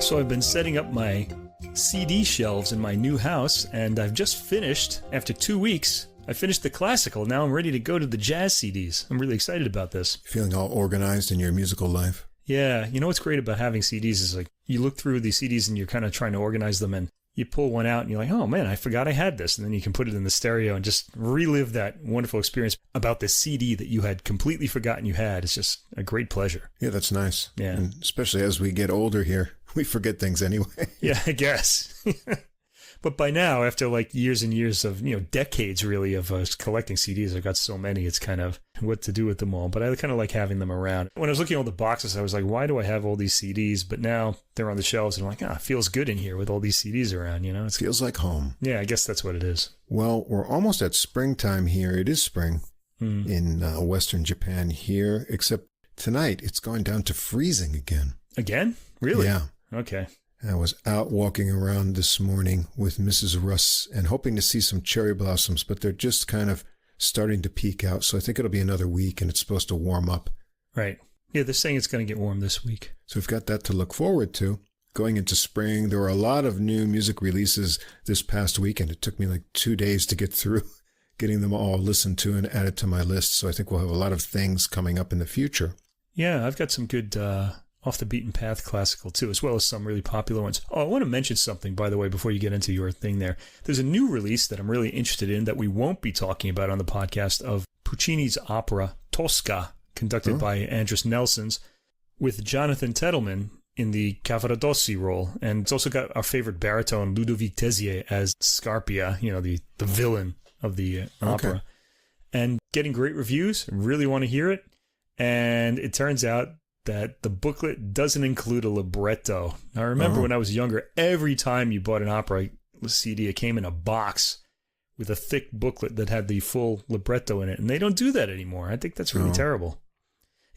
So I've been setting up my CD shelves in my new house, and I've just finished, after 2 weeks, I finished the classical. Now I'm ready to go to the jazz CDs. I'm really excited about this. Feeling all organized in your musical life? Yeah. You know what's great about having CDs is like you look through the CDs and you're kind of trying to organize them, and you pull one out and you're like, oh man, I forgot I had this. And then you can put it in the stereo and just relive that wonderful experience about this CD that you had completely forgotten you had. It's just a great pleasure. Yeah, that's nice. Yeah. And especially as we get older here, we forget things anyway. Yeah, I guess. But by now, after like years and years of, decades really of collecting CDs, I've got so many, it's kind of what to do with them all. But I kind of like having them around. When I was looking at all the boxes, I was like, why do I have all these CDs? But now they're on the shelves and I'm like, it feels good in here with all these CDs around, It feels like home. Yeah, I guess that's what it is. Well, we're almost at springtime here. It is spring in Western Japan here, except tonight it's going down to freezing again. Again? Really? Yeah. Okay. I was out walking around this morning with Mrs. Russ and hoping to see some cherry blossoms, but they're just kind of starting to peek out. So I think it'll be another week and it's supposed to warm up. Right. Yeah, they're saying it's going to get warm this week. So we've got that to look forward to. Going into spring, there were a lot of new music releases this past week, and it took me like 2 days to get through getting them all listened to and added to my list. So I think we'll have a lot of things coming up in the future. Yeah, I've got some good off the beaten path classical too, as well as some really popular ones. Oh, I want to mention something, by the way, before you get into your thing there. There's a new release that I'm really interested in that we won't be talking about on the podcast of Puccini's opera Tosca, conducted by Andris Nelsons, with Jonathan Tettleman in the Cavaradossi role. And it's also got our favorite baritone, Ludovic Tézier, as Scarpia, the villain of the opera. And getting great reviews. I really want to hear it. And it turns out that the booklet doesn't include a libretto. Now, I remember when I was younger, every time you bought an opera CD, it came in a box with a thick booklet that had the full libretto in it. And they don't do that anymore. I think that's really terrible.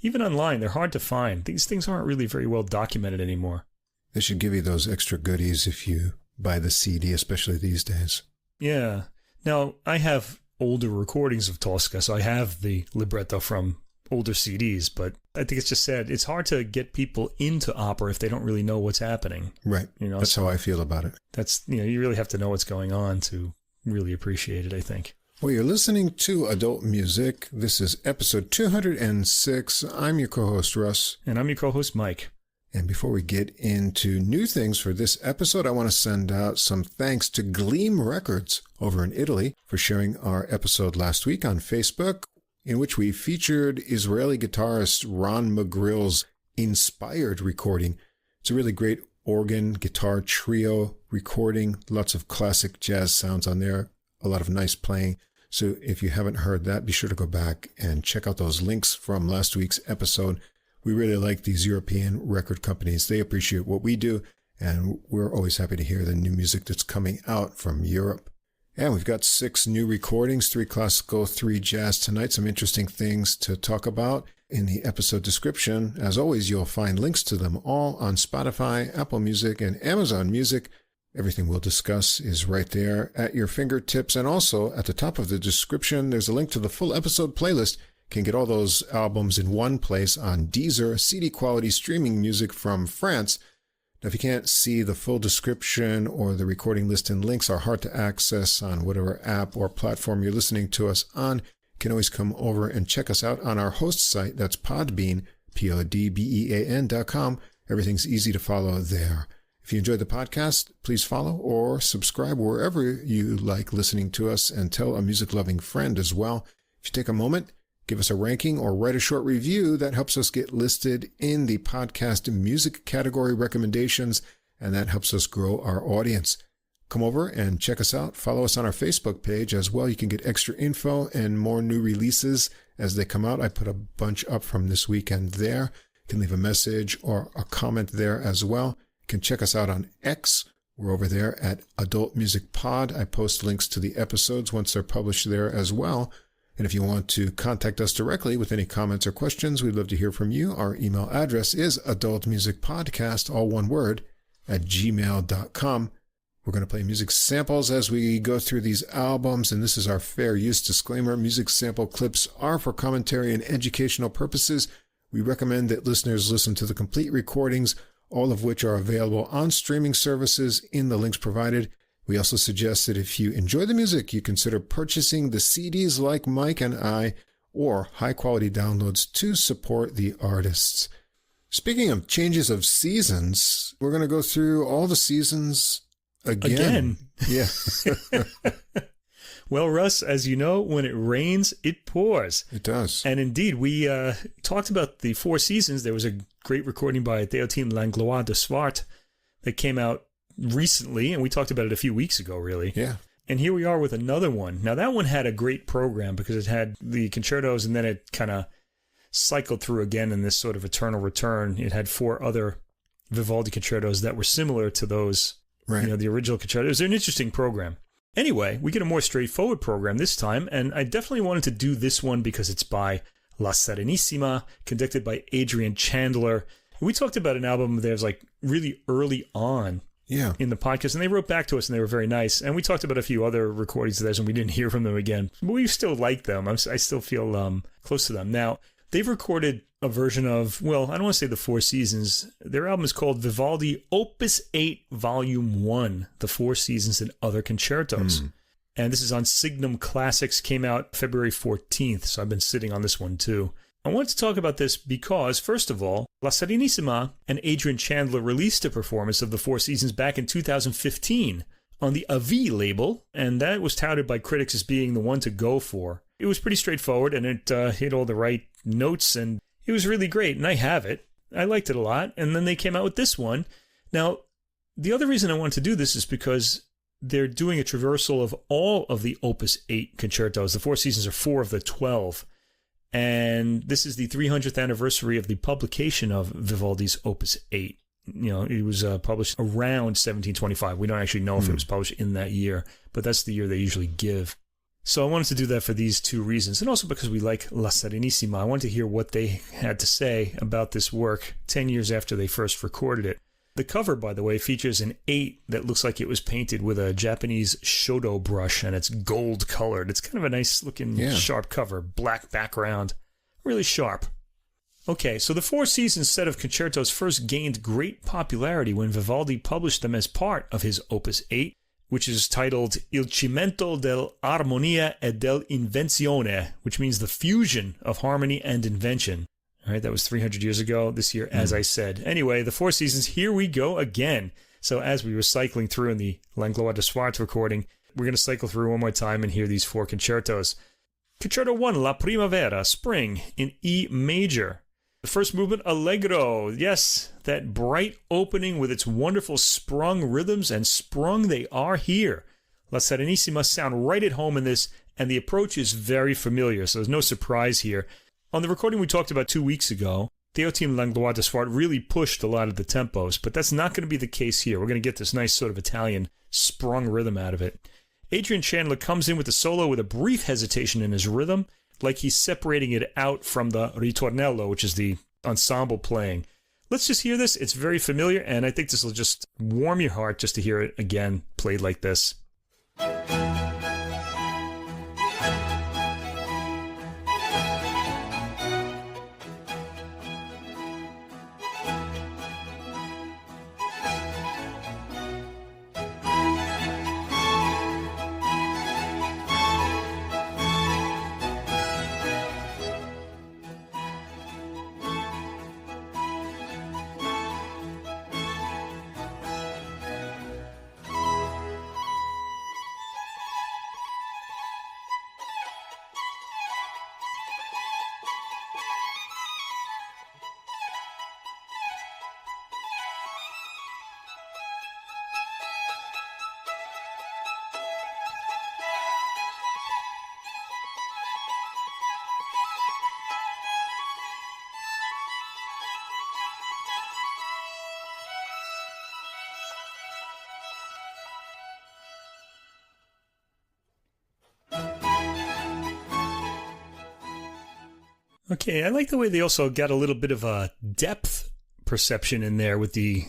Even online, they're hard to find. These things aren't really very well documented anymore. They should give you those extra goodies if you buy the CD, especially these days. Yeah. Now, I have older recordings of Tosca, so I have the libretto from older CDs, but I think it's just sad. It's hard to get people into opera if they don't really know what's happening. Right. That's how I feel about it. That's, you really have to know what's going on to really appreciate it, I think. Well, you're listening to Adult Music. This is episode 206. I'm your co-host, Russ. And I'm your co-host, Mike. And before we get into new things for this episode, I want to send out some thanks to Gleam Records over in Italy for sharing our episode last week on Facebook, in which we featured Israeli guitarist Ron McGrill's Inspired recording. It's a really great organ guitar trio recording, lots of classic jazz sounds on there, a lot of nice playing. So if you haven't heard that, be sure to go back and check out those links from last week's episode. We really like these European record companies. They appreciate what we do, and we're always happy to hear the new music that's coming out from Europe. And we've got 6 new recordings, 3 classical, 3 jazz tonight. Some interesting things to talk about in the episode description. As always, you'll find links to them all on Spotify, Apple Music, and Amazon Music. Everything we'll discuss is right there at your fingertips. And also at the top of the description, there's a link to the full episode playlist. You can get all those albums in one place on Deezer, CD quality streaming music from France. Now, if you can't see the full description or the recording list and links are hard to access on whatever app or platform you're listening to us on, you can always come over and check us out on our host site. That's Podbean, podbean.com. Everything's easy to follow there. If you enjoyed the podcast, please follow or subscribe wherever you like listening to us, and tell a music-loving friend as well. If you take a moment, give us a ranking or write a short review. That helps us get listed in the podcast music category recommendations, and that helps us grow our audience. Come over and check us out. Follow us on our Facebook page as well. You can get extra info and more new releases as they come out. I put a bunch up from this weekend there. You can leave a message or a comment there as well. You can check us out on X. We're over there at Adult Music Pod. I post links to the episodes once they're published there as well. And if you want to contact us directly with any comments or questions, we'd love to hear from you. Our email address is adultmusicpodcast, all one word, @gmail.com. We're going to play music samples as we go through these albums, and this is our fair use disclaimer. Music sample clips are for commentary and educational purposes. We recommend that listeners listen to the complete recordings. all of which are available on streaming services in the links provided. We also suggest that if you enjoy the music, you consider purchasing the CDs like Mike and I, or high-quality downloads to support the artists. Speaking of changes of seasons, we're going to go through all the seasons again. Yeah. Well, Russ, as you know, when it rains, it pours. It does. And indeed, we talked about the four seasons. There was a great recording by Diotima Langlois de Swart that came out recently, and we talked about it a few weeks ago, really. Yeah. And here we are with another one. Now, that one had a great program because it had the concertos, and then it kind of cycled through again in this sort of eternal return. It had four other Vivaldi concertos that were similar to those, right, the original concertos. It was an interesting program. Anyway, we get a more straightforward program this time, and I definitely wanted to do this one because it's by La Serenissima, conducted by Adrian Chandler. We talked about an album of theirs like really early on in the podcast, and they wrote back to us, and they were very nice. And we talked about a few other recordings of theirs, and we didn't hear from them again. But we still like them. I still feel close to them. Now, they've recorded a version of, well, I don't want to say the Four Seasons. Their album is called Vivaldi Opus 8 Volume 1, The Four Seasons and Other Concertos. And this is on Signum Classics, came out February 14th, so I've been sitting on this one too. I wanted to talk about this because, first of all, La Serenissima and Adrian Chandler released a performance of the Four Seasons back in 2015 on the A.MA label, and that was touted by critics as being the one to go for. It was pretty straightforward, and it hit all the right notes, and it was really great, and I have it. I liked it a lot, and then they came out with this one. Now, the other reason I wanted to do this is because they're doing a traversal of all of the Opus 8 concertos. The Four Seasons are 4 of the 12, and this is the 300th anniversary of the publication of Vivaldi's Opus 8. It was published around 1725. We don't actually know if it was published in that year, but that's the year they usually give. So I wanted to do that for these two reasons, and also because we like La Serenissima. I wanted to hear what they had to say about this work 10 years after they first recorded it. The cover, by the way, features an 8 that looks like it was painted with a Japanese shodo brush, and it's gold-colored. It's kind of a nice-looking, sharp cover, black background, really sharp. Okay, so the Four Seasons set of concertos first gained great popularity when Vivaldi published them as part of his Opus 8, which is titled Il Cimento dell'Armonia e dell'Invenzione, which means the fusion of harmony and invention. All right, that was 300 years ago this year, as I said. Anyway, the Four Seasons, here we go again. So as we were cycling through in the Langlois de Swart recording, we're going to cycle through one more time and hear these four concertos. Concerto 1, La Primavera, Spring, in E major. The first movement, Allegro. Yes, that bright opening with its wonderful sprung rhythms, and sprung they are here. La Serenissima sound right at home in this, and the approach is very familiar, so there's no surprise here. On the recording we talked about 2 weeks ago, Diotima Langlois de Swart really pushed a lot of the tempos, but that's not going to be the case here. We're going to get this nice sort of Italian sprung rhythm out of it. Adrian Chandler comes in with the solo with a brief hesitation in his rhythm, like he's separating it out from the ritornello, which is the ensemble playing. Let's just hear this. It's very familiar, and I think this will just warm your heart just to hear it again played like this. Okay, I like the way they also got a little bit of a depth perception in there with the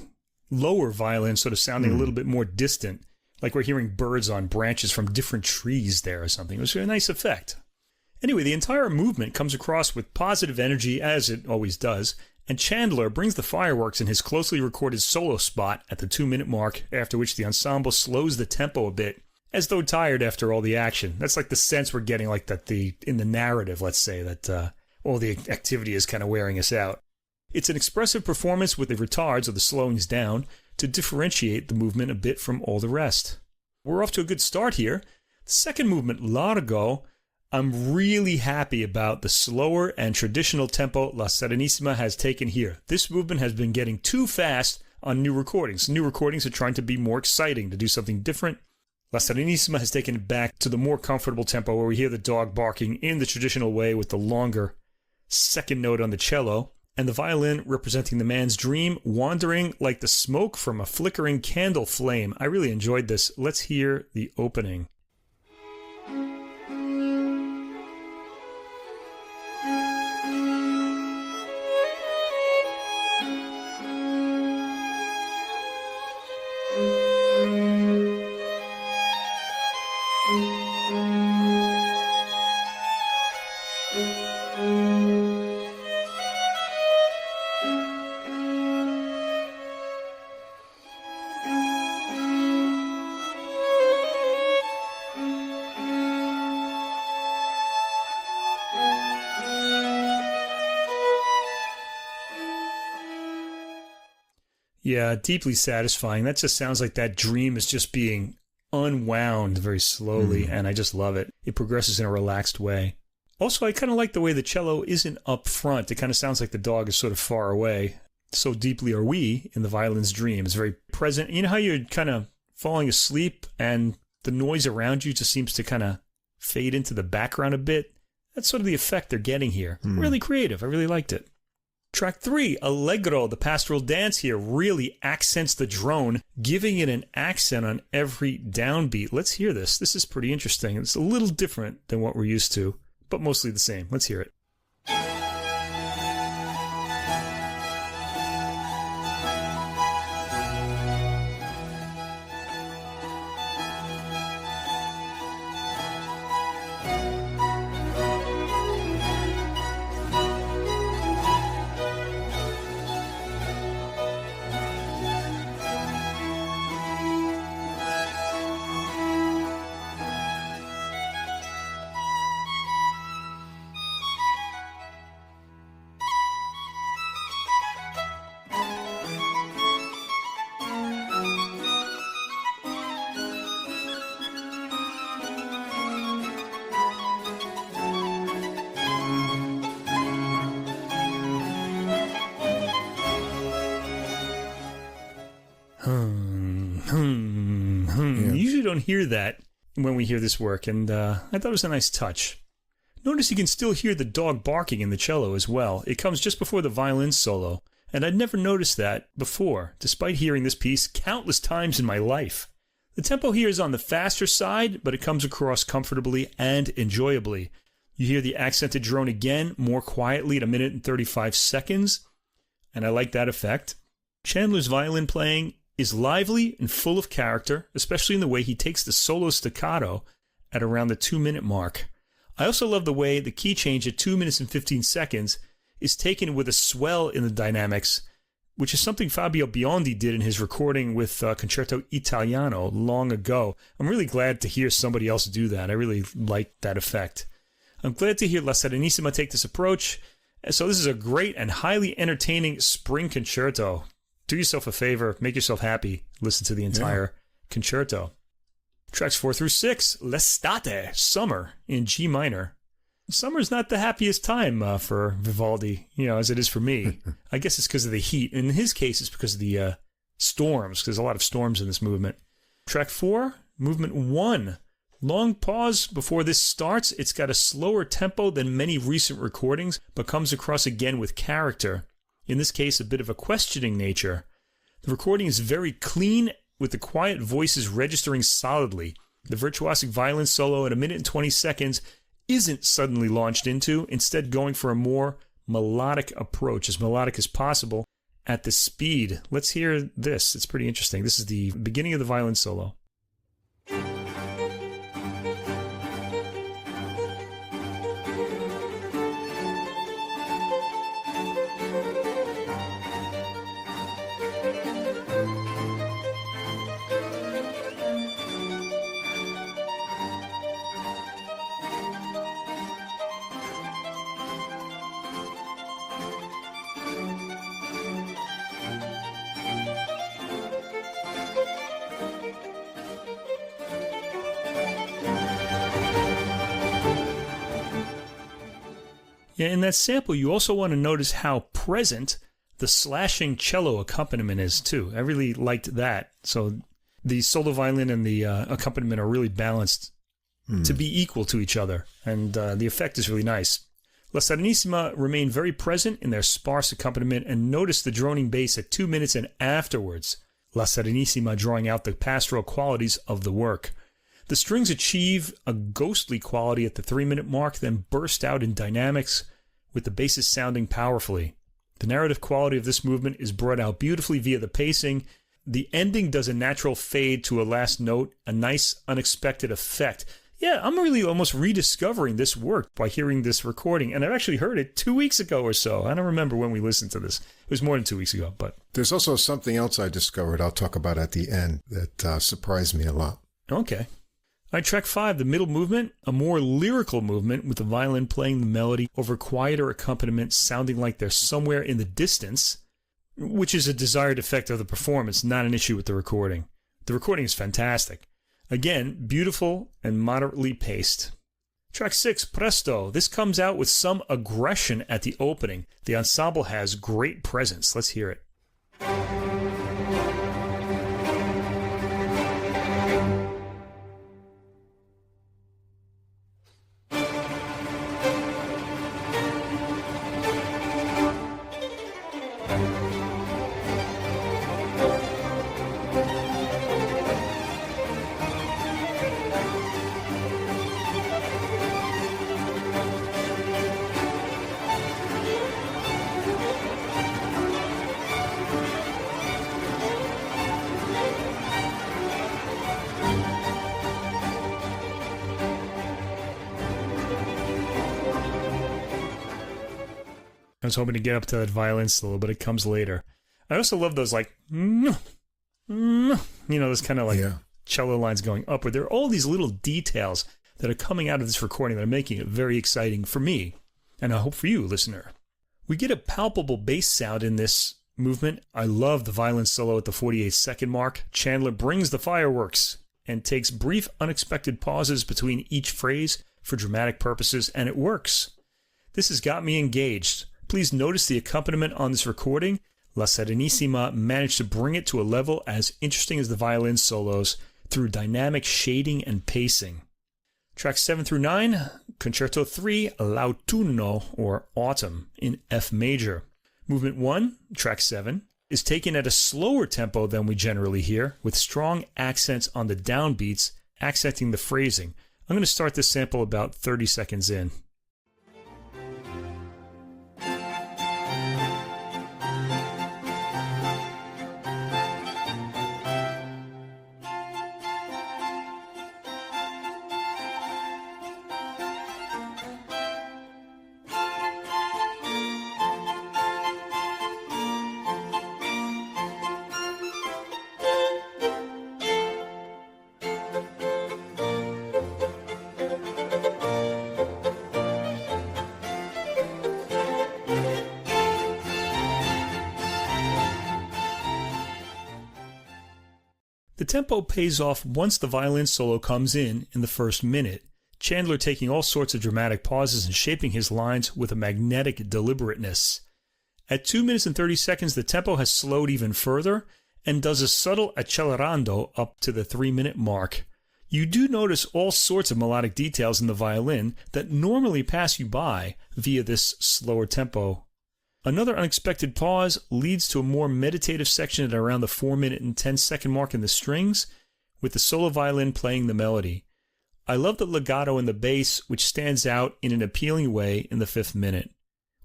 lower violin sort of sounding a little bit more distant, like we're hearing birds on branches from different trees there or something. It was a nice effect. Anyway, the entire movement comes across with positive energy, as it always does, and Chandler brings the fireworks in his closely recorded solo spot at the 2-minute mark, after which the ensemble slows the tempo a bit, as though tired after all the action. That's like the sense we're getting, like that in the narrative, let's say, that all the activity is kind of wearing us out. It's an expressive performance with the retards, or the slowings down, to differentiate the movement a bit from all the rest. We're off to a good start here. The second movement, Largo, I'm really happy about the slower and traditional tempo La Serenissima has taken here. This movement has been getting too fast on new recordings. New recordings are trying to be more exciting, to do something different. La Serenissima has taken it back to the more comfortable tempo where we hear the dog barking in the traditional way with the longer second note on the cello, and the violin representing the man's dream, wandering like the smoke from a flickering candle flame. I really enjoyed this. Let's hear the opening. Yeah, deeply satisfying. That just sounds like that dream is just being unwound very slowly, and I just love it. It progresses in a relaxed way. Also, I kind of like the way the cello isn't up front. It kind of sounds like the dog is sort of far away. So deeply are we in the violin's dream. It's very present. You know how you're kind of falling asleep and the noise around you just seems to kind of fade into the background a bit? That's sort of the effect they're getting here. Really creative. I really liked it. Track 3, Allegro, the pastoral dance here, really accents the drone, giving it an accent on every downbeat. Let's hear this. This is pretty interesting. It's a little different than what we're used to, but mostly the same. Let's hear it. You usually don't hear that when we hear this work, and I thought it was a nice touch. Notice you can still hear the dog barking in the cello as well. It comes just before the violin solo, and I'd never noticed that before, despite hearing this piece countless times in my life. The tempo here is on the faster side, but it comes across comfortably and enjoyably. You hear the accented drone again, more quietly at 1 minute and 35 seconds, and I like that effect. Chandler's violin playing is lively and full of character, especially in the way he takes the solo staccato at around the 2-minute mark. I also love the way the key change at 2 minutes and 15 seconds is taken with a swell in the dynamics, which is something Fabio Biondi did in his recording with Concerto Italiano long ago. I'm really glad to hear somebody else do that. I really like that effect. I'm glad to hear La Serenissima take this approach. So this is a great and highly entertaining spring concerto. Do yourself a favor, make yourself happy, listen to the entire concerto. Tracks 4 through 6, L'estate, Summer, in G minor. Summer's not the happiest time for Vivaldi, as it is for me. I guess it's because of the heat. In his case, it's because of the storms, because there's a lot of storms in this movement. Track 4, movement 1. Long pause before this starts. It's got a slower tempo than many recent recordings, but comes across again with character. In this case, a bit of a questioning nature. The recording is very clean, with the quiet voices registering solidly. The virtuosic violin solo at 1 minute and 20 seconds isn't suddenly launched into, instead going for a more melodic approach, as melodic as possible, at the speed. Let's hear this. It's pretty interesting. This is the beginning of the violin solo. Yeah, in that sample, you also want to notice how present the slashing cello accompaniment is, too. I really liked that. So the solo violin and the accompaniment are really balanced to be equal to each other, and the effect is really nice. La Serenissima remain very present in their sparse accompaniment, and notice the droning bass at 2 minutes and afterwards. La Serenissima drawing out the pastoral qualities of the work. The strings achieve a ghostly quality at the 3-minute mark, then burst out in dynamics, with the basses sounding powerfully. The narrative quality of this movement is brought out beautifully via the pacing. The ending does a natural fade to a last note, a nice, unexpected effect. Yeah, I'm really almost rediscovering this work by hearing this recording, and I've actually heard it 2 weeks ago or so. I don't remember when we listened to this. It was more than 2 weeks ago, but... There's also something else I discovered I'll talk about at the end that surprised me a lot. Okay. All right, track 5, the middle movement, a more lyrical movement with the violin playing the melody over quieter accompaniment sounding like they're somewhere in the distance, which is a desired effect of the performance, not an issue with the recording. The recording is fantastic. Again, beautiful and moderately paced. Track 6, Presto. This comes out with some aggression at the opening. The ensemble has great presence. Let's hear it. I was hoping to get up to that violin solo, but it comes later. I also love those, like, those kind of like cello lines going upward. There are all these little details that are coming out of this recording that are making it very exciting for me, and I hope for you, listener. We get a palpable bass sound in this movement. I love the violin solo at the 48-second mark. Chandler brings the fireworks and takes brief, unexpected pauses between each phrase for dramatic purposes, and it works. This has got me engaged. Please notice the accompaniment on this recording. La Serenissima managed to bring it to a level as interesting as the violin solos through dynamic shading and pacing. Tracks 7 through 9, Concerto 3, L'Autunno, or Autumn, in F major. Movement 1, track 7, is taken at a slower tempo than we generally hear, with strong accents on the downbeats, accenting the phrasing. I'm going to start this sample about 30 seconds in. The tempo pays off once the violin solo comes in the first minute, Chandler taking all sorts of dramatic pauses and shaping his lines with a magnetic deliberateness. At 2 minutes and 30 seconds, the tempo has slowed even further and does a subtle accelerando up to the 3-minute mark. You do notice all sorts of melodic details in the violin that normally pass you by via this slower tempo. Another unexpected pause leads to a more meditative section at around the 4-minute and 10-second mark in the strings, with the solo violin playing the melody. I love the legato in the bass, which stands out in an appealing way in the 5th minute.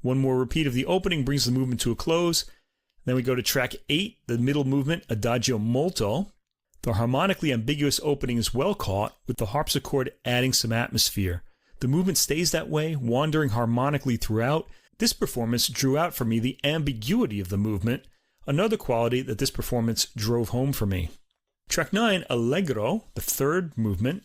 One more repeat of the opening brings the movement to a close. Then we go to track 8, the middle movement, Adagio molto. The harmonically ambiguous opening is well caught, with the harpsichord adding some atmosphere. The movement stays that way, wandering harmonically throughout. This performance drew out for me the ambiguity of the movement, another quality that this performance drove home for me. Track 9, Allegro, the 3rd movement.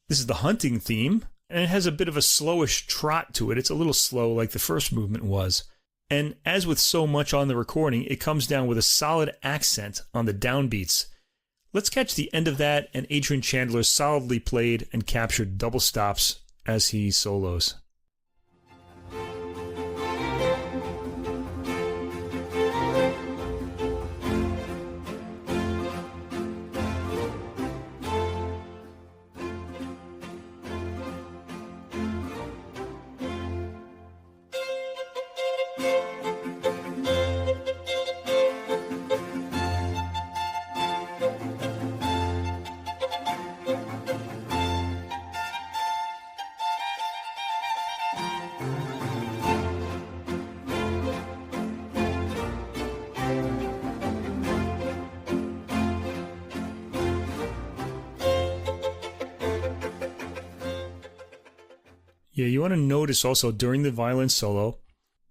This is the hunting theme, and it has a bit of a slowish trot to it. It's a little slow like the first movement was. And as with so much on the recording, it comes down with a solid accent on the downbeats. Let's catch the end of that, and Adrian Chandler solidly played and captured double stops as he solos. Yeah, you want to notice also during the violin solo,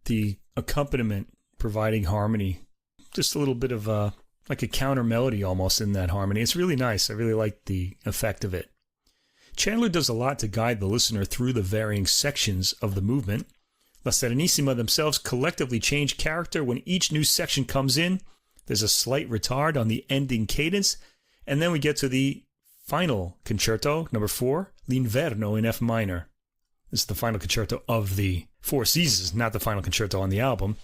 the accompaniment providing harmony. Just a little bit of like a counter melody almost in that harmony. It's really nice. I really like the effect of it. Chandler does a lot to guide the listener through the varying sections of the movement. La Serenissima themselves collectively change character when each new section comes in. There's a slight retard on the ending cadence, and then we get to the final concerto, number 4, L'Inverno in F minor. This is the final concerto of the Four Seasons, not the final concerto on the album.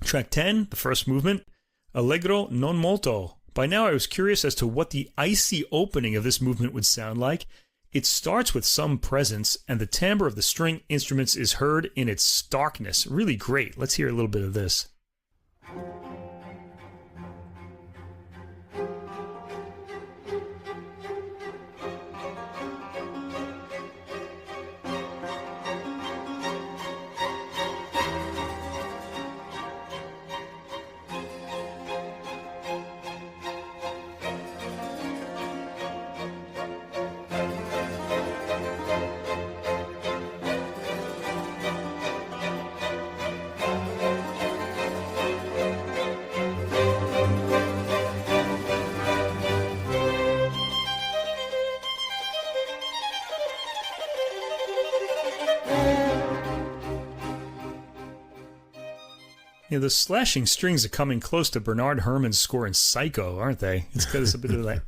Track 10, the first movement, Allegro non molto. By now I was curious as to what the icy opening of this movement would sound like. It starts with some presence, and the timbre of the string instruments is heard in its starkness. Really great. Let's hear a little bit of this. You know, the slashing strings are coming close to Bernard Herrmann's score in Psycho, aren't they? It's got us a bit of like,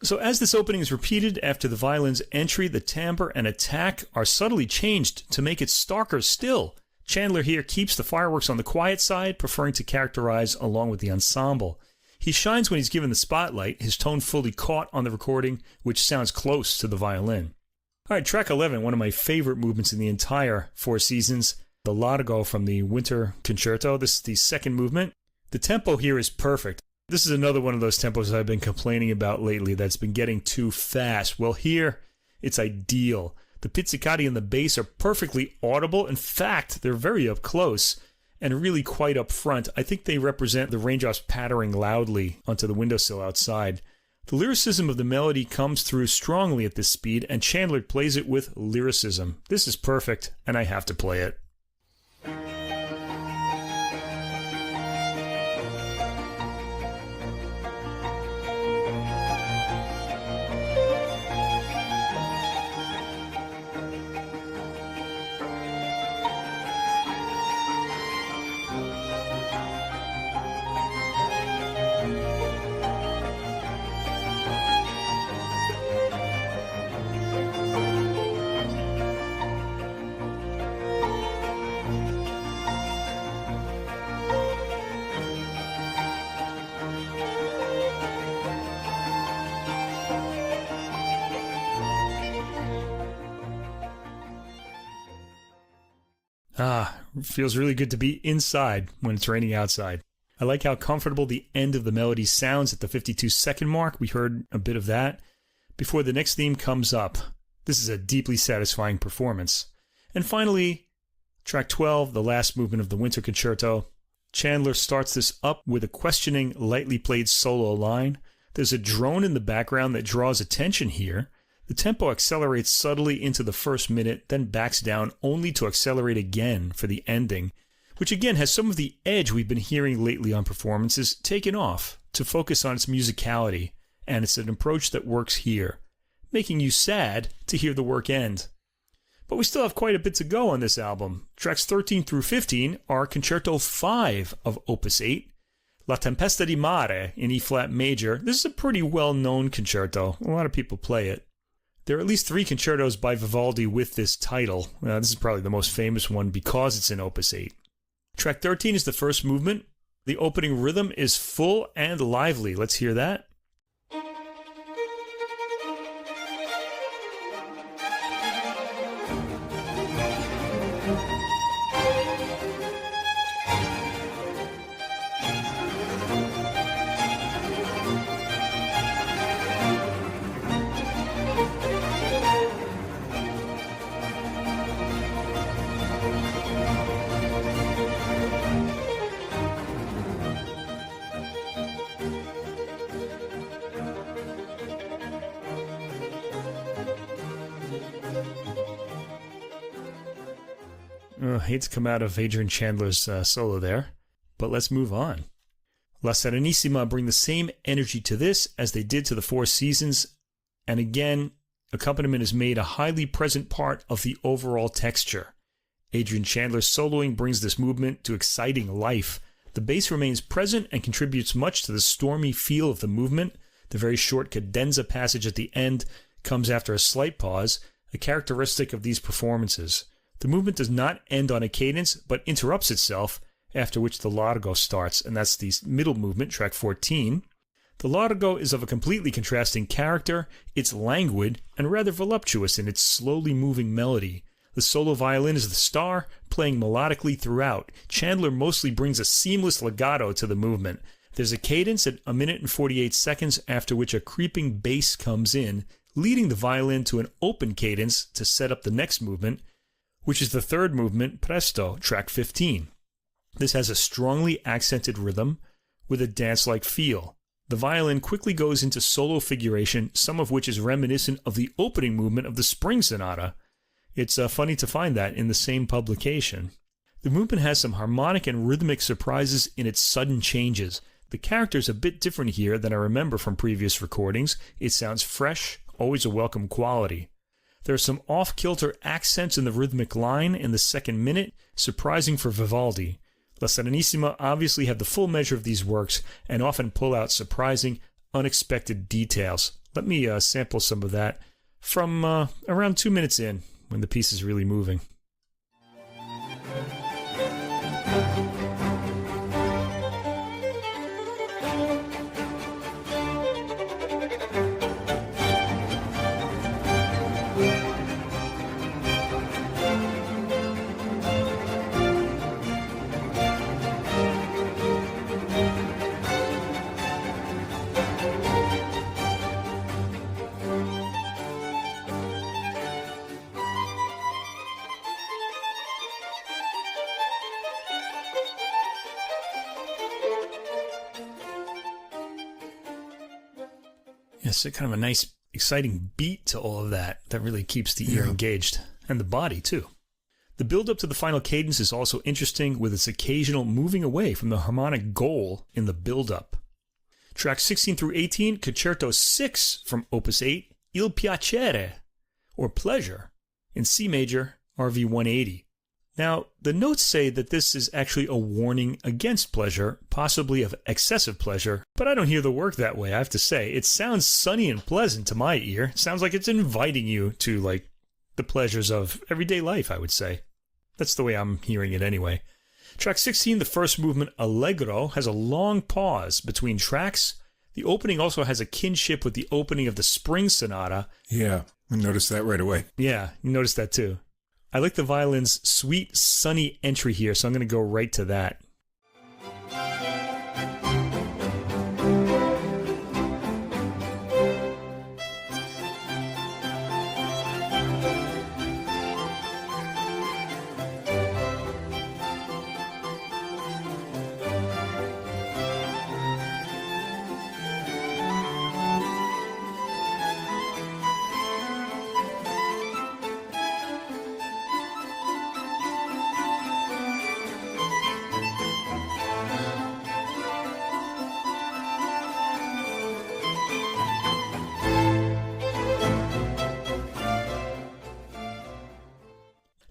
So as this opening is repeated after the violin's entry, the timbre and attack are subtly changed to make it starker still. Chandler here keeps the fireworks on the quiet side, preferring to characterize along with the ensemble. He shines when he's given the spotlight, his tone fully caught on the recording, which sounds close to the violin. All right, track 11, one of my favorite movements in the entire Four Seasons, the Largo from the Winter Concerto. This is the second movement. The tempo here is perfect. This is another one of those tempos I've been complaining about lately that's been getting too fast. Well, here, it's ideal. The pizzicati and the bass are perfectly audible. In fact, they're very up close and really quite up front. I think they represent the raindrops pattering loudly onto the windowsill outside. The lyricism of the melody comes through strongly at this speed, and Chandler plays it with lyricism. This is perfect, and I have to play it. Feels really good to be inside when it's raining outside. I like how comfortable the end of the melody sounds at the 52-second mark. We heard a bit of that before the next theme comes up. This is a deeply satisfying performance. And finally, track 12, the last movement of the Winter Concerto. Chandler starts this up with a questioning, lightly played solo line. There's a drone in the background that draws attention here. The tempo accelerates subtly into the first minute, then backs down only to accelerate again for the ending, which again has some of the edge we've been hearing lately on performances taken off to focus on its musicality, and it's an approach that works here, making you sad to hear the work end. But we still have quite a bit to go on this album. Tracks 13 through 15 are Concerto 5 of Opus 8, La Tempesta di Mare in E-flat major. This is a pretty well-known concerto. A lot of people play it. There are at least 3 concertos by Vivaldi with this title. This is probably the most famous one because it's in Opus 8. Track 13 is the first movement. The opening rhythm is full and lively. Let's hear that. Hate to come out of Adrian Chandler's solo there, but let's move on. La Serenissima bring the same energy to this as they did to the Four Seasons, and again, accompaniment is made a highly present part of the overall texture. Adrian Chandler's soloing brings this movement to exciting life. The bass remains present and contributes much to the stormy feel of the movement. The very short cadenza passage at the end comes after a slight pause, a characteristic of these performances. The movement does not end on a cadence, but interrupts itself, after which the largo starts, and that's the middle movement, track 14. The largo is of a completely contrasting character. It's languid and rather voluptuous in its slowly moving melody. The solo violin is the star, playing melodically throughout. Chandler mostly brings a seamless legato to the movement. There's a cadence at 1 minute and 48 seconds, after which a creeping bass comes in, leading the violin to an open cadence to set up the next movement, which is the third movement, presto, track 15. This has a strongly accented rhythm with a dance-like feel. The violin quickly goes into solo figuration, some of which is reminiscent of the opening movement of the Spring Sonata. It's funny to find that in the same publication. The movement has some harmonic and rhythmic surprises in its sudden changes. The character's a bit different here than I remember from previous recordings. It sounds fresh, always a welcome quality. There are some off-kilter accents in the rhythmic line in the second minute, surprising for Vivaldi. La Serenissima obviously have the full measure of these works and often pull out surprising, unexpected details. Let me sample some of that from around 2 minutes in, when the piece is really moving. It's kind of a nice, exciting beat to all of that really keeps the ear engaged, and the body too. The build-up to the final cadence is also interesting, with its occasional moving away from the harmonic goal in the build-up. Tracks 16 through 18, Concerto 6 from Opus 8, Il Piacere, or Pleasure, in C major, RV 180. Now, the notes say that this is actually a warning against pleasure, possibly of excessive pleasure, but I don't hear the work that way, I have to say. It sounds sunny and pleasant to my ear. It sounds like it's inviting you to, the pleasures of everyday life, I would say. That's the way I'm hearing it anyway. Track 16, the first movement, Allegro, has a long pause between tracks. The opening also has a kinship with the opening of the Spring Sonata. Yeah, I noticed that right away. Yeah, you noticed that too. I like the violin's sweet, sunny entry here, so I'm going to go right to that.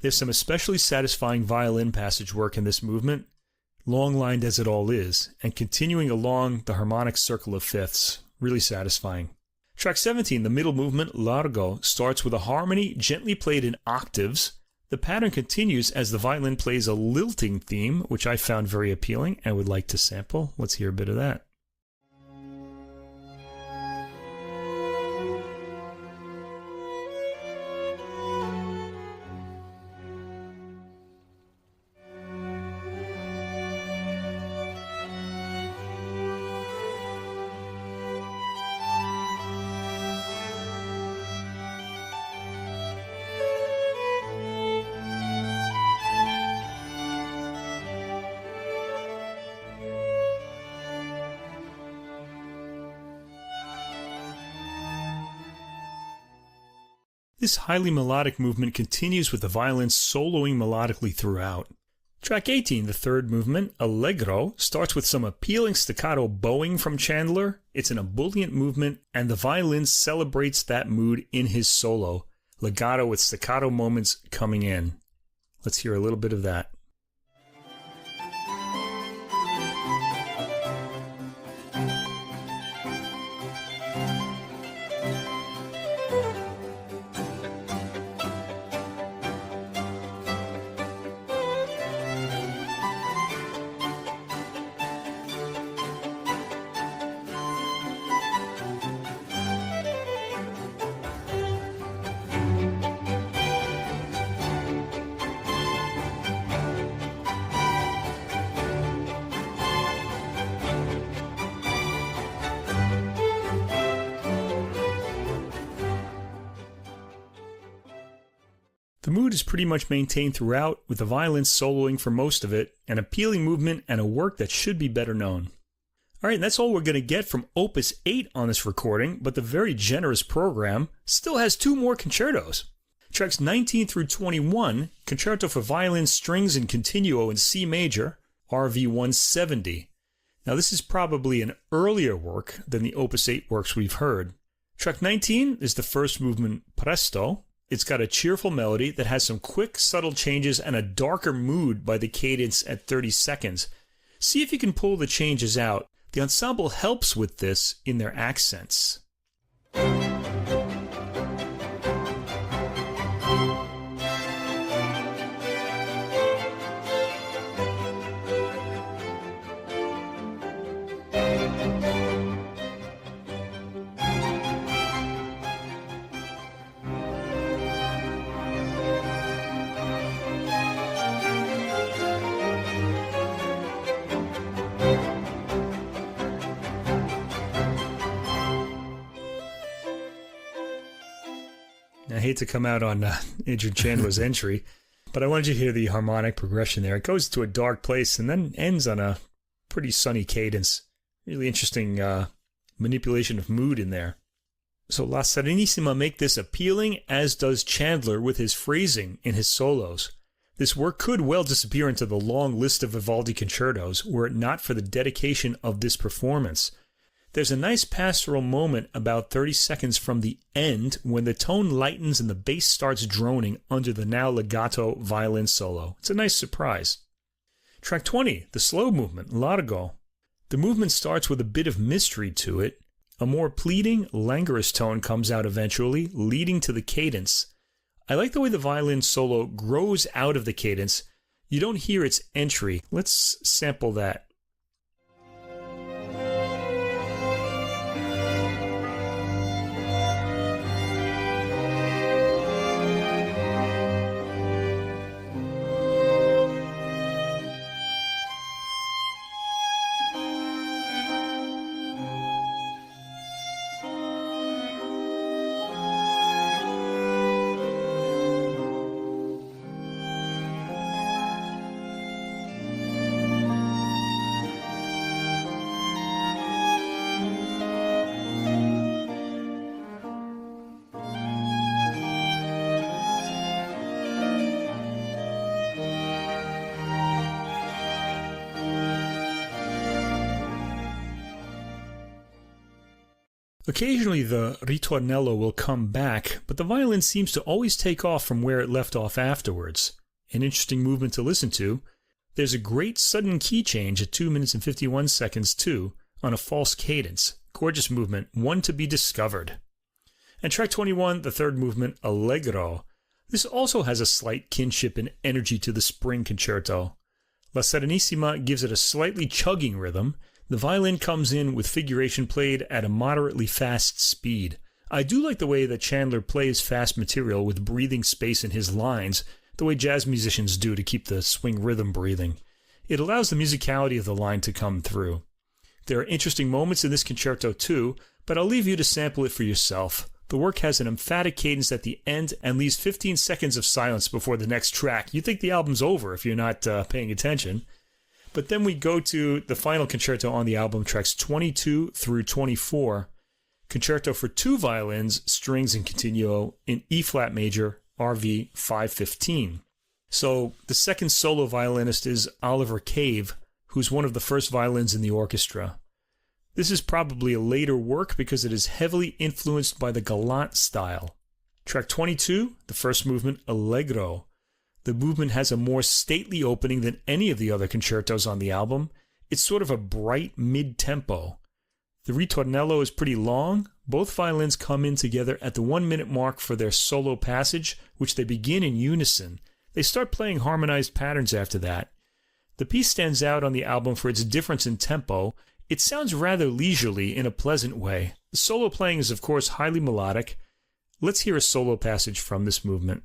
There's some especially satisfying violin passage work in this movement, long-lined as it all is, and continuing along the harmonic circle of fifths, really satisfying. Track 17, the middle movement, Largo, starts with a harmony gently played in octaves. The pattern continues as the violin plays a lilting theme, which I found very appealing and would like to sample. Let's hear a bit of that. This highly melodic movement continues with the violin soloing melodically throughout. Track 18, the third movement, Allegro, starts with some appealing staccato bowing from Chandler. It's an ebullient movement, and the violin celebrates that mood in his solo, legato with staccato moments coming in. Let's hear a little bit of that. The mood is pretty much maintained throughout, with the violin soloing for most of it, an appealing movement, and a work that should be better known. Alright, and that's all we're going to get from Opus 8 on this recording, but the very generous program still has 2 more concertos. Tracks 19 through 21, Concerto for Violin, Strings, and Continuo in C major, RV 170. Now this is probably an earlier work than the Opus 8 works we've heard. Track 19 is the first movement, Presto. It's got a cheerful melody that has some quick, subtle changes and a darker mood by the cadence at 30 seconds. See if you can pull the changes out. The ensemble helps with this in their accents. I hate to come out on Adrian Chandler's entry, but I wanted you to hear the harmonic progression there. It goes to a dark place and then ends on a pretty sunny cadence. Really interesting manipulation of mood in there. So La Serenissima make this appealing, as does Chandler with his phrasing in his solos. This work could well disappear into the long list of Vivaldi concertos were it not for the dedication of this performance. There's a nice pastoral moment about 30 seconds from the end when the tone lightens and the bass starts droning under the now legato violin solo. It's a nice surprise. Track 20, the slow movement, Largo. The movement starts with a bit of mystery to it. A more pleading, languorous tone comes out eventually, leading to the cadence. I like the way the violin solo grows out of the cadence. You don't hear its entry. Let's sample that. Occasionally the ritornello will come back, but the violin seems to always take off from where it left off afterwards. An interesting movement to listen to. There's a great sudden key change at 2 minutes and 51 seconds too, on a false cadence. Gorgeous movement, one to be discovered. And track 21, the third movement, Allegro. This also has a slight kinship and energy to the Spring Concerto. La Serenissima gives it a slightly chugging rhythm. The violin comes in with figuration played at a moderately fast speed. I do like the way that Chandler plays fast material with breathing space in his lines, the way jazz musicians do to keep the swing rhythm breathing. It allows the musicality of the line to come through. There are interesting moments in this concerto too, but I'll leave you to sample it for yourself. The work has an emphatic cadence at the end and leaves 15 seconds of silence before the next track. You think the album's over if you're not paying attention. But then we go to the final concerto on the album, tracks 22 through 24. Concerto for two violins, strings, and continuo in E-flat major, RV 515. So the second solo violinist is Oliver Cave, who's one of the first violins in the orchestra. This is probably a later work because it is heavily influenced by the galant style. Track 22, the first movement, Allegro. The movement has a more stately opening than any of the other concertos on the album. It's sort of a bright mid-tempo. The ritornello is pretty long. Both violins come in together at the 1 minute mark for their solo passage, which they begin in unison. They start playing harmonized patterns after that. The piece stands out on the album for its difference in tempo. It sounds rather leisurely in a pleasant way. The solo playing is, of course, highly melodic. Let's hear a solo passage from this movement.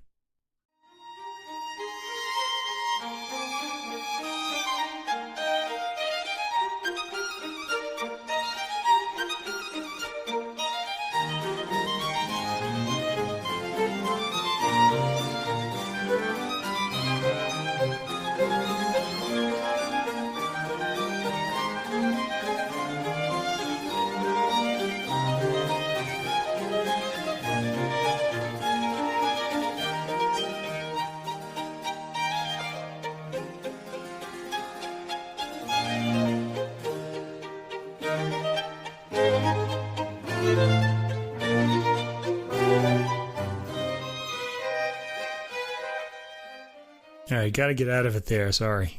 All right, got to get out of it there. Sorry.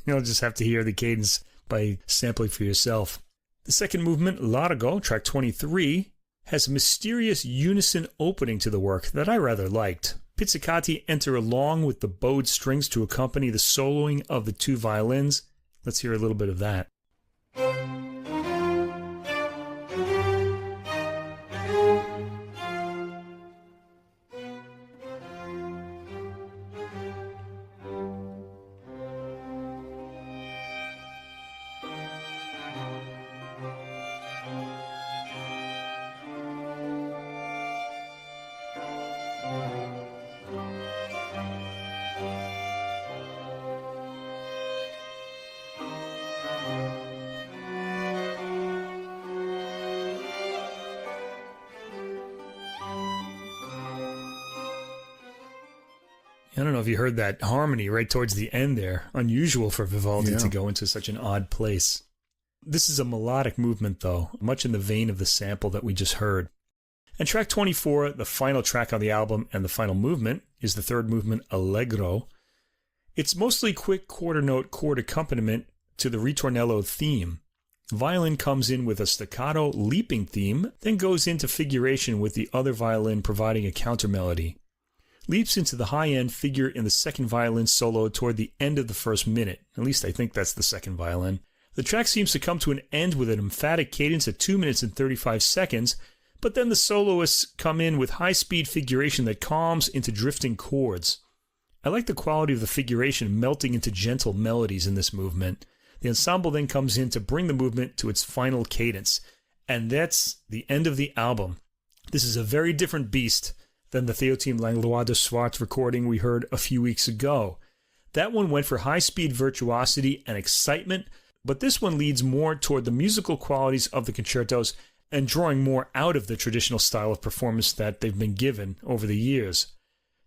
You'll just have to hear the cadence by sampling for yourself. The second movement, Largo, track 23, has a mysterious unison opening to the work that I rather liked. Pizzicati enter along with the bowed strings to accompany the soloing of the two violins. Let's hear a little bit of that. I don't know if you heard that harmony right towards the end there. Unusual for Vivaldi to go into such an odd place. This is a melodic movement, though, much in the vein of the sample that we just heard. And track 24, the final track on the album and the final movement, is the third movement, Allegro. It's mostly quick quarter-note chord accompaniment to the ritornello theme. The violin comes in with a staccato leaping theme, then goes into figuration with the other violin providing a counter-melody. Leaps into the high-end figure in the second violin solo toward the end of the first minute. At least I think that's the second violin. The track seems to come to an end with an emphatic cadence at 2 minutes and 35 seconds, but then the soloists come in with high-speed figuration that calms into drifting chords. I like the quality of the figuration melting into gentle melodies in this movement. The ensemble then comes in to bring the movement to its final cadence, and that's the end of the album. This is a very different beast than the Théotime Langlois de Swart recording we heard a few weeks ago. That one went for high-speed virtuosity and excitement, but this one leads more toward the musical qualities of the concertos and drawing more out of the traditional style of performance that they've been given over the years.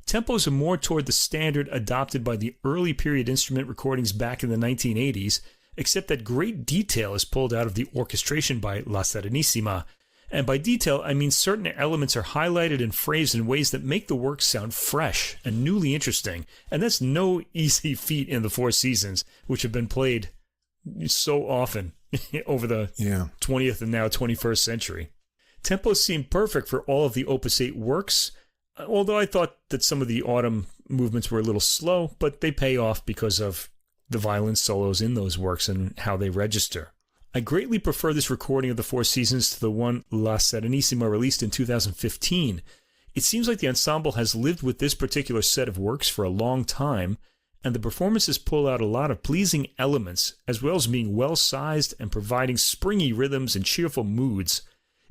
Tempos are more toward the standard adopted by the early period instrument recordings back in the 1980s, except that great detail is pulled out of the orchestration by La Serenissima. And by detail, I mean certain elements are highlighted and phrased in ways that make the work sound fresh and newly interesting. And that's no easy feat in the Four Seasons, which have been played so often over the 20th and now 21st century. Tempos seem perfect for all of the Opus 8 works, although I thought that some of the autumn movements were a little slow, but they pay off because of the violin solos in those works and how they register. I greatly prefer this recording of the Four Seasons to the one La Serenissima released in 2015. It seems like the ensemble has lived with this particular set of works for a long time, and the performances pull out a lot of pleasing elements, as well as being well-sized and providing springy rhythms and cheerful moods.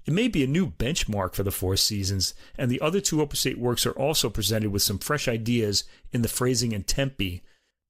It may be a new benchmark for the Four Seasons, and the other two Opus 8 works are also presented with some fresh ideas in the phrasing and tempi.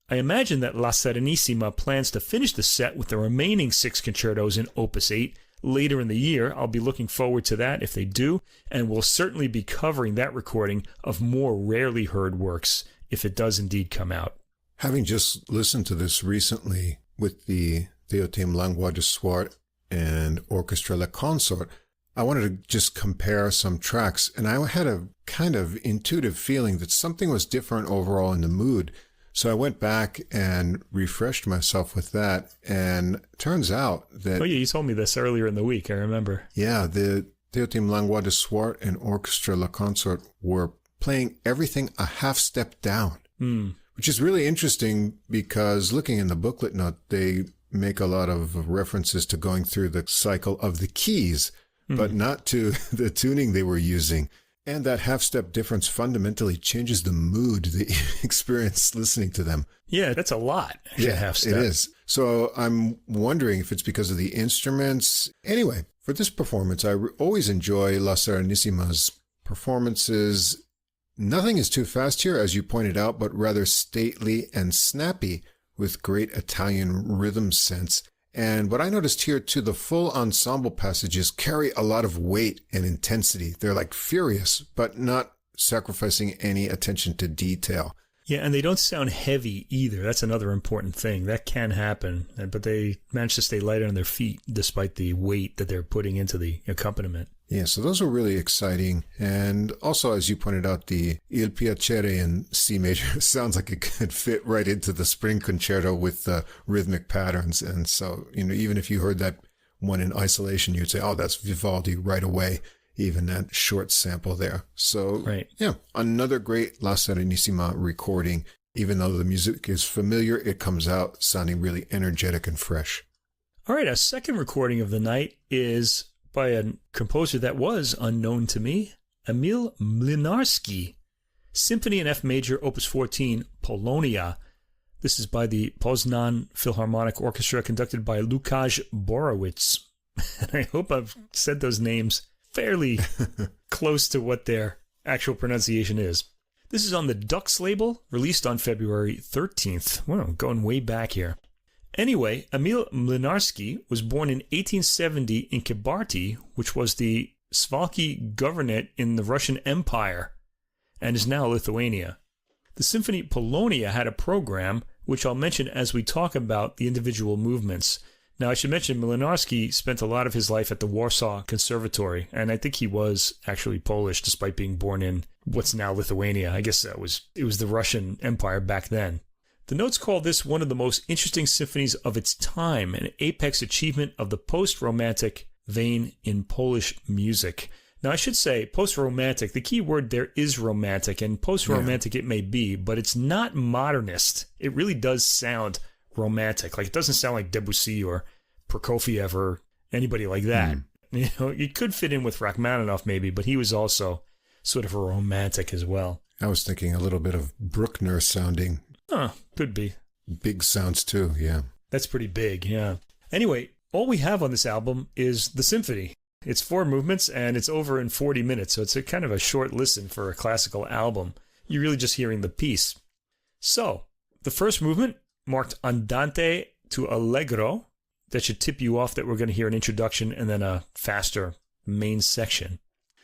I imagine that La Serenissima plans to finish the set with the remaining 6 concertos in Opus 8, later in the year. I'll be looking forward to that if they do, and we'll certainly be covering that recording of more rarely heard works if it does indeed come out. Having just listened to this recently with the Diotima Langue du Soir and Orchestra Le Consort, I wanted to just compare some tracks, and I had a kind of intuitive feeling that something was different overall in the mood. So I went back and refreshed myself with that, and it turns out that... Oh yeah, you told me this earlier in the week, I remember. Yeah, the Diotima Langue du Soir and Orchestra Le Consort were playing everything a half step down, which is really interesting because looking in the booklet note, they make a lot of references to going through the cycle of the keys, but not to the tuning they were using. And that half-step difference fundamentally changes the mood that you experience listening to them. Yeah, that's a lot. Yeah, half-step. It is. So I'm wondering if it's because of the instruments. Anyway, for this performance, I always enjoy La Serenissima's performances. Nothing is too fast here, as you pointed out, but rather stately and snappy with great Italian rhythm sense. And what I noticed here too, the full ensemble passages carry a lot of weight and intensity. They're like furious, but not sacrificing any attention to detail. Yeah, and they don't sound heavy either. That's another important thing. That can happen, but they manage to stay light on their feet despite the weight that they're putting into the accompaniment. Yeah, so those were really exciting. And also, as you pointed out, the Il Piacere in C major sounds like it could fit right into the string concerto with the rhythmic patterns. And so, even if you heard that one in isolation, you'd say, oh, that's Vivaldi right away, even that short sample there. So, right. Yeah, another great La Serenissima recording. Even though the music is familiar, it comes out sounding really energetic and fresh. All right, our second recording of the night is by a composer that was unknown to me, Emil Młynarski, Symphony in F Major, Opus 14, Polonia. This is by the Poznan Philharmonic Orchestra, conducted by Łukasz Borowicz. And I hope I've said those names fairly close to what their actual pronunciation is. This is on the Dux label, released on February 13th. Wow, going way back here. Anyway, Emil Młynarski was born in 1870 in Kabarty, which was the Suwałki Governorate in the Russian Empire, and is now Lithuania. The Symphony Polonia had a program, which I'll mention as we talk about the individual movements. Now, I should mention Młynarski spent a lot of his life at the Warsaw Conservatory, and I think he was actually Polish, despite being born in what's now Lithuania. I guess it was the Russian Empire back then. The notes call this one of the most interesting symphonies of its time, an apex achievement of the post-romantic vein in Polish music. Now, I should say post-romantic. The key word there is romantic, and post-romantic it may be, but it's not modernist. It really does sound romantic. Like, it doesn't sound like Debussy or Prokofiev or anybody like that. It could fit in with Rachmaninoff maybe, but he was also sort of a romantic as well. I was thinking a little bit of Bruckner sounding. Could be. Big sounds too, yeah. That's pretty big, yeah. Anyway, all we have on this album is the symphony. It's 4 movements, and it's over in 40 minutes, so it's a kind of a short listen for a classical album. You're really just hearing the piece. So, the first movement, marked Andante to Allegro. That should tip you off that we're going to hear an introduction and then a faster main section.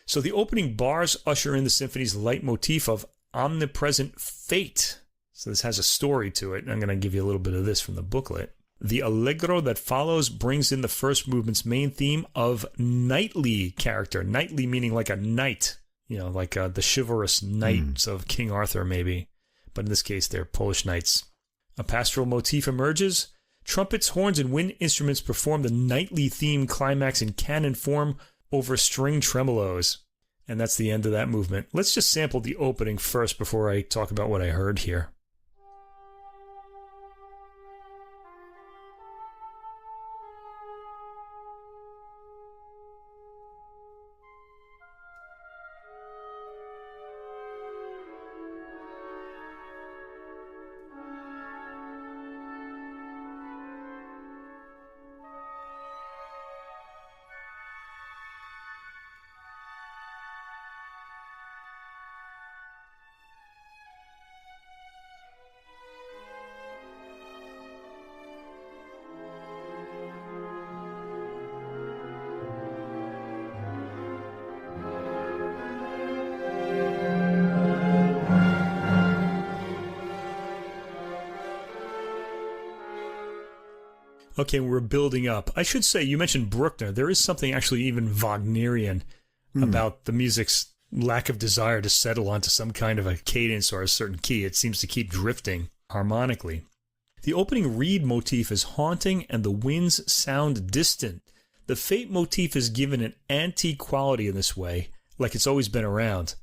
So the opening bars usher in the symphony's leitmotif of omnipresent fate. So this has a story to it, and I'm going to give you a little bit of this from the booklet. The allegro that follows brings in the first movement's main theme of knightly character. Knightly meaning like a knight, like the chivalrous knights of King Arthur maybe. But in this case, they're Polish knights. A pastoral motif emerges. Trumpets, horns, and wind instruments perform the knightly theme climax in canon form over string tremolos. And that's the end of that movement. Let's just sample the opening first before I talk about what I heard here. Okay, we're building up. I should say, you mentioned Bruckner. There is something actually even Wagnerian about the music's lack of desire to settle onto some kind of a cadence or a certain key. It seems to keep drifting harmonically. The opening reed motif is haunting and the winds sound distant. The fate motif is given an antique quality in this way, like it's always been around.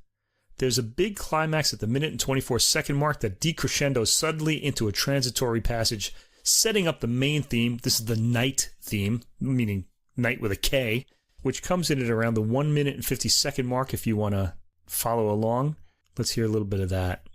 There's a big climax at the minute and 24-second mark that decrescendos suddenly into a transitory passage, setting up the main theme. This is the night theme, meaning night with a K, which comes in at around the 1 minute and 50-second mark if you want to follow along. Let's hear a little bit of that.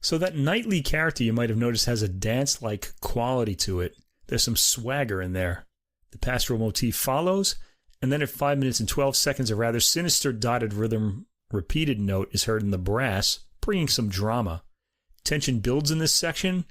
So that knightly character you might have noticed has a dance-like quality to it. There's some swagger in there. The pastoral motif follows, and then at 5 minutes and 12 seconds, a rather sinister dotted rhythm repeated note is heard in the brass, bringing some drama. Tension builds in this section.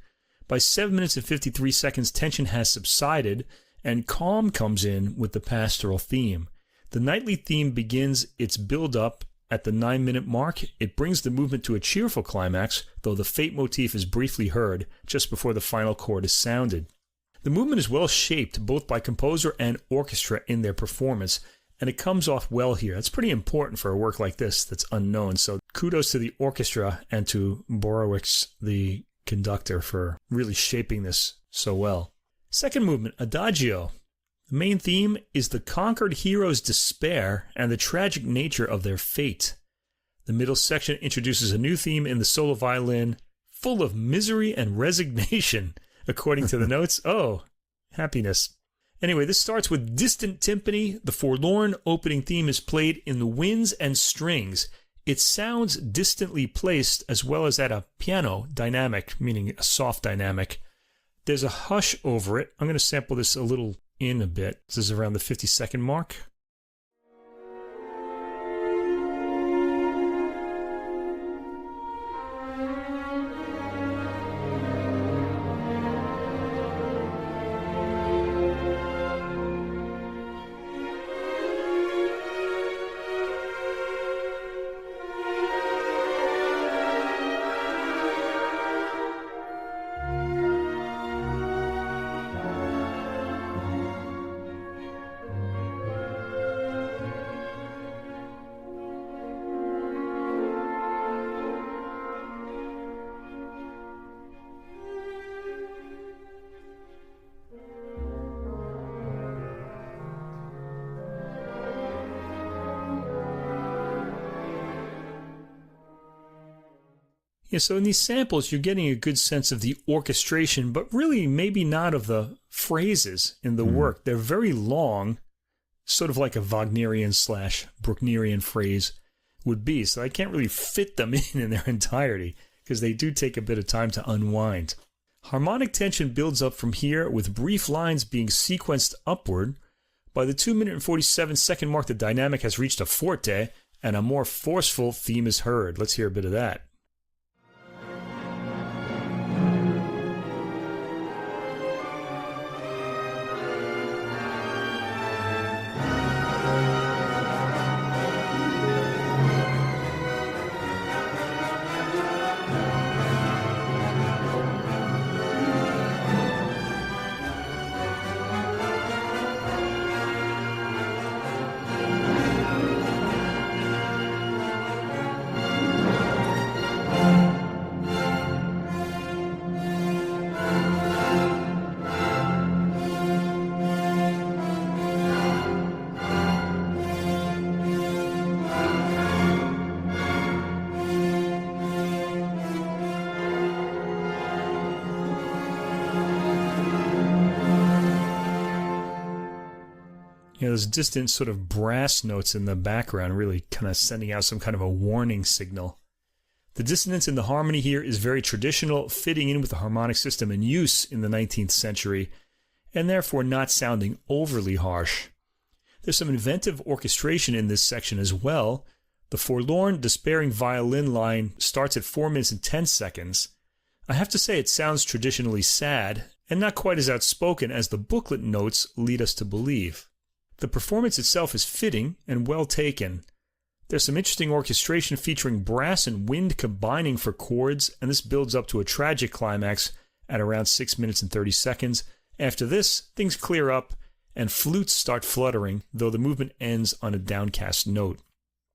By 7 minutes and 53 seconds, tension has subsided, and calm comes in with the pastoral theme. The knightly theme begins its build-up at the 9-minute mark. It brings the movement to a cheerful climax, though the fate motif is briefly heard just before the final chord is sounded. The movement is well shaped both by composer and orchestra in their performance, and it comes off well here. That's pretty important for a work like this that's unknown, so kudos to the orchestra and to Borowicz, the conductor, for really shaping this so well. Second movement, Adagio. The main theme is the conquered hero's despair and the tragic nature of their fate. The middle section introduces a new theme in the solo violin, full of misery and resignation, according to the notes. Oh, happiness. Anyway, this starts with distant timpani. The forlorn opening theme is played in the winds and strings. It sounds distantly placed as well as at a piano dynamic, meaning a soft dynamic. There's a hush over it. I'm going to sample this a little in a bit. This is around the 50-second mark. Yeah, so in these samples, you're getting a good sense of the orchestration, but really maybe not of the phrases in the work. They're very long, sort of like a Wagnerian/Brucknerian phrase would be. So I can't really fit them in their entirety because they do take a bit of time to unwind. Harmonic tension builds up from here with brief lines being sequenced upward. By the 2 minute and 47-second mark, the dynamic has reached a forte and a more forceful theme is heard. Let's hear a bit of that. Those distant sort of brass notes in the background really kind of sending out some kind of a warning signal. The dissonance in the harmony here is very traditional, fitting in with the harmonic system in use in the 19th century, and therefore not sounding overly harsh. There's some inventive orchestration in this section as well. The forlorn, despairing violin line starts at 4 minutes and 10 seconds. I have to say it sounds traditionally sad, and not quite as outspoken as the booklet notes lead us to believe. The performance itself is fitting and well taken. There's some interesting orchestration featuring brass and wind combining for chords, and this builds up to a tragic climax at around 6 minutes and 30 seconds. After this, things clear up, and flutes start fluttering, though the movement ends on a downcast note.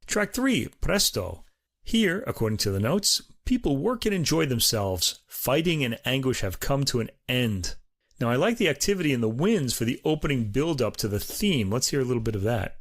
Track 3, Presto. Here, according to the notes, people work and enjoy themselves. Fighting and anguish have come to an end. Now, I like the activity in the winds for the opening build-up to the theme. Let's hear a little bit of that.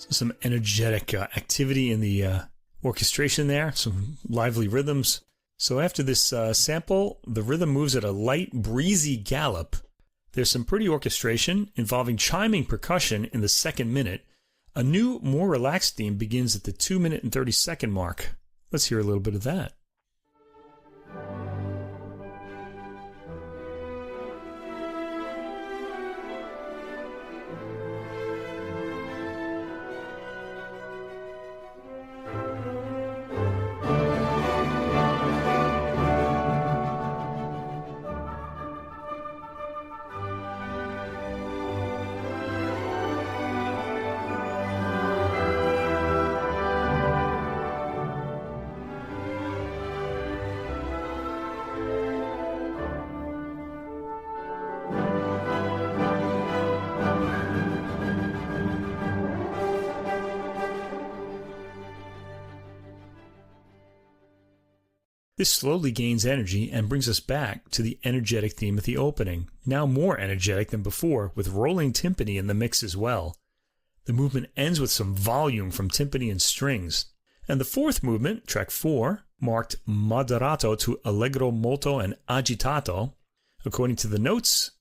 Some energetic activity in the orchestration there, some lively rhythms. So after this sample, the rhythm moves at a light, breezy gallop. There's some pretty orchestration involving chiming percussion in the second minute. A new, more relaxed theme begins at the 2 minute and 30 second mark. Let's hear a little bit of that. This slowly gains energy and brings us back to the energetic theme at the opening, now more energetic than before, with rolling timpani in the mix as well. The movement ends with some volume from timpani and strings. And the fourth movement, track 4, marked moderato to allegro molto and agitato. According to the notes,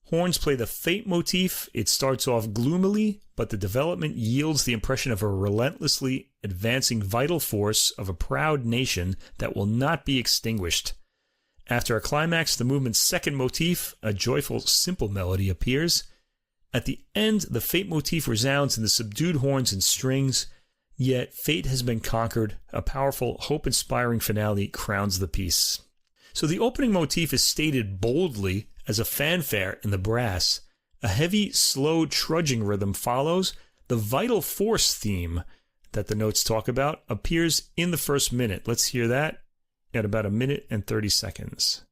horns play the fate motif. It starts off gloomily, but the development yields the impression of a relentlessly advancing vital force of a proud nation that will not be extinguished. After a climax, the movement's second motif, a joyful, simple melody, appears. At the end, the fate motif resounds in the subdued horns and strings, yet fate has been conquered. A powerful, hope-inspiring finale crowns the piece. So the opening motif is stated boldly as a fanfare in the brass. A heavy, slow, trudging rhythm follows. The vital force theme that the notes talk about appears in the first minute. Let's hear that at about 1 minute and 30 seconds.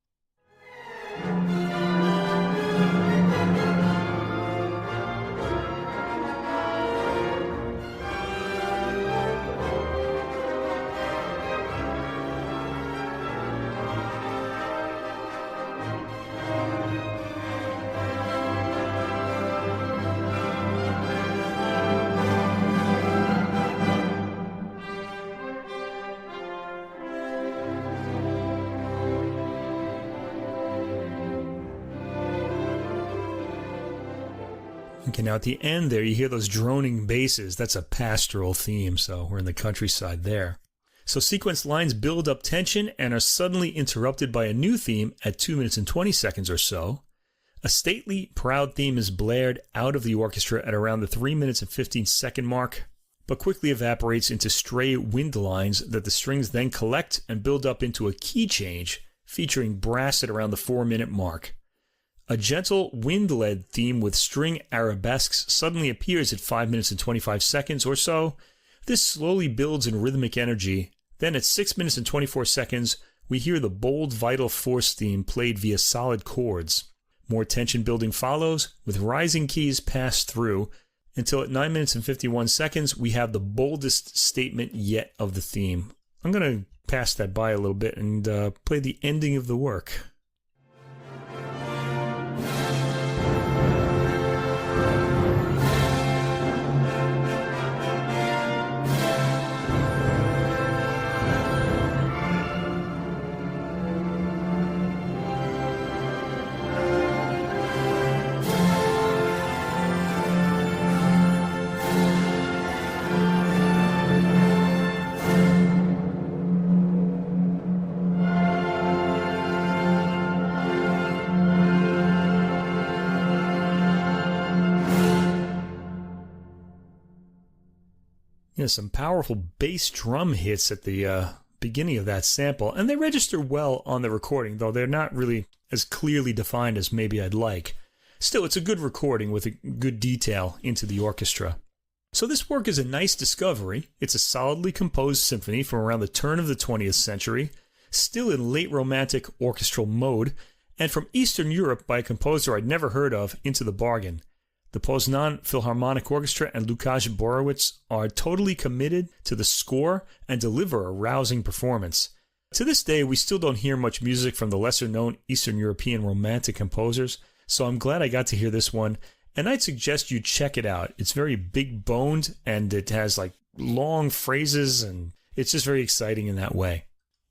Okay, now at the end there, you hear those droning basses. That's a pastoral theme, so we're in the countryside there. So sequence lines build up tension and are suddenly interrupted by a new theme at 2 minutes and 20 seconds or so. A stately, proud theme is blared out of the orchestra at around the 3 minutes and 15 second mark, but quickly evaporates into stray wind lines that the strings then collect and build up into a key change, featuring brass at around the 4 minute mark. A gentle, wind-led theme with string arabesques suddenly appears at 5 minutes and 25 seconds or so. This slowly builds in rhythmic energy. Then at 6 minutes and 24 seconds, we hear the bold vital force theme played via solid chords. More tension building follows, with rising keys passed through, until at 9 minutes and 51 seconds, we have the boldest statement yet of the theme. I'm going to pass that by a little bit and play the ending of the work. Some powerful bass drum hits at the beginning of that sample, and they register well on the recording, though they're not really as clearly defined as maybe I'd like. Still, it's a good recording with a good detail into the orchestra. So this work is a nice discovery. It's a solidly composed symphony from around the turn of the 20th century, still in late Romantic orchestral mode, and from Eastern Europe by a composer I'd never heard of into the bargain. The Poznan Philharmonic Orchestra and Łukasz Borowicz are totally committed to the score and deliver a rousing performance. To this day, we still don't hear much music from the lesser-known Eastern European Romantic composers, so I'm glad I got to hear this one, and I'd suggest you check it out. It's very big-boned, and it has long phrases, and it's just very exciting in that way.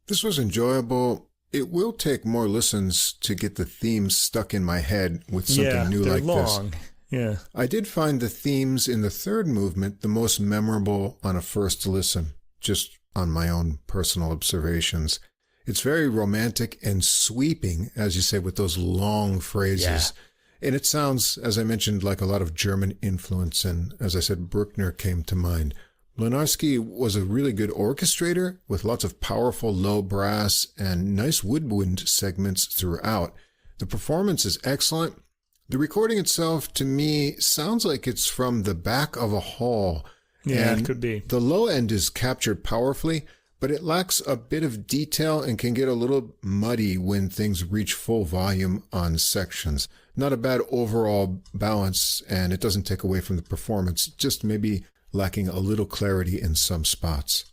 This was enjoyable. It will take more listens to get the themes stuck in my head with something new like long. This. Yeah. I did find the themes in the third movement the most memorable on a first listen, just on my own personal observations. It's very romantic and sweeping, as you say, with those long phrases. Yeah. And it sounds, as I mentioned, like a lot of German influence. And as I said, Bruckner came to mind. Młynarski was a really good orchestrator with lots of powerful low brass and nice woodwind segments throughout. The performance is excellent. The recording itself, to me, sounds like it's from the back of a hall. Yeah, and it could be. The low end is captured powerfully, but it lacks a bit of detail and can get a little muddy when things reach full volume on sections. Not a bad overall balance, and it doesn't take away from the performance, just maybe lacking a little clarity in some spots.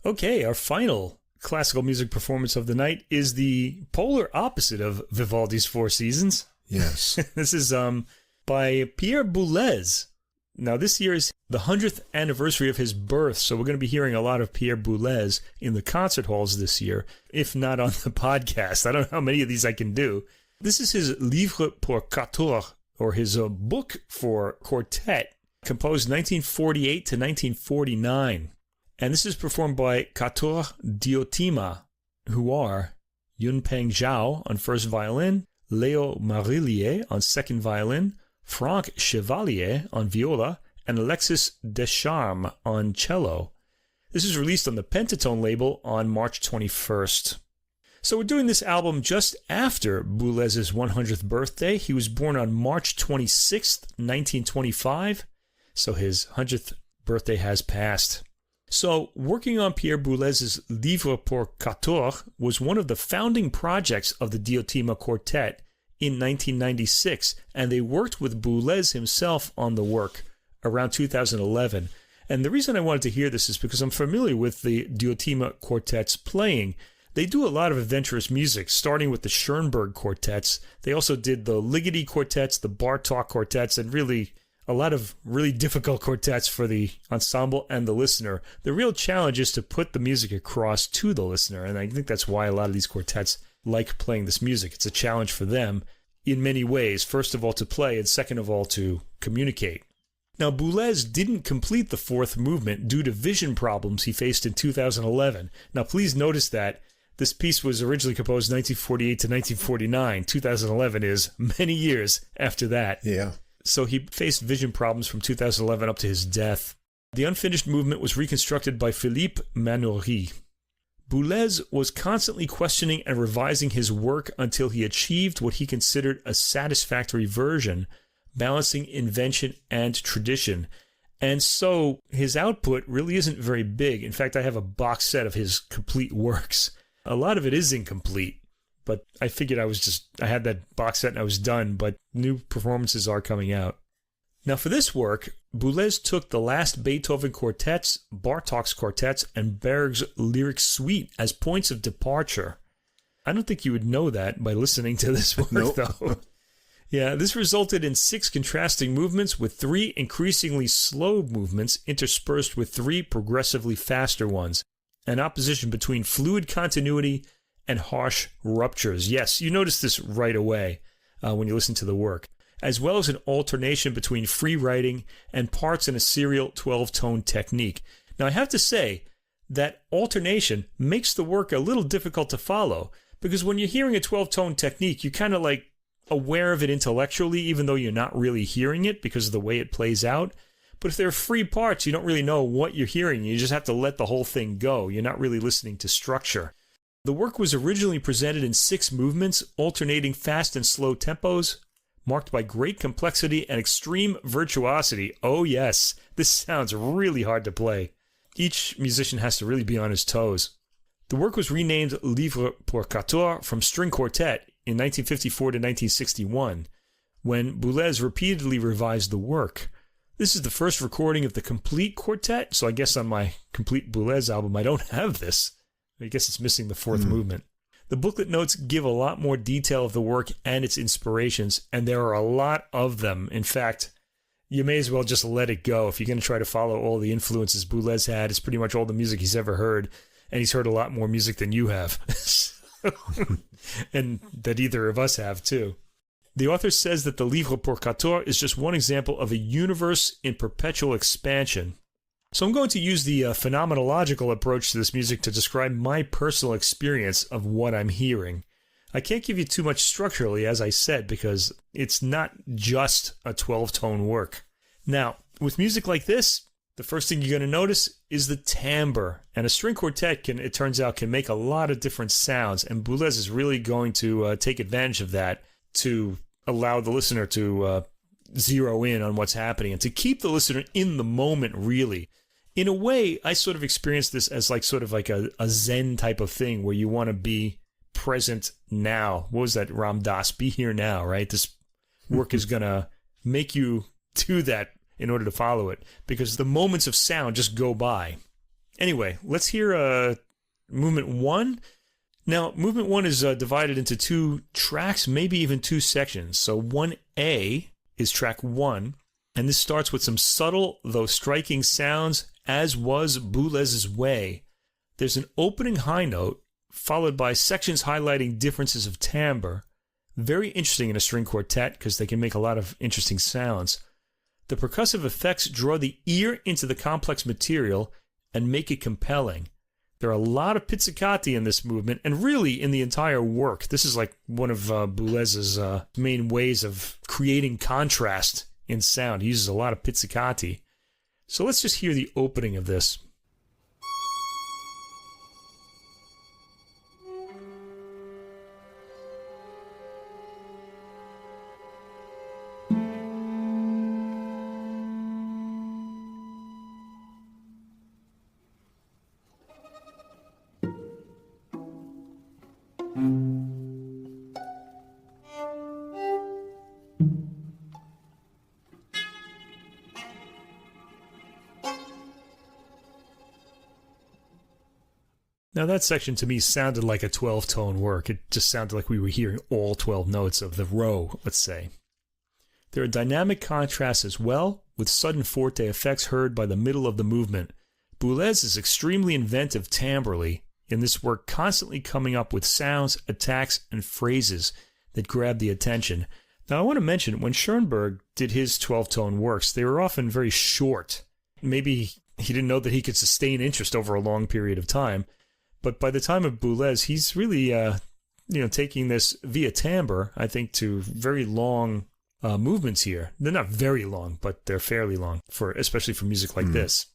Okay, our final classical music performance of the night is the polar opposite of Vivaldi's Four Seasons. Yes. This is by Pierre Boulez. Now, this year is the 100th anniversary of his birth, so we're going to be hearing a lot of Pierre Boulez in the concert halls this year, if not on the podcast. I don't know how many of these I can do. This is his Livre pour Quatuor, or his book for quartet, composed 1948 to 1949. And this is performed by Quatuor Diotima, who are Yunpeng Zhao on first violin, Léo Marillier on second violin, Franck Chevalier on viola, and Alexis Descharmes on cello. This is released on the Pentatone label on March 21st. So we're doing this album just after Boulez's 100th birthday. He was born on March 26th, 1925, so his 100th birthday has passed. So, working on Pierre Boulez's Livre pour Quatuor was one of the founding projects of the Diotima Quartet in 1996, and they worked with Boulez himself on the work around 2011. And the reason I wanted to hear this is because I'm familiar with the Diotima Quartet's playing. They do a lot of adventurous music, starting with the Schoenberg Quartets. They also did the Ligeti Quartets, the Bartók Quartets, and really a lot of really difficult quartets for the ensemble and the listener. The real challenge is to put the music across to the listener, and I think that's why a lot of these quartets like playing this music. It's a challenge for them in many ways. First of all, to play, and second of all, to communicate. Now, Boulez didn't complete the fourth movement due to vision problems he faced in 2011. Now, please notice that this piece was originally composed 1948 to 1949. 2011 is many years after that. Yeah. So he faced vision problems from 2011 up to his death. The unfinished movement was reconstructed by Philippe Manoury. Boulez was constantly questioning and revising his work until he achieved what he considered a satisfactory version, balancing invention and tradition. And so his output really isn't very big. In fact, I have a box set of his complete works. A lot of it is incomplete, but I figured I had that box set and I was done, but new performances are coming out. Now for this work, Boulez took the last Beethoven quartets, Bartók's quartets, and Berg's lyric suite as points of departure. I don't think you would know that by listening to this work, though. Yeah, this resulted in 6 contrasting movements with 3 increasingly slow movements interspersed with 3 progressively faster ones. An opposition between fluid continuity and harsh ruptures. Yes, you notice this right away when you listen to the work. As well as an alternation between free writing and parts in a serial 12-tone technique. Now, I have to say that alternation makes the work a little difficult to follow, because when you're hearing a 12-tone technique, you're kind of like aware of it intellectually, even though you're not really hearing it because of the way it plays out. But if there are free parts, you don't really know what you're hearing. You just have to let the whole thing go. You're not really listening to structure. The work was originally presented in 6 movements, alternating fast and slow tempos, marked by great complexity and extreme virtuosity. Oh yes, this sounds really hard to play. Each musician has to really be on his toes. The work was renamed Livre pour Quatuor from string quartet in 1954 to 1961, when Boulez repeatedly revised the work. This is the first recording of the complete quartet, so I guess on my complete Boulez album I don't have this. I guess it's missing the 4th movement. The booklet notes give a lot more detail of the work and its inspirations, and there are a lot of them. In fact, you may as well just let it go. If you're going to try to follow all the influences Boulez had, it's pretty much all the music he's ever heard, and he's heard a lot more music than you have. And that either of us have, too. The author says that the Livre pour Quatuor is just one example of a universe in perpetual expansion. So I'm going to use the phenomenological approach to this music to describe my personal experience of what I'm hearing. I can't give you too much structurally, as I said, because it's not just a 12-tone work. Now, with music like this, the first thing you're going to notice is the timbre. And a string quartet, it turns out, can make a lot of different sounds. And Boulez is really going to take advantage of that to allow the listener to zero in on what's happening and to keep the listener in the moment, really. In a way, I sort of experienced this as sort of like a Zen type of thing where you want to be present now. What was that, Ram Dass? Be here now, right? This work is going to make you do that in order to follow it, because the moments of sound just go by. Anyway, let's hear movement 1. Now, movement 1 is divided into 2 tracks, maybe even 2 sections. So 1A is track 1, and this starts with some subtle, though striking sounds, as was Boulez's way. There's an opening high note, followed by sections highlighting differences of timbre. Very interesting in a string quartet, because they can make a lot of interesting sounds. The percussive effects draw the ear into the complex material and make it compelling. There are a lot of pizzicati in this movement, and really in the entire work. This is like one of Boulez's main ways of creating contrast in sound. He uses a lot of pizzicati. So let's just hear the opening of this. Now that section to me sounded like a 12-tone work. It just sounded like we were hearing all 12 notes of the row, let's say. There are dynamic contrasts as well, with sudden forte effects heard by the middle of the movement. Boulez is extremely inventive timbrally in this work, constantly coming up with sounds, attacks, and phrases that grab the attention. Now I want to mention, when Schoenberg did his 12-tone works, they were often very short. Maybe he didn't know that he could sustain interest over a long period of time. But by the time of Boulez, he's really, taking this via timbre, I think, to very long movements here. They're not very long, but they're fairly long, especially for music like this.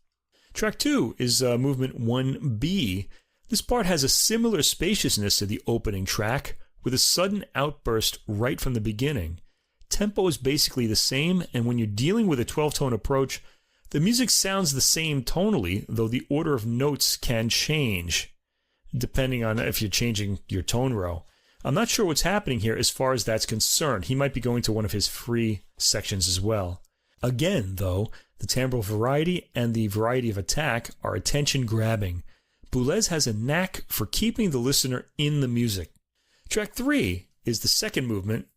Track 2 is movement 1B. This part has a similar spaciousness to the opening track, with a sudden outburst right from the beginning. Tempo is basically the same, and when you're dealing with a 12-tone approach, The music sounds the same tonally, though the order of notes can change, depending on if you're changing your tone row. I'm not sure what's happening here as far as that's concerned. He might be going to one of his free sections as well. Again, though, the timbral variety and the variety of attack are attention-grabbing. Boulez has a knack for keeping the listener in the music. Track 3 is the second movement.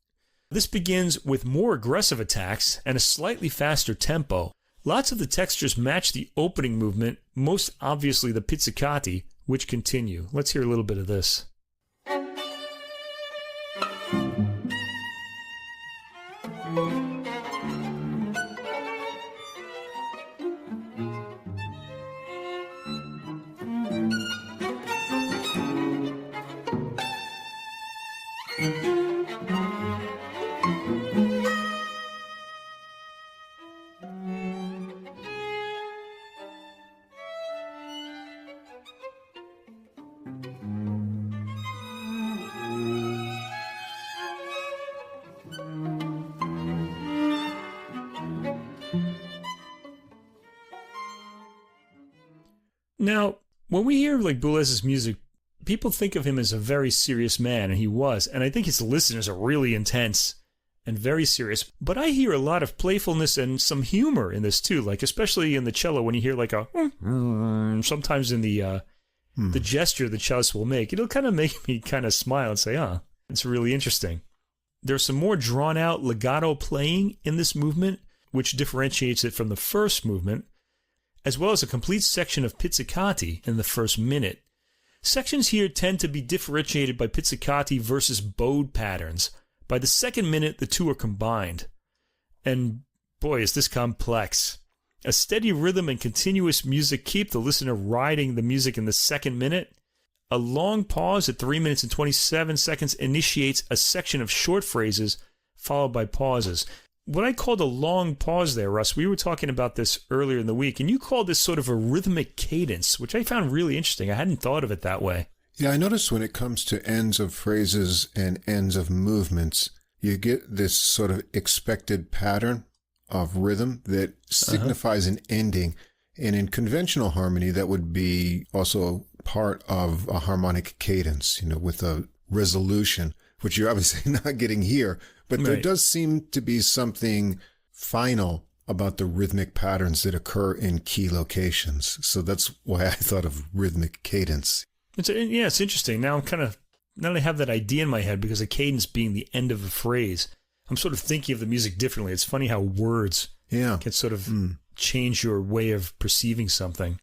This begins with more aggressive attacks and a slightly faster tempo. Lots of the textures match the opening movement, most obviously the pizzicati, which continue. Let's hear a little bit of this. Now, when we hear like Boulez's music, people think of him as a very serious man, and he was. And I think his listeners are really intense and very serious. But I hear a lot of playfulness and some humor in this too, like especially in the cello when you hear like a sometimes in the gesture the cellist will make. It'll kind of make me kind of smile and say, it's really interesting. There's some more drawn out legato playing in this movement, which differentiates it from the first movement, as well as a complete section of pizzicati in the first minute. Sections here tend to be differentiated by pizzicati versus bowed patterns. By the second minute, the two are combined. And boy, is this complex. A steady rhythm and continuous music keep the listener riding the music in the second minute. A long pause at 3 minutes and 27 seconds initiates a section of short phrases followed by pauses. What I called a long pause there, Russ, we were talking about this earlier in the week, and you called this sort of a rhythmic cadence, which I found really interesting. I hadn't thought of it that way. Yeah, I noticed when it comes to ends of phrases and ends of movements, you get this sort of expected pattern of rhythm that signifies an ending. And in conventional harmony, that would be also part of a harmonic cadence, with a resolution, which you're obviously not getting here. But there does seem to be something final about the rhythmic patterns that occur in key locations. So that's why I thought of rhythmic cadence. It's interesting. Now I have that idea in my head because a cadence being the end of a phrase, I'm sort of thinking of the music differently. It's funny how words can sort of change your way of perceiving something.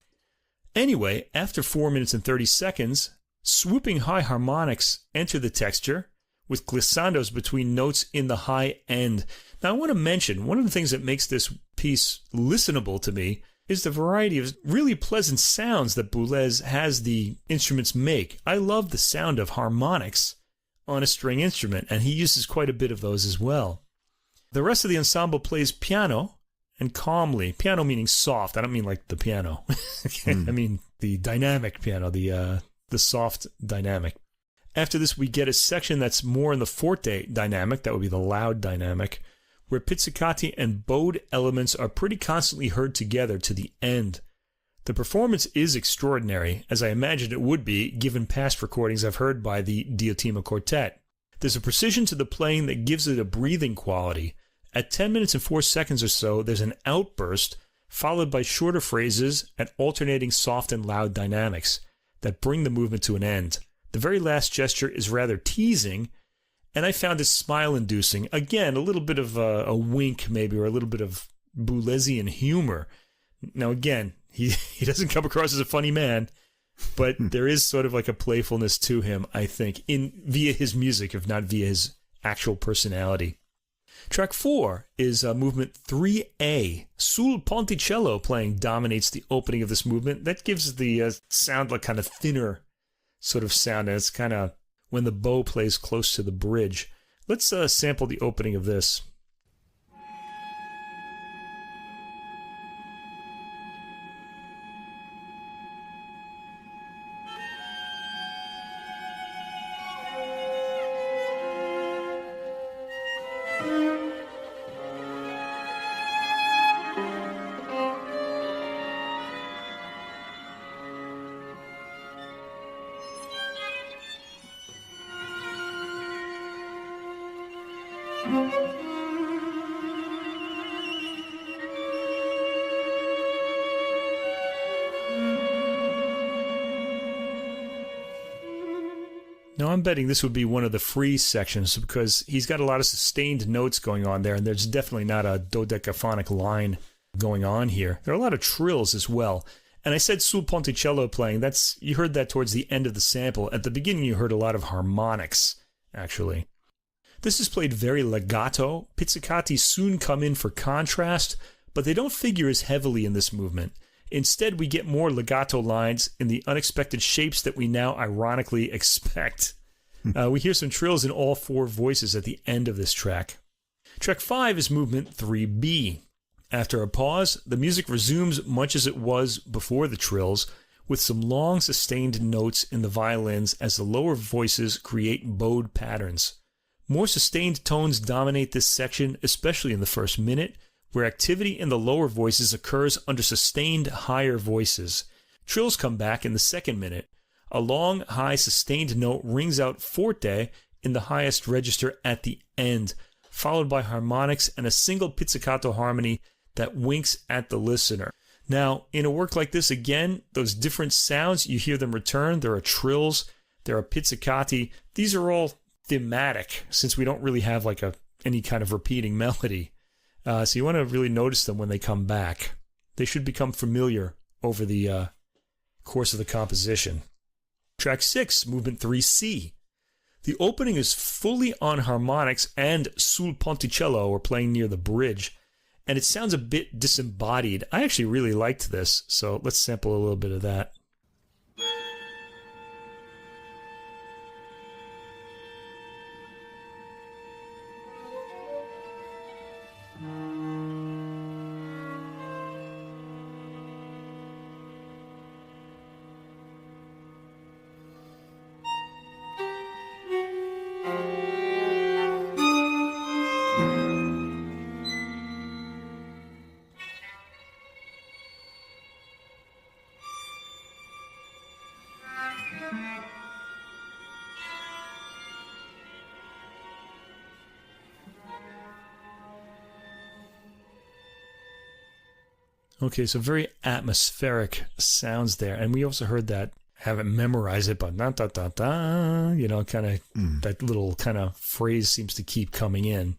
Anyway, after 4 minutes and 30 seconds, swooping high harmonics enter the texture, with glissandos between notes in the high end. Now, I want to mention, one of the things that makes this piece listenable to me is the variety of really pleasant sounds that Boulez has the instruments make. I love the sound of harmonics on a string instrument, and he uses quite a bit of those as well. The rest of the ensemble plays piano and calmly. Piano meaning soft. I don't mean like the piano. I mean the dynamic piano, the soft dynamic. After this, we get a section that's more in the forte dynamic, that would be the loud dynamic, where pizzicati and bowed elements are pretty constantly heard together to the end. The performance is extraordinary, as I imagined it would be, given past recordings I've heard by the Diotima Quartet. There's a precision to the playing that gives it a breathing quality. At 10 minutes and 4 seconds or so, there's an outburst, followed by shorter phrases and alternating soft and loud dynamics that bring the movement to an end. The very last gesture is rather teasing, and I found it smile-inducing. Again, a little bit of a wink, maybe, or a little bit of Boulesian humor. Now, again, he doesn't come across as a funny man, but there is sort of like a playfulness to him, I think, via his music, if not via his actual personality. Track 4 is movement 3A. Sul Ponticello playing dominates the opening of this movement. That gives the sound like kind of thinner sort of sound, and it's kind of when the bow plays close to the bridge. Let's sample the opening of this. Now, I'm betting this would be one of the free sections because he's got a lot of sustained notes going on there, and there's definitely not a dodecaphonic line going on here. There are a lot of trills as well. And I said sul ponticello playing. You heard that towards the end of the sample. At the beginning, you heard a lot of harmonics, actually. This is played very legato. Pizzicati soon come in for contrast, but they don't figure as heavily in this movement. Instead, we get more legato lines in the unexpected shapes that we now ironically expect. We hear some trills in all four voices at the end of this track. Track 5 is movement 3B. After a pause, the music resumes much as it was before the trills, with some long sustained notes in the violins as the lower voices create bowed patterns. More sustained tones dominate this section, especially in the first minute, where activity in the lower voices occurs under sustained higher voices. Trills come back in the second minute. A long, high sustained note rings out forte in the highest register at the end, followed by harmonics and a single pizzicato harmony that winks at the listener. Now, in a work like this, again, those different sounds, you hear them return. There are trills, there are pizzicati. These are all thematic, since we don't really have like any kind of repeating melody. So you want to really notice them when they come back. They should become familiar over the course of the composition. Track 6, movement 3C. The opening is fully on harmonics and sul ponticello, or playing near the bridge, and it sounds a bit disembodied. I actually really liked this, so let's sample a little bit of that. Okay, so very atmospheric sounds there. And we also heard that, haven't memorized it, but da-da-da-da, kind of that little kind of phrase seems to keep coming in.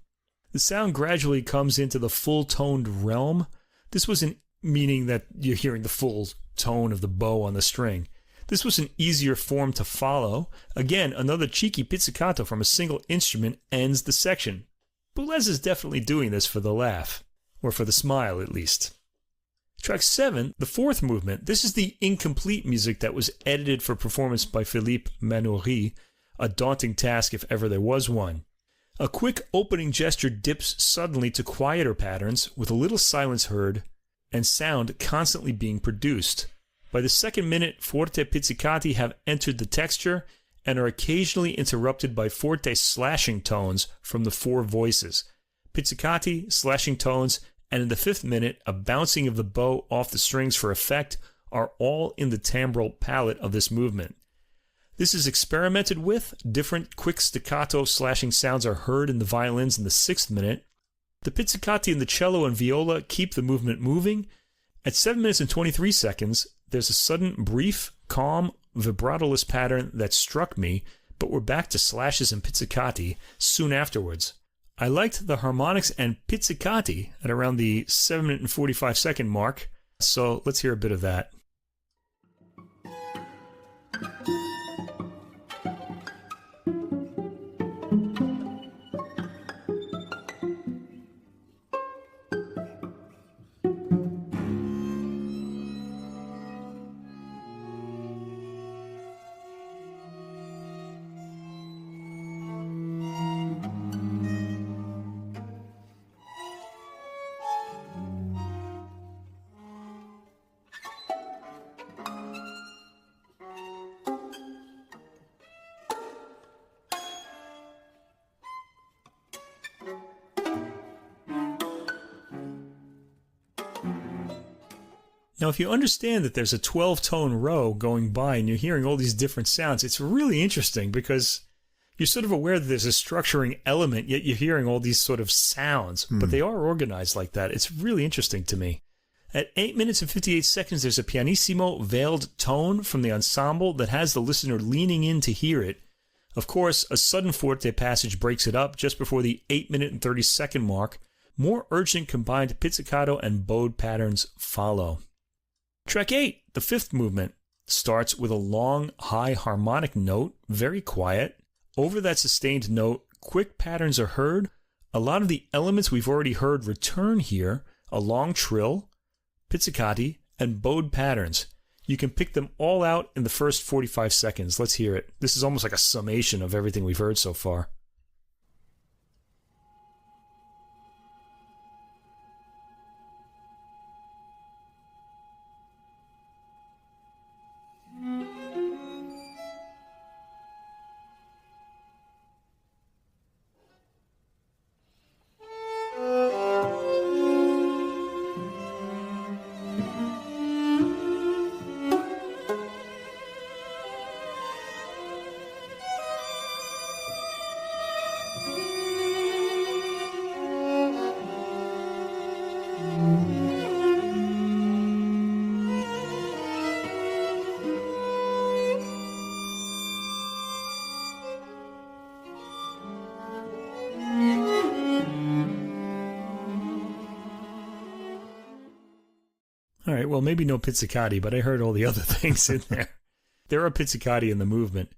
The sound gradually comes into the full-toned realm. This was meaning that you're hearing the full tone of the bow on the string. This was an easier form to follow. Again, another cheeky pizzicato from a single instrument ends the section. Boulez is definitely doing this for the laugh, or for the smile at least. Track 7, the fourth movement. This is the incomplete music that was edited for performance by Philippe Manoury, a daunting task if ever there was one. A quick opening gesture dips suddenly to quieter patterns, with a little silence heard, and sound constantly being produced. By the second minute, forte pizzicati have entered the texture, and are occasionally interrupted by forte slashing tones from the four voices. Pizzicati, slashing tones, and in the fifth minute, a bouncing of the bow off the strings for effect are all in the timbral palette of this movement. This is experimented with. Different quick staccato slashing sounds are heard in the violins in the sixth minute. The pizzicati and the cello and viola keep the movement moving. At 7 minutes and 23 seconds, there's a sudden, brief, calm, vibratoless pattern that struck me, but we're back to slashes and pizzicati soon afterwards. I liked the harmonics and pizzicati at around the 7 minute and 45 second mark, so let's hear a bit of that. Now, if you understand that there's a 12-tone row going by and you're hearing all these different sounds, it's really interesting because, You're sort of aware that there's a structuring element, yet you're hearing all these sort of sounds, but they are organized like that. It's really interesting to me. At 8 minutes and 58 seconds, there's a pianissimo veiled tone from the ensemble that has the listener leaning in to hear it. Of course, a sudden forte passage breaks it up just before the 8 minute and 30 second mark. More urgent combined pizzicato and bowed patterns follow. Track 8, the fifth movement, starts with a long, high harmonic note, very quiet. Over that sustained note, quick patterns are heard. A lot of the elements we've already heard return here, a long trill, pizzicati, and bowed patterns. You can pick them all out in the first 45 seconds. Let's hear it. This is almost like a summation of everything we've heard so far. All right, well, maybe no pizzicati, but I heard all the other things in there. There are pizzicati in the movement,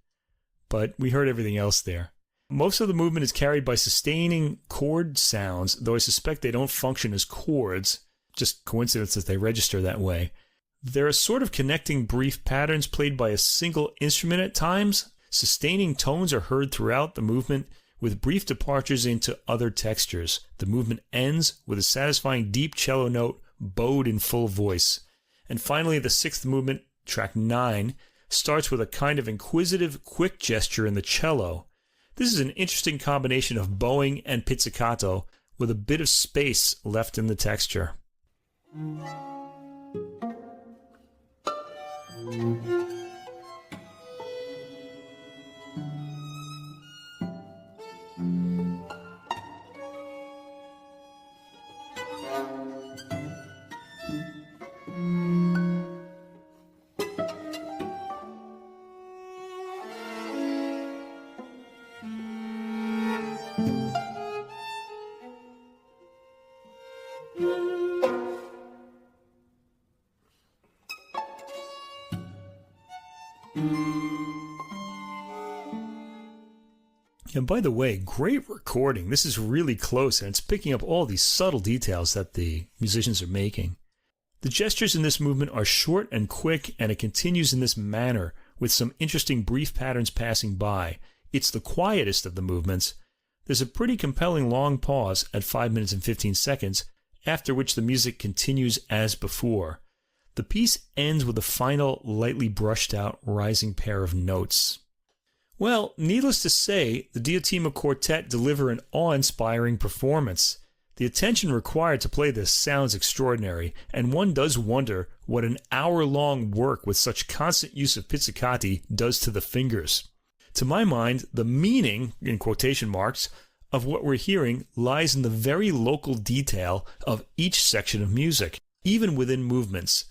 but we heard everything else there. Most of the movement is carried by sustaining chord sounds, though I suspect they don't function as chords, just coincidence that they register that way. There are sort of connecting brief patterns played by a single instrument at times. Sustaining tones are heard throughout the movement, with brief departures into other textures. The movement ends with a satisfying deep cello note, bowed in full voice. And finally, the sixth movement, track 9, starts with a kind of inquisitive, quick gesture in the cello. This is an interesting combination of bowing and pizzicato, with a bit of space left in the texture. And by the way, great recording. This is really close, and it's picking up all these subtle details that the musicians are making. The gestures in this movement are short and quick, and it continues in this manner, with some interesting brief patterns passing by. It's the quietest of the movements. There's a pretty compelling long pause at 5 minutes and 15 seconds, after which the music continues as before. The piece ends with a final, lightly brushed out, rising pair of notes. Well, needless to say, the Diotima Quartet deliver an awe-inspiring performance. The attention required to play this sounds extraordinary, and one does wonder what an hour-long work with such constant use of pizzicati does to the fingers. To my mind, the meaning, in quotation marks, of what we're hearing lies in the very local detail of each section of music, even within movements.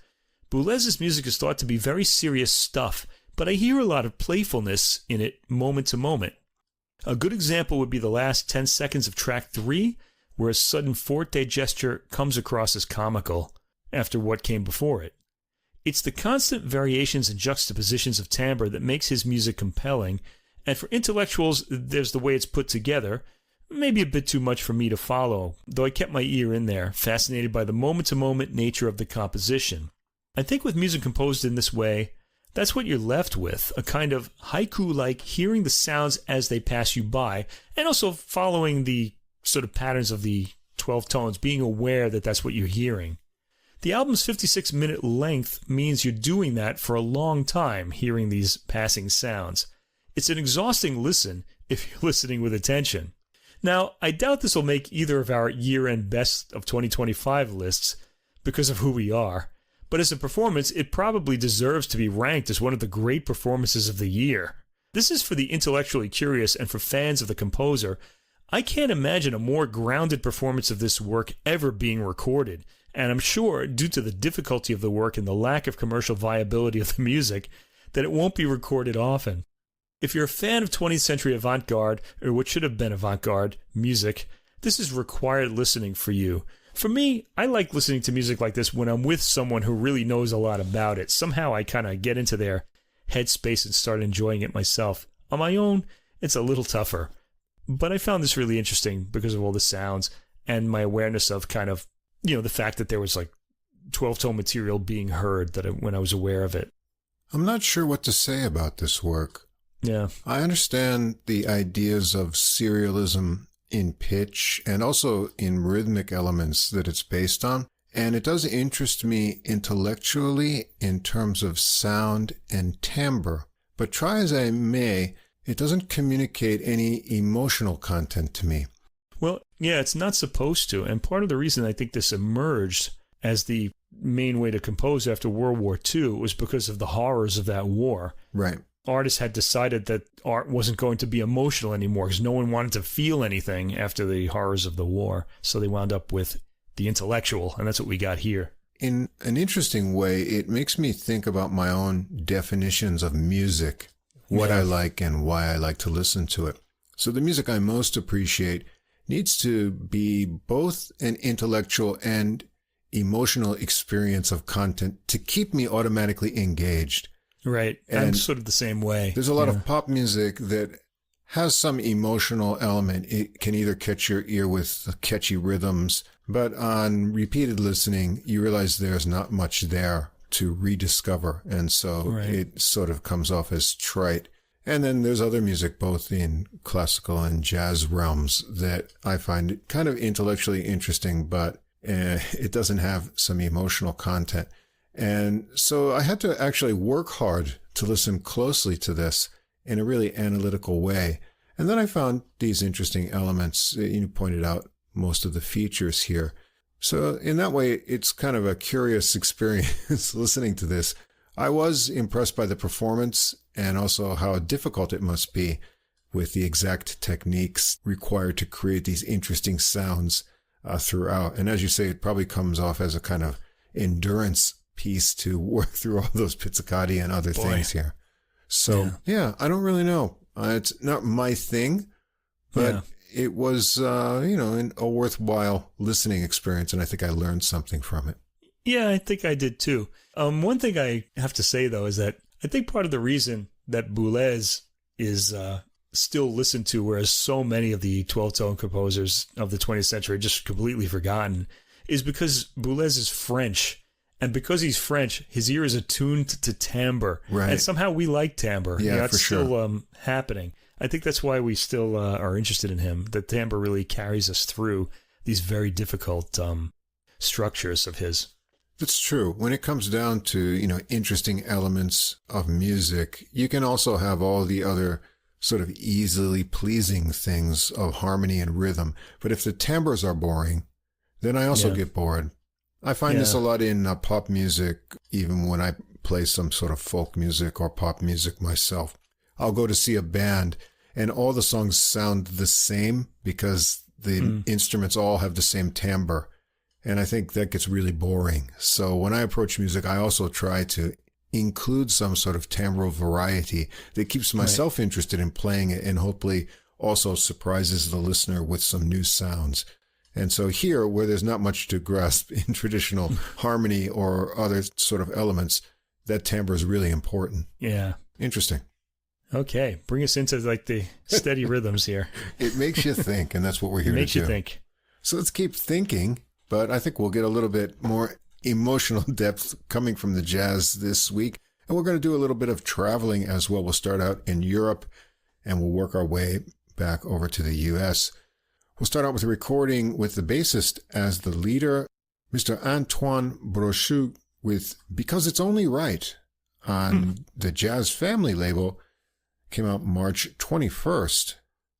Boulez's music is thought to be very serious stuff, but I hear a lot of playfulness in it moment to moment. A good example would be the last 10 seconds of track 3, where a sudden forte gesture comes across as comical after what came before it. It's the constant variations and juxtapositions of timbre that makes his music compelling, and for intellectuals, there's the way it's put together, maybe a bit too much for me to follow, though I kept my ear in there, fascinated by the moment-to-moment nature of the composition. I think with music composed in this way, that's what you're left with, a kind of haiku-like hearing the sounds as they pass you by, and also following the sort of patterns of the 12 tones, being aware that that's what you're hearing. The album's 56-minute length means you're doing that for a long time, hearing these passing sounds. It's an exhausting listen if you're listening with attention. Now, I doubt this will make either of our year-end best of 2025 lists because of who we are, but as a performance, it probably deserves to be ranked as one of the great performances of the year. This is for the intellectually curious and for fans of the composer. I can't imagine a more grounded performance of this work ever being recorded, and I'm sure, due to the difficulty of the work and the lack of commercial viability of the music, that it won't be recorded often. If you're a fan of 20th century avant-garde, or what should have been avant-garde, music, this is required listening for you. For me, I like listening to music like this when I'm with someone who really knows a lot about it. Somehow I kind of get into their headspace and start enjoying it myself. On my own, it's a little tougher. But I found this really interesting because of all the sounds and my awareness of kind of, the fact that there was like 12-tone material being heard when I was aware of it. I'm not sure what to say about this work. Yeah. I understand the ideas of serialism in pitch and also in rhythmic elements that it's based on. And it does interest me intellectually in terms of sound and timbre. But try as I may, it doesn't communicate any emotional content to me. Well, yeah, it's not supposed to. And part of the reason I think this emerged as the main way to compose after World War II was because of the horrors of that war. Right. Artists had decided that art wasn't going to be emotional anymore because no one wanted to feel anything after the horrors of the war. So they wound up with the intellectual, and that's what we got here. In an interesting way, it makes me think about my own definitions of music, what I like and why I like to listen to it. So the music I most appreciate needs to be both an intellectual and emotional experience of content to keep me automatically engaged. Right. And I'm sort of the same way. There's a lot of pop music that has some emotional element. It can either catch your ear with catchy rhythms, but on repeated listening, you realize there's not much there to rediscover. And so it sort of comes off as trite. And then there's other music, both in classical and jazz realms, that I find kind of intellectually interesting, but it doesn't have some emotional content. And so I had to actually work hard to listen closely to this in a really analytical way. And then I found these interesting elements. You pointed out most of the features here. So in that way, it's kind of a curious experience listening to this. I was impressed by the performance and also how difficult it must be with the exact techniques required to create these interesting sounds throughout. And as you say, it probably comes off as a kind of endurance piece to work through all those pizzicati and other things here. So, I don't really know. It's not my thing, but it was, a worthwhile listening experience, and I think I learned something from it. Yeah, I think I did too. One thing I have to say, though, is that I think part of the reason that Boulez is still listened to, whereas so many of the 12-tone composers of the 20th century are just completely forgotten, is because Boulez is French. And because he's French, his ear is attuned to timbre. Right. And somehow we like timbre. Yeah, it's for sure. Still happening. I think that's why we still are interested in him. The timbre really carries us through these very difficult structures of his. That's true. When it comes down to, interesting elements of music, you can also have all the other sort of easily pleasing things of harmony and rhythm. But if the timbres are boring, then I also get bored. I find this a lot in pop music, even when I play some sort of folk music or pop music myself. I'll go to see a band and all the songs sound the same because the instruments all have the same timbre. And I think that gets really boring. So when I approach music, I also try to include some sort of timbral variety that keeps myself interested in playing it and hopefully also surprises the listener with some new sounds. And so here, where there's not much to grasp in traditional harmony or other sort of elements, that timbre is really important. Yeah. Interesting. Okay. Bring us into like the steady rhythms here. It makes you think, and that's what we're here to do. Makes you think. So let's keep thinking, but I think we'll get a little bit more emotional depth coming from the jazz this week. And we're going to do a little bit of traveling as well. We'll start out in Europe, and we'll work our way back over to the U.S., We'll start out with a recording with the bassist as the leader, Mr. Antoine Brochot, with Because It's Only Right on the Jazz Family label. Came out March 21st.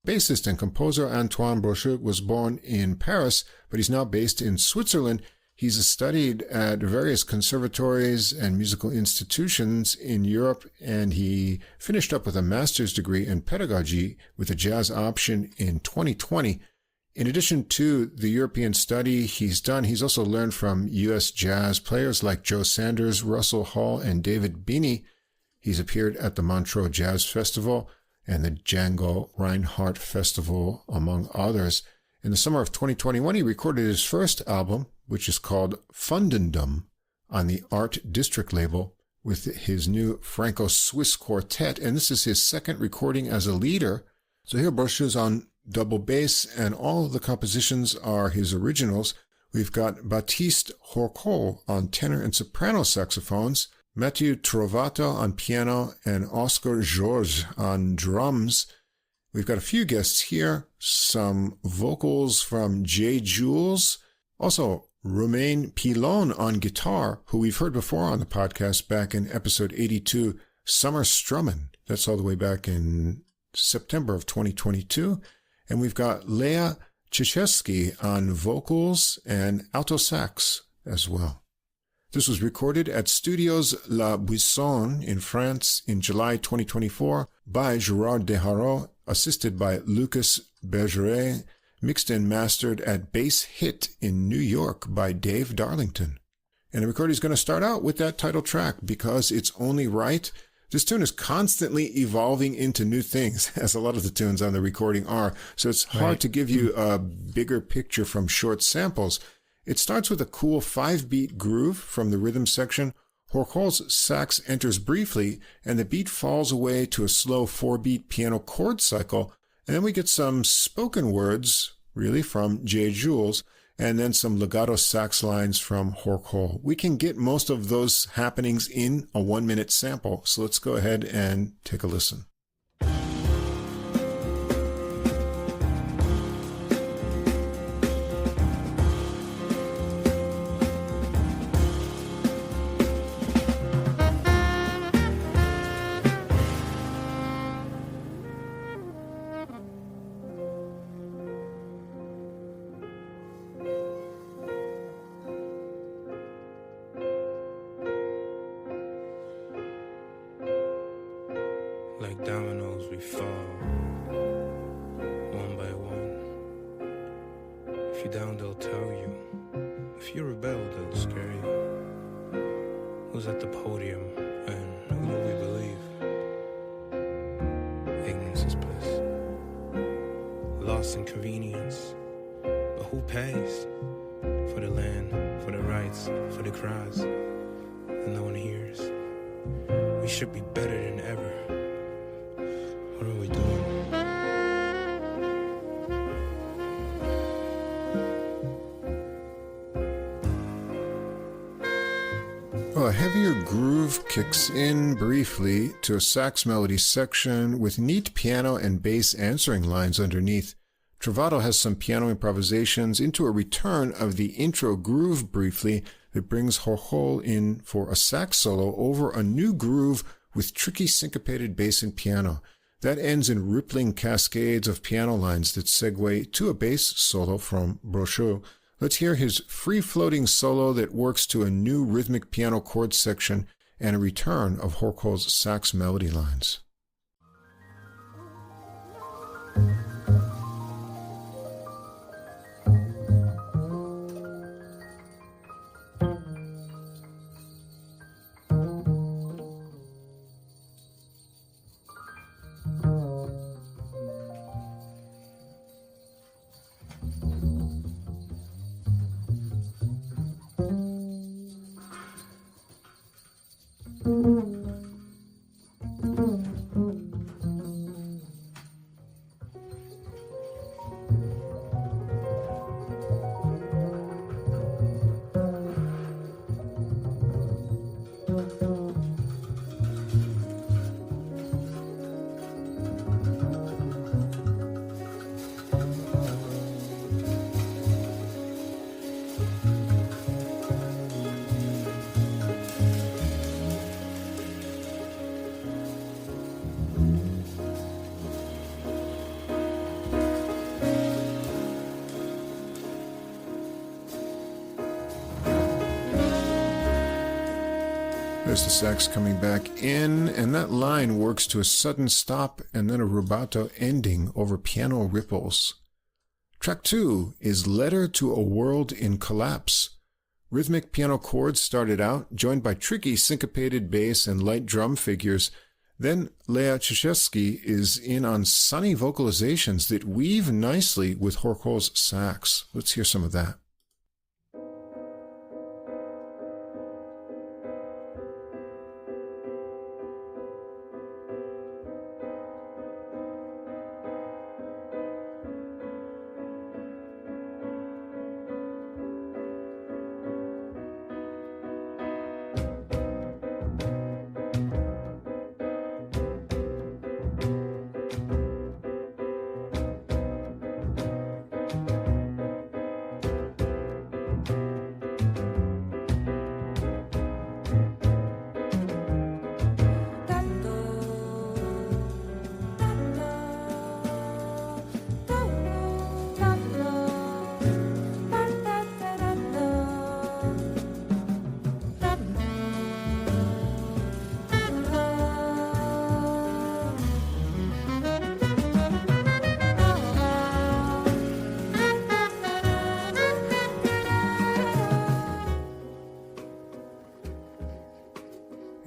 Bassist and composer Antoine Brochot was born in Paris, but he's now based in Switzerland. He's studied at various conservatories and musical institutions in Europe, and he finished up with a master's degree in pedagogy with a jazz option in 2020. In addition to the European study he's also learned from U.S. jazz players like Joe Sanders, Russell Hall, and David Beeney. He's appeared at the Montreux Jazz Festival and the Django Reinhardt Festival, among others. In the summer of 2021, he recorded his first album, which is called Fundendum, on the Art District label with his new Franco-Swiss quartet, and this is his second recording as a leader. So here Brochot's on double bass, and all of the compositions are his originals. We've got Baptiste Horkohl on tenor and soprano saxophones, Matteo Trovato on piano, and Oscar Georges on drums. We've got a few guests here, some vocals from Jay Jules, also Romain Pilon on guitar, who we've heard before on the podcast back in episode 82, Summer Strummin'. That's all the way back in September of 2022. And we've got Leah Chichesky on vocals and alto sax as well. This was recorded at Studios La Buisson in France in July 2024 by Gérard Desharreaux, assisted by Lucas Bergeret, mixed and mastered at Bass Hit in New York by Dave Darlington. And the recording is going to start out with that title track, Because It's Only Right. This tune is constantly evolving into new things, as a lot of the tunes on the recording are, so it's hard to give you a bigger picture from short samples. It starts with a cool 5-beat groove from the rhythm section. Horkohl's sax enters briefly, and the beat falls away to a slow 4-beat piano chord cycle, and then we get some spoken words, really, from Jay Jules, and then some legato sax lines from Horkohl. We can get most of those happenings in a 1-minute sample, so let's go ahead and take a listen. Like dominoes we fall, one by one. If you're down, they'll tell you. If you rebel, they'll scare you. Who's at the podium and who do we believe? Ignorance is bliss, loss and convenience. But who pays for the land, for the rights, for the cries that no one hears? We should be better than ever. What are we doing? Well, a heavier groove kicks in briefly to a sax melody section with neat piano and bass answering lines underneath. Trovato has some piano improvisations into a return of the intro groove briefly that brings Horkohl in for a sax solo over a new groove with tricky syncopated bass and piano. That ends in rippling cascades of piano lines that segue to a bass solo from Brochot. Let's hear his free-floating solo that works to a new rhythmic piano chord section and a return of Horkohl's sax melody lines. There's the sax coming back in, and that line works to a sudden stop and then a rubato ending over piano ripples. Track 2 is Letter to a World in Collapse. Rhythmic piano chords started out, joined by tricky syncopated bass and light drum figures. Then Lea Czeszewski is in on sunny vocalizations that weave nicely with Horkol's sax. Let's hear some of that.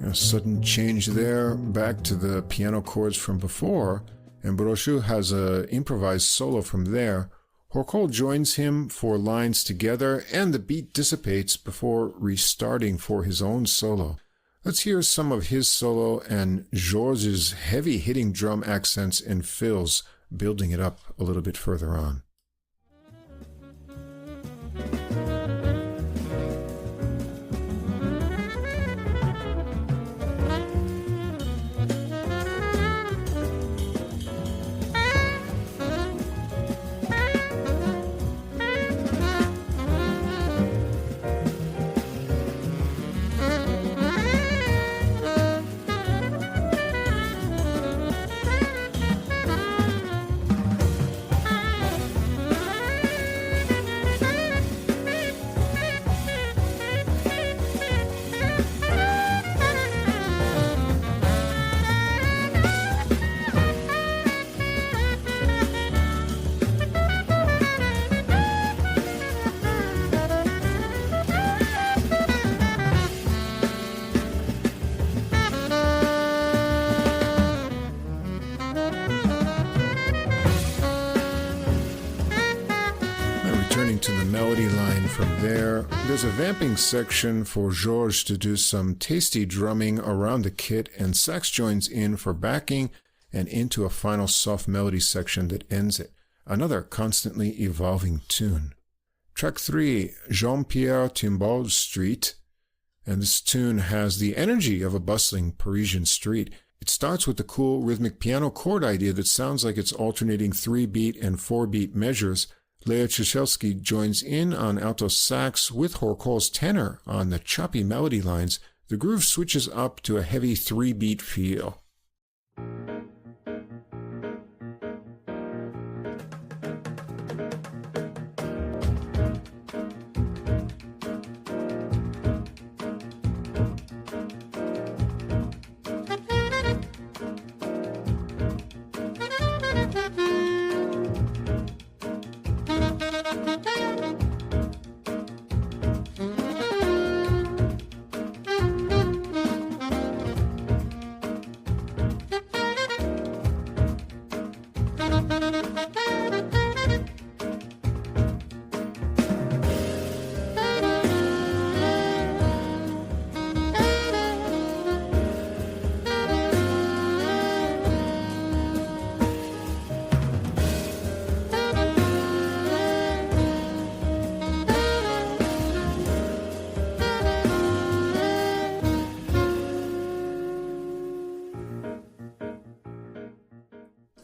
A sudden change there, back to the piano chords from before, and Brochot has an improvised solo from there. Horkol joins him for lines together, and the beat dissipates before restarting for his own solo. Let's hear some of his solo and Georges' heavy-hitting drum accents and fills, building it up a little bit further on. There's a vamping section for Georges to do some tasty drumming around the kit, and sax joins in for backing and into a final soft melody section that ends it. Another constantly evolving tune. Track 3, Jean-Pierre Timbau's Street, and this tune has the energy of a bustling Parisian street. It starts with the cool rhythmic piano chord idea that sounds like it's alternating 3-beat and 4-beat measures. Lea Czeszewski joins in on alto sax with Horkol's tenor on the choppy melody lines. The groove switches up to a heavy 3-beat feel.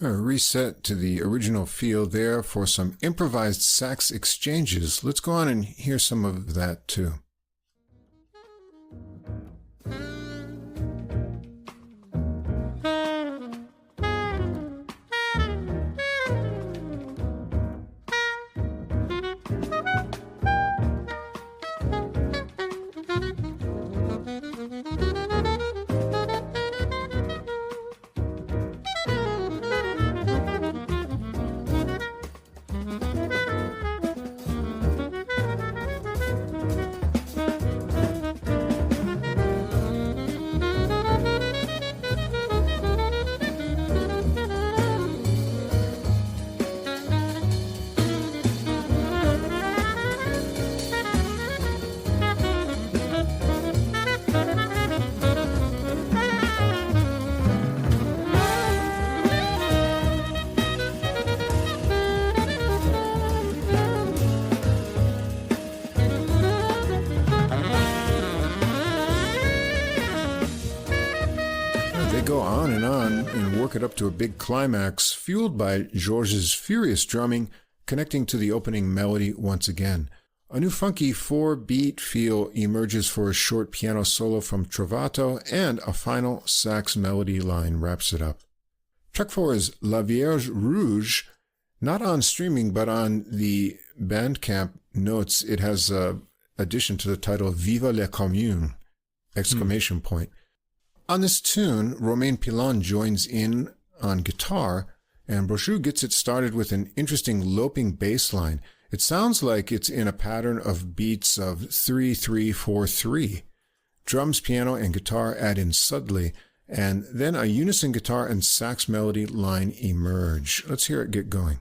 A reset to the original feel there for some improvised sax exchanges. Let's go on and hear some of that too. go on and work it up to a big climax, fueled by Georges' furious drumming, connecting to the opening melody once again. A new funky 4-beat feel emerges for a short piano solo from Trovato, and a final sax melody line wraps it up. Track 4 is La Vierge Rouge, not on streaming, but on the Bandcamp notes. It has an addition to the title Viva la Commune! Exclamation point. On this tune, Romain Pilon joins in on guitar, and Brochot gets it started with an interesting loping bass line. It sounds like it's in a pattern of beats of 3-3-4-3. Drums, piano, and guitar add in subtly, and then a unison guitar and sax melody line emerge. Let's hear it get going.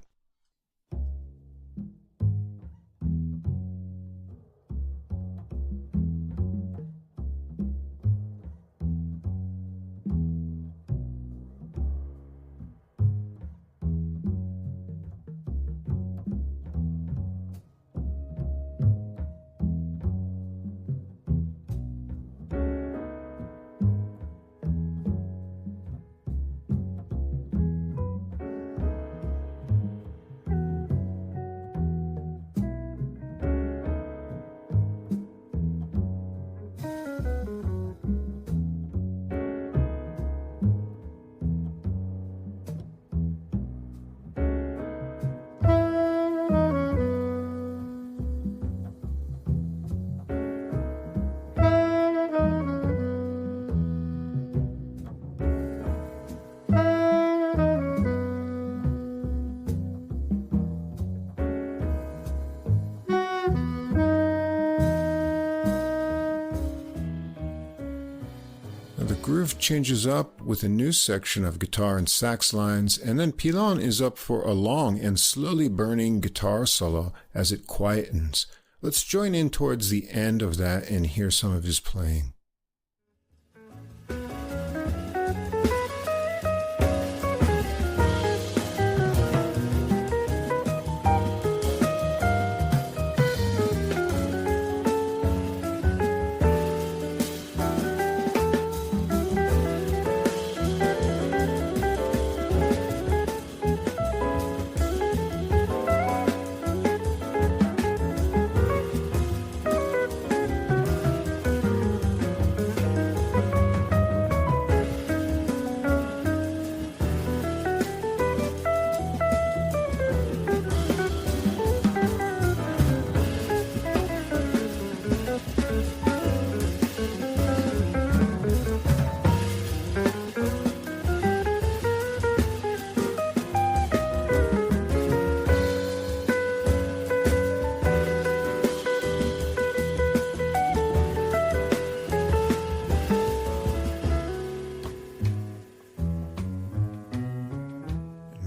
Groove changes up with a new section of guitar and sax lines, and then Pilon is up for a long and slowly burning guitar solo as it quietens. Let's join in towards the end of that and hear some of his playing.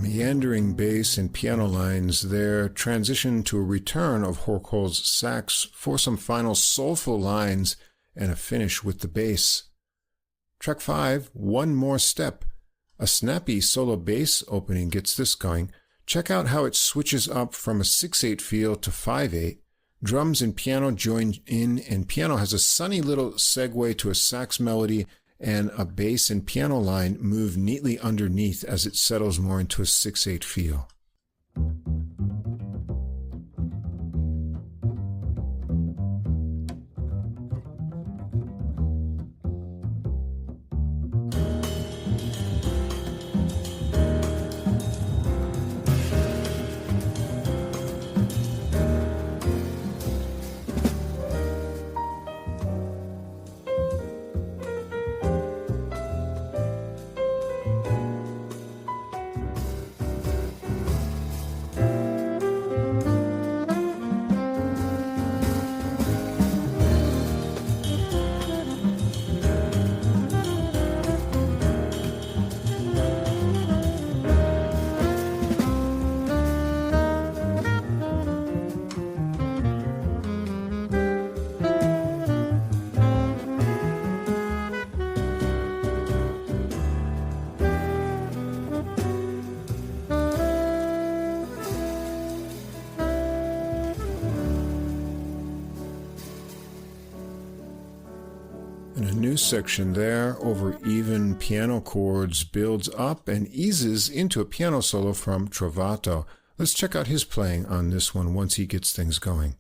Meandering bass and piano lines there transition to a return of Horkohl's sax for some final soulful lines and a finish with the bass. Track 5, One More Step. A snappy solo bass opening gets this going. Check out how it switches up from a 6/8 feel to 5/8. Drums and piano join in, and piano has a sunny little segue to a sax melody, and a bass and piano line move neatly underneath as it settles more into a 6/8 feel. And a new section there over even piano chords builds up and eases into a piano solo from Trovato. Let's check out his playing on this one once he gets things going.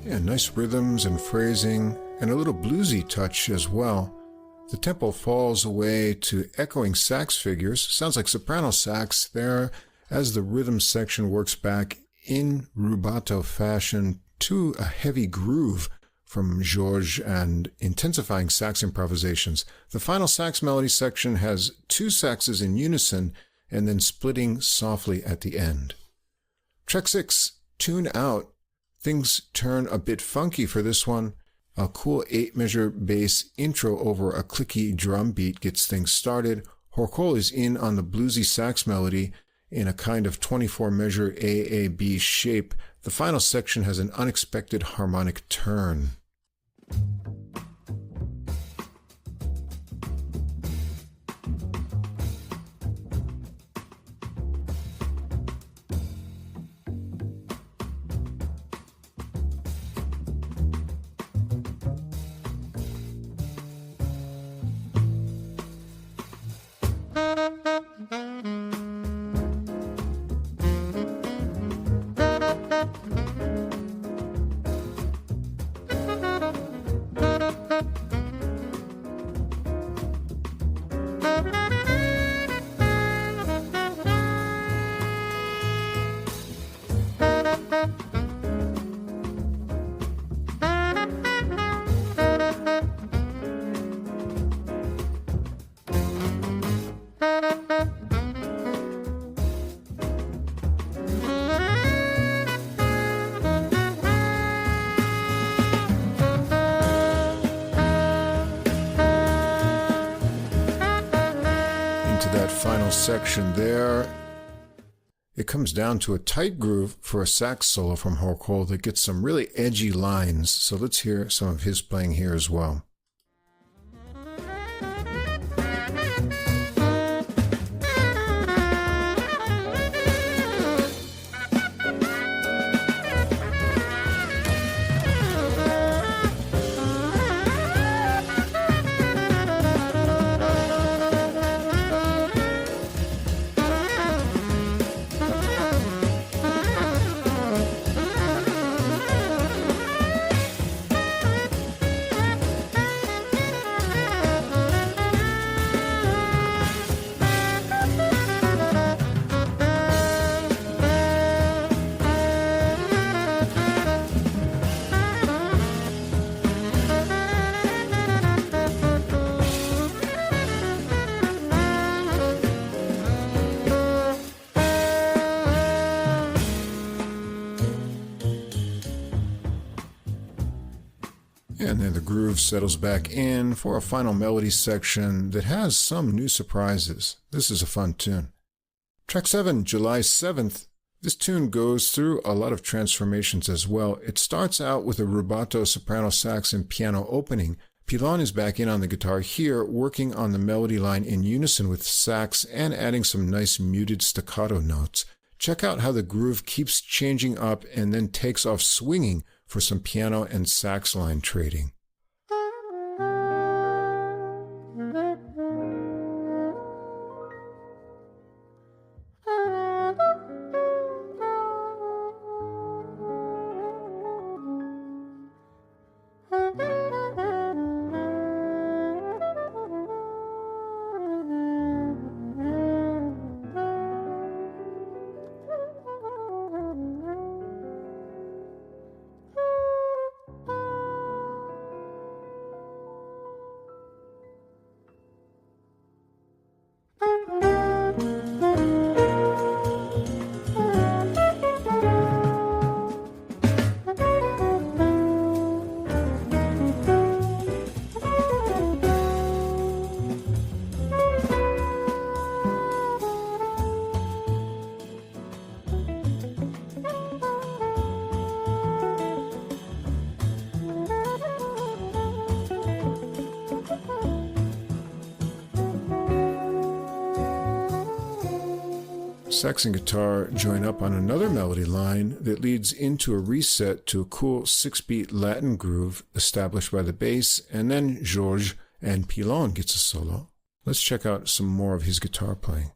Yeah, nice rhythms and phrasing, and a little bluesy touch as well. The tempo falls away to echoing sax figures. Sounds like soprano sax there as the rhythm section works back in rubato fashion to a heavy groove from Georges and intensifying sax improvisations. The final sax melody section has two saxes in unison and then splitting softly at the end. Track 6, Tune Out. Things turn a bit funky for this one. A cool 8-measure bass intro over a clicky drum beat gets things started. Horkohl is in on the bluesy sax melody in a kind of 24-measure AAB shape. The final section has an unexpected harmonic turn. Section there. It comes down to a tight groove for a sax solo from Horkohl that gets some really edgy lines. So let's hear some of his playing here as well. And then the groove settles back in for a final melody section that has some new surprises. This is a fun tune. Track 7, July 7th. This tune goes through a lot of transformations as well. It starts out with a rubato soprano sax and piano opening. Pilon is back in on the guitar here, working on the melody line in unison with sax and adding some nice muted staccato notes. Check out how the groove keeps changing up and then takes off swinging for some piano and sax line trading. Sax and guitar join up on another melody line that leads into a reset to a cool 6-beat Latin groove established by the bass, and then Georges and Pilon gets a solo. Let's check out some more of his guitar playing.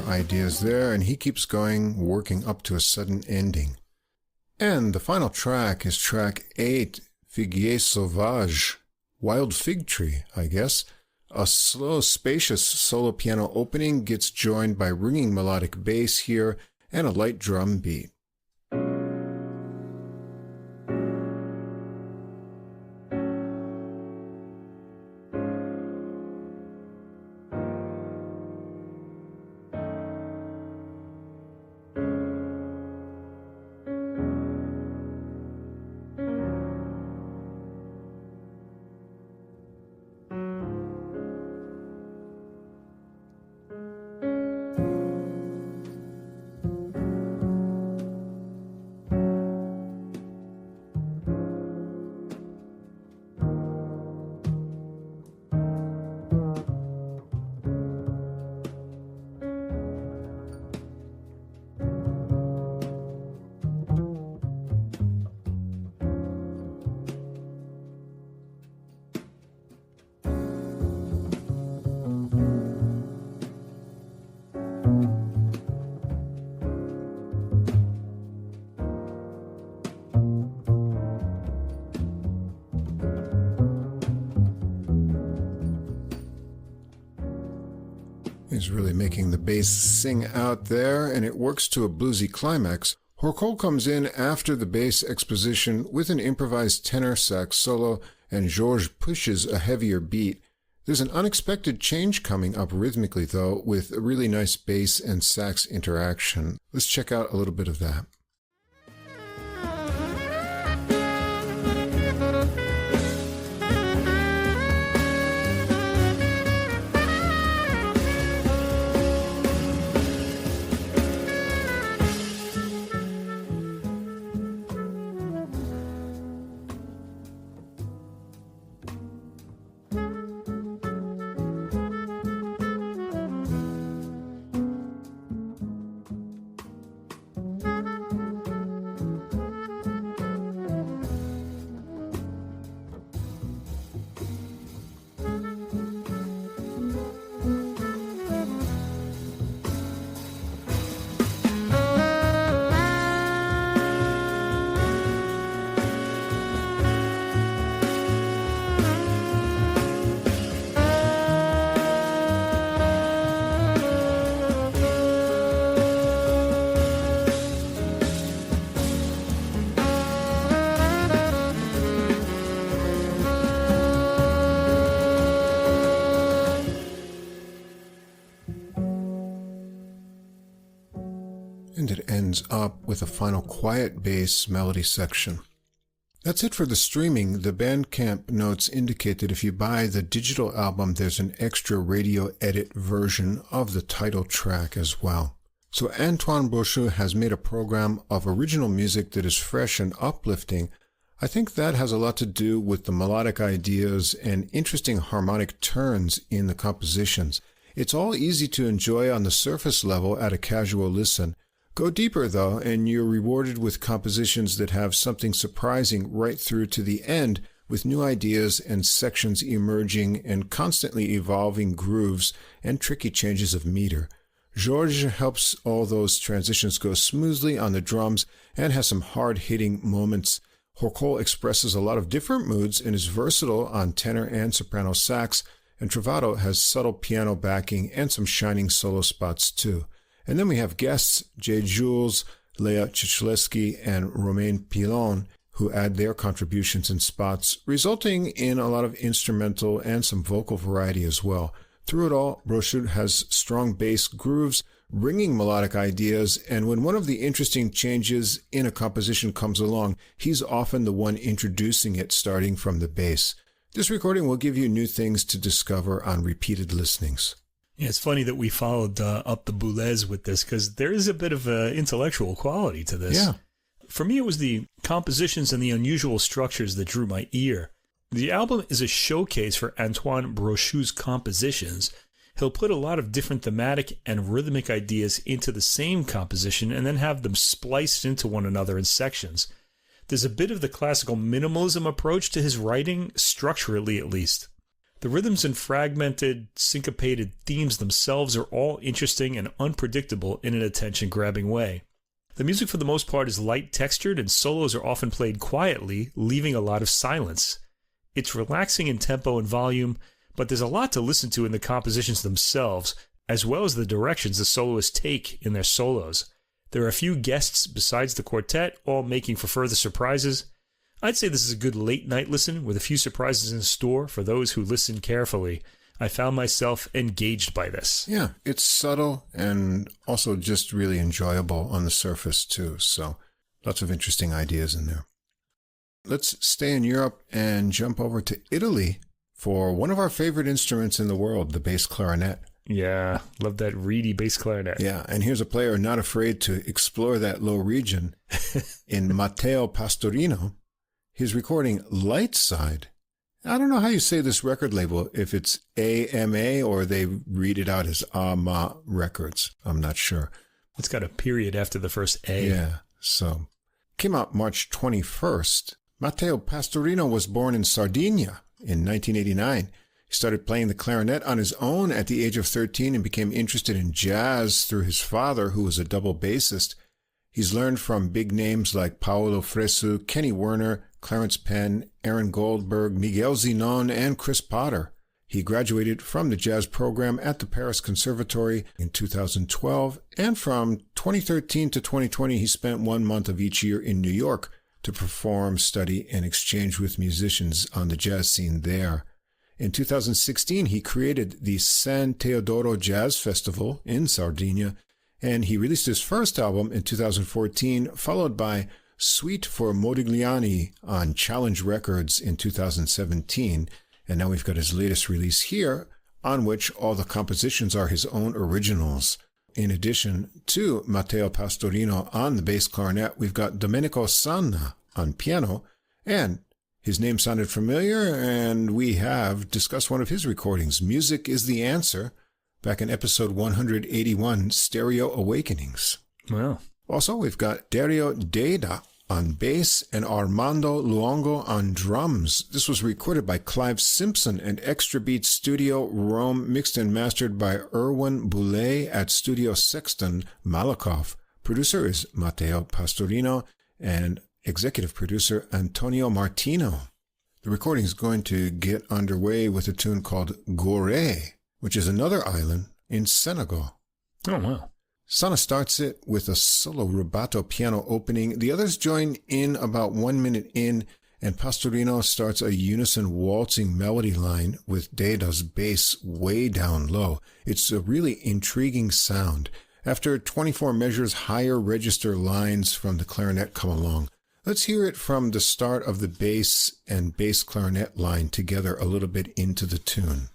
Ideas there, and he keeps going, working up to a sudden ending. And the final track is track 8, Figuier Sauvage, Wild Fig Tree, I guess. A slow, spacious solo piano opening gets joined by ringing melodic bass here and a light drum beat. He's really making the bass sing out there, and it works to a bluesy climax. Horkohl comes in after the bass exposition with an improvised tenor sax solo, and Georges pushes a heavier beat. There's an unexpected change coming up rhythmically, though, with a really nice bass and sax interaction. Let's check out a little bit of that. And it ends up with a final quiet bass melody section. That's it for the streaming. The Bandcamp notes indicate that if you buy the digital album, there's an extra radio edit version of the title track as well. So Antoine Brochot has made a program of original music that is fresh and uplifting. I think that has a lot to do with the melodic ideas and interesting harmonic turns in the compositions. It's all easy to enjoy on the surface level at a casual listen. Go deeper, though, and you're rewarded with compositions that have something surprising right through to the end, with new ideas and sections emerging and constantly evolving grooves and tricky changes of meter. Georges helps all those transitions go smoothly on the drums and has some hard-hitting moments. Horkohl expresses a lot of different moods and is versatile on tenor and soprano sax, and Trovato has subtle piano backing and some shining solo spots too. And then we have guests, Jay Jules, Leah Chichleski, and Romain Pilon, who add their contributions and spots, resulting in a lot of instrumental and some vocal variety as well. Through it all, Brochot has strong bass grooves, bringing melodic ideas, and when one of the interesting changes in a composition comes along, he's often the one introducing it starting from the bass. This recording will give you new things to discover on repeated listenings. Yeah, it's funny that we followed up the Boulez with this, because there is a bit of intellectual quality to this. Yeah. For me, it was the compositions and the unusual structures that drew my ear. The album is a showcase for Antoine Brochot's compositions. He'll put a lot of different thematic and rhythmic ideas into the same composition and then have them spliced into one another in sections. There's a bit of the classical minimalism approach to his writing, structurally at least. The rhythms and fragmented, syncopated themes themselves are all interesting and unpredictable in an attention-grabbing way. The music for the most part is light-textured and solos are often played quietly, leaving a lot of silence. It's relaxing in tempo and volume, but there's a lot to listen to in the compositions themselves, as well as the directions the soloists take in their solos. There are a few guests besides the quartet, all making for further surprises. I'd say this is a good late-night listen with a few surprises in store for those who listen carefully. I found myself engaged by this. Yeah, it's subtle and also just really enjoyable on the surface too, so lots of interesting ideas in there. Let's stay in Europe and jump over to Italy for one of our favorite instruments in the world, the bass clarinet. Yeah, love that reedy bass clarinet. Yeah, and here's a player not afraid to explore that low region. In Matteo Pastorino, he's recording LightSide. I don't know how you say this record label, if it's A.MA or they read it out as A.MA Records. I'm not sure. It's got a period after the first A. Yeah, so came out March 21st. Matteo Pastorino was born in Sardinia in 1989. He started playing the clarinet on his own at the age of 13 and became interested in jazz through his father, who was a double bassist. He's learned from big names like Paolo Fresu, Kenny Werner, Clarence Penn, Aaron Goldberg, Miguel Zenon, and Chris Potter. He graduated from the jazz program at the Paris Conservatory in 2012, and from 2013 to 2020, he spent 1 month of each year in New York to perform, study, and exchange with musicians on the jazz scene there. In 2016, he created the San Teodoro Jazz Festival in Sardinia, and he released his first album in 2014, followed by Suite for Modigliani on Challenge Records in 2017, and now we've got his latest release here, on which all the compositions are his own originals. In addition to Matteo Pastorino on the bass clarinet, we've got Domenico Sanna on piano, and his name sounded familiar, and we have discussed one of his recordings, Music is the Answer, back in episode 181, Stereo Awakenings. Wow. Also, we've got Dario Deda on bass and Armando Luongo on drums. This was recorded by Clive Simpson and Extra Beat Studio, Rome, mixed and mastered by Erwin Boulez at Studio Sexton, Malakoff. Producer is Matteo Pastorino and executive producer Antonio Martino. The recording is going to get underway with a tune called Gorée, which is another island in Senegal. Oh, wow. Sanna starts it with a solo rubato piano opening. The others join in about 1 minute in, and Pastorino starts a unison waltzing melody line with Deda's bass way down low. It's a really intriguing sound. After 24 measures, higher register lines from the clarinet come along. Let's hear it from the start of the bass and bass clarinet line together a little bit into the tune.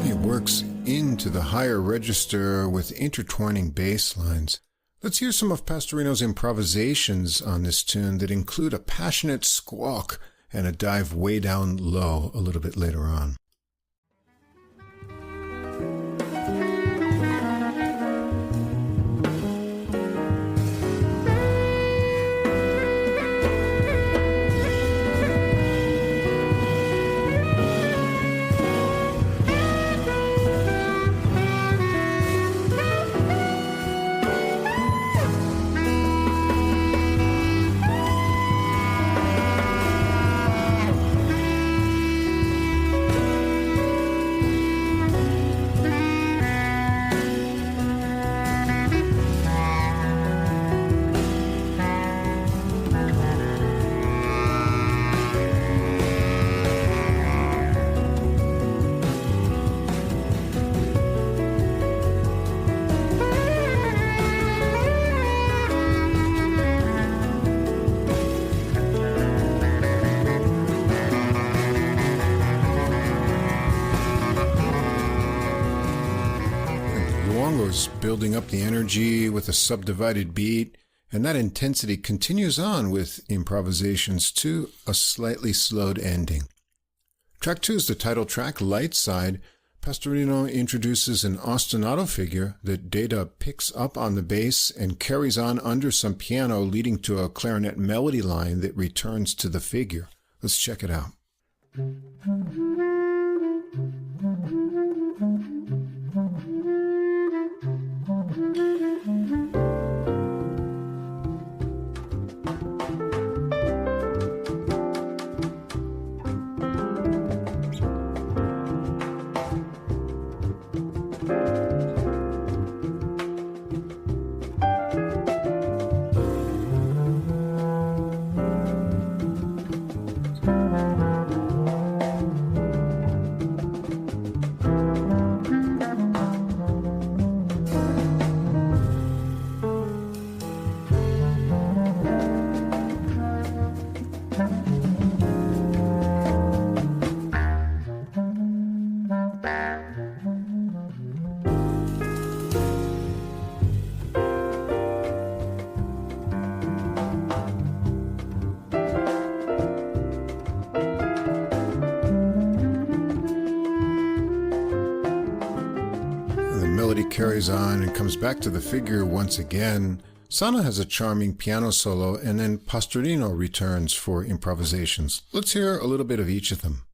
It works into the higher register with intertwining bass lines. Let's hear some of Pastorino's improvisations on this tune that include a passionate squawk and a dive way down low a little bit later on. Building up the energy with a subdivided beat, and that intensity continues on with improvisations to a slightly slowed ending. Track 2 is the title track, LightSide. Pastorino introduces an ostinato figure that Data picks up on the bass and carries on under some piano, leading to a clarinet melody line that returns to the figure. Let's check it out. Carries on and comes back to the figure once again. Sana has a charming piano solo, and then Pastorino returns for improvisations. Let's hear a little bit of each of them.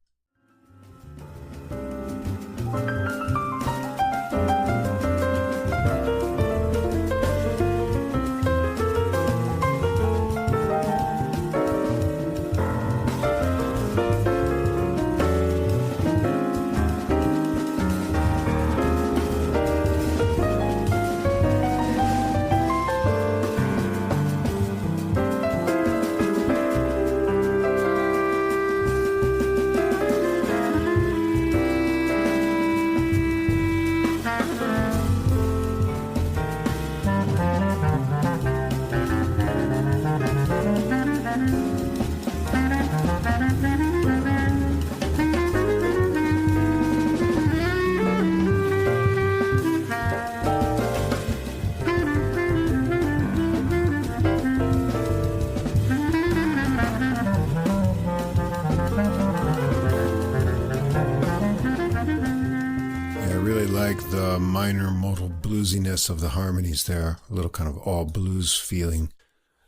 The minor modal bluesiness of the harmonies there, a little kind of all blues feeling.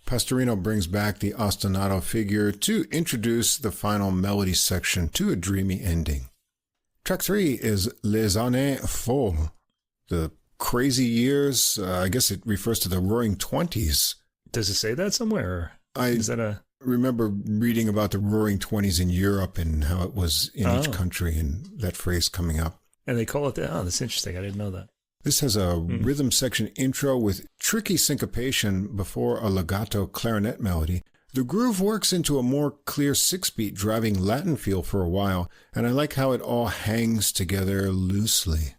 Pastorino brings back the ostinato figure to introduce the final melody section to a dreamy ending. Track 3 is Les Années Folles, the crazy years. I guess it refers to the Roaring Twenties. Does it say that somewhere? Is that a... remember reading about the Roaring Twenties in Europe and how it was in each country, and that phrase coming up. And they call it that. Oh, that's interesting. I didn't know that. This has a rhythm section intro with tricky syncopation before a legato clarinet melody. The groove works into a more clear 6-beat driving Latin feel for a while, and I like how it all hangs together loosely.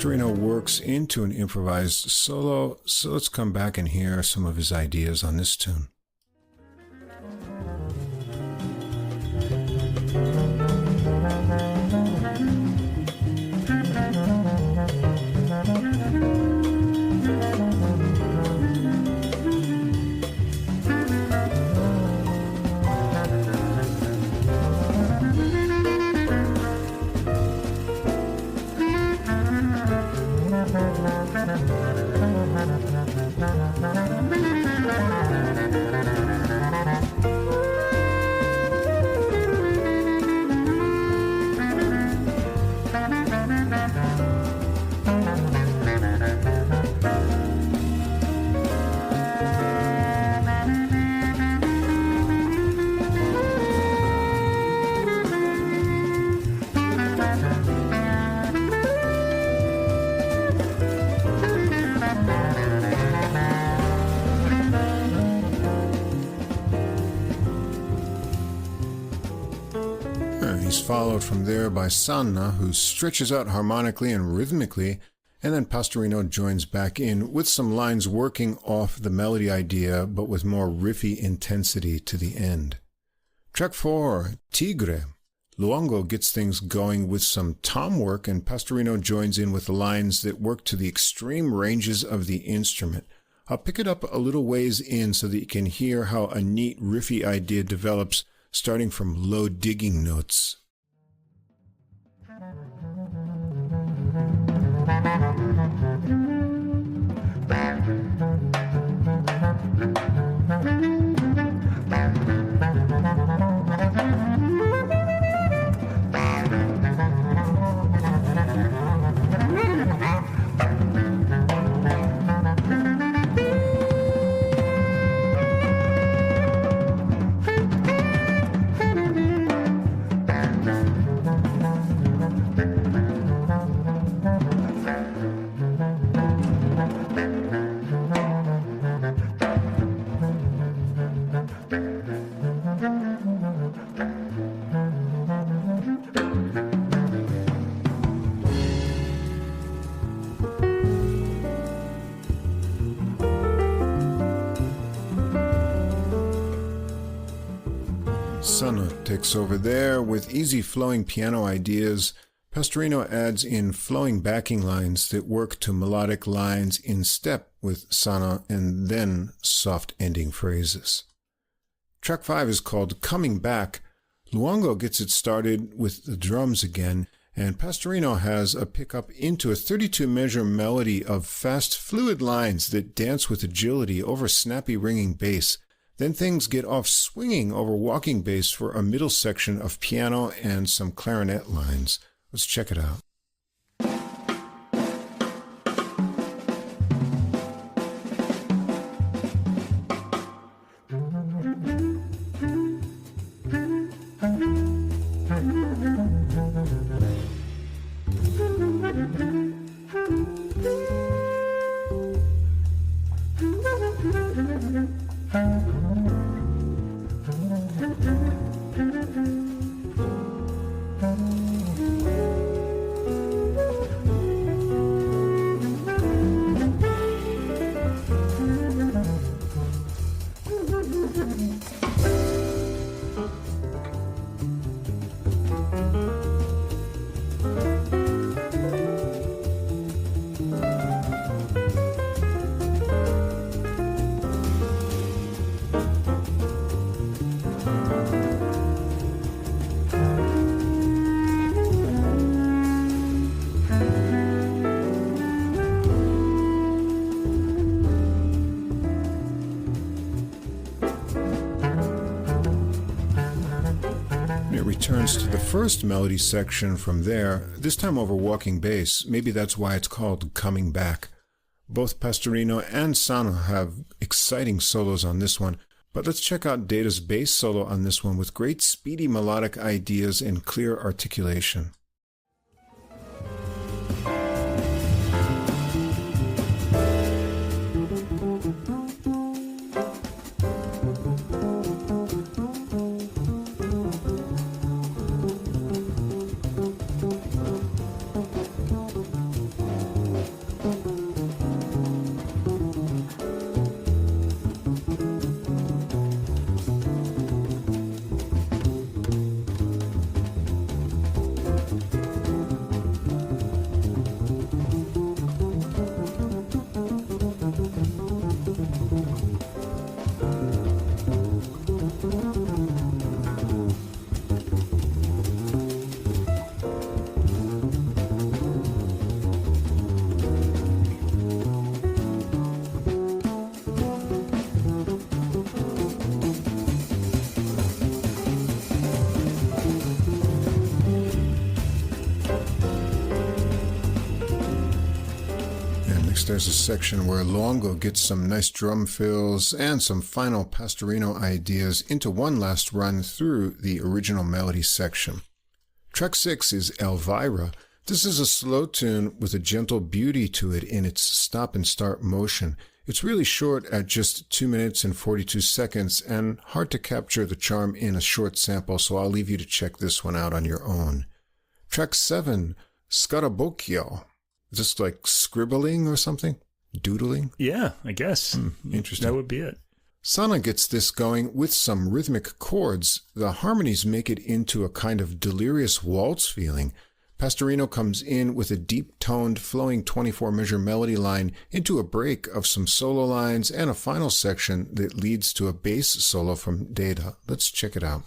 Pastorino works into an improvised solo, so let's come back and hear some of his ideas on this tune. Followed from there by Sanna, who stretches out harmonically and rhythmically, and then Pastorino joins back in with some lines working off the melody idea, but with more riffy intensity to the end. Track 4, Tigre. Luongo gets things going with some tom work, and Pastorino joins in with lines that work to the extreme ranges of the instrument. I'll pick it up a little ways in so that you can hear how a neat riffy idea develops, starting from low digging notes. Sanna takes over there with easy flowing piano ideas. Pastorino adds in flowing backing lines that work to melodic lines in step with Sanna and then soft ending phrases. Track 5 is called Coming Back. Luongo gets it started with the drums again, and Pastorino has a pickup into a 32-measure melody of fast, fluid lines that dance with agility over snappy ringing bass. Then things get off swinging over walking bass for a middle section of piano and some clarinet lines. Let's check it out. Returns to the first melody section from there, this time over walking bass. Maybe that's why it's called Coming Back. Both Pastorino and Sanna have exciting solos on this one, but let's check out Data's bass solo on this one with great speedy melodic ideas and clear articulation. next, there's a section where Longo gets some nice drum fills and some final Pastorino ideas into one last run through the original melody section. Track 6 is Elvira. This is a slow tune with a gentle beauty to it in its stop and start motion. It's really short at just 2 minutes and 42 seconds and hard to capture the charm in a short sample, so I'll leave you to check this one out on your own. Track 7, Scarabocchio. Is this like scribbling or something? Doodling? Yeah, I guess. Interesting. That would be it. Sana gets this going with some rhythmic chords. The harmonies make it into a kind of delirious waltz feeling. Pastorino comes in with a deep-toned, flowing 24-measure melody line into a break of some solo lines and a final section that leads to a bass solo from Data. Let's check it out.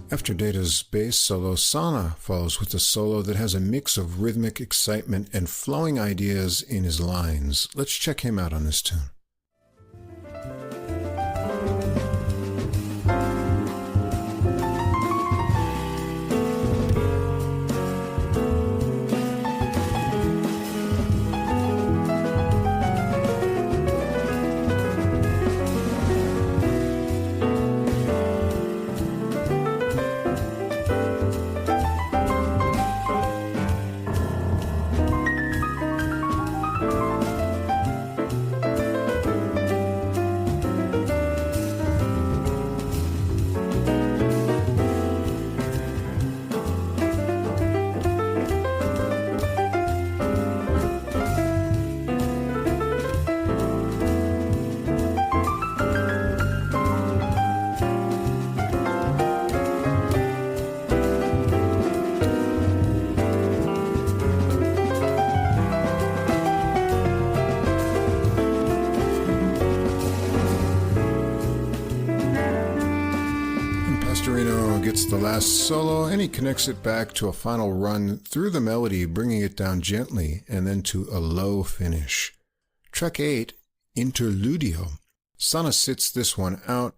After Data's bass solo, Sana follows with a solo that has a mix of rhythmic excitement and flowing ideas in his lines. Let's check him out on this tune. The last solo, and he connects it back to a final run through the melody, bringing it down gently and then to a low finish. Track 8, Interludio. Sana sits this one out.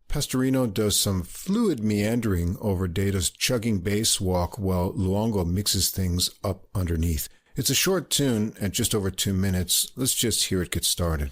Pastorino does some fluid meandering over Data's chugging bass walk while Luongo mixes things up underneath. It's a short tune at just over 2 minutes. Let's just hear it get started.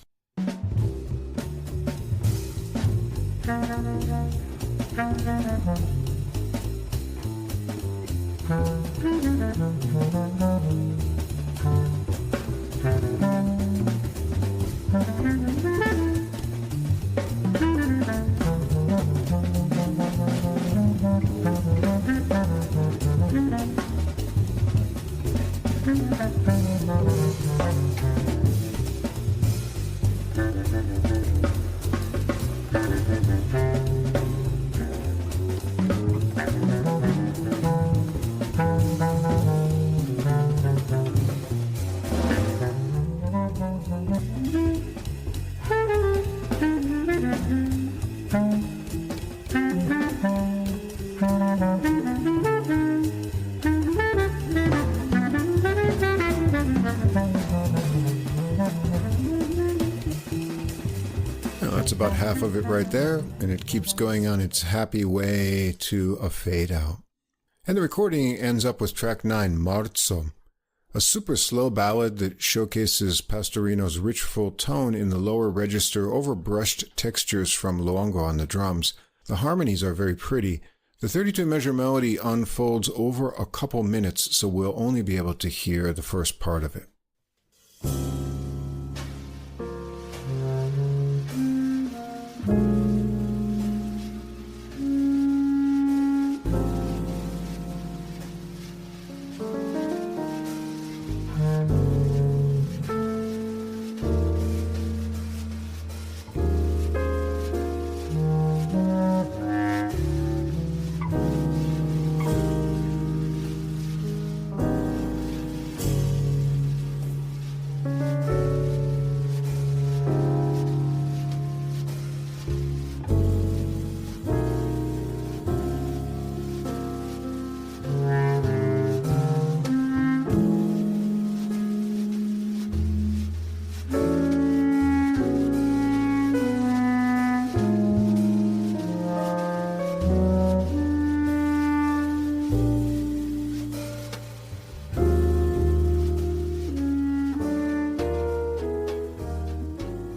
That's about half of it right there, and it keeps going on its happy way to a fade out. And the recording ends up with track 9, Marzo. a super slow ballad that showcases Pastorino's rich full tone in the lower register over brushed textures from Luongo on the drums. The harmonies are very pretty. The 32-measure melody unfolds over a couple minutes, so we'll only be able to hear the first part of it.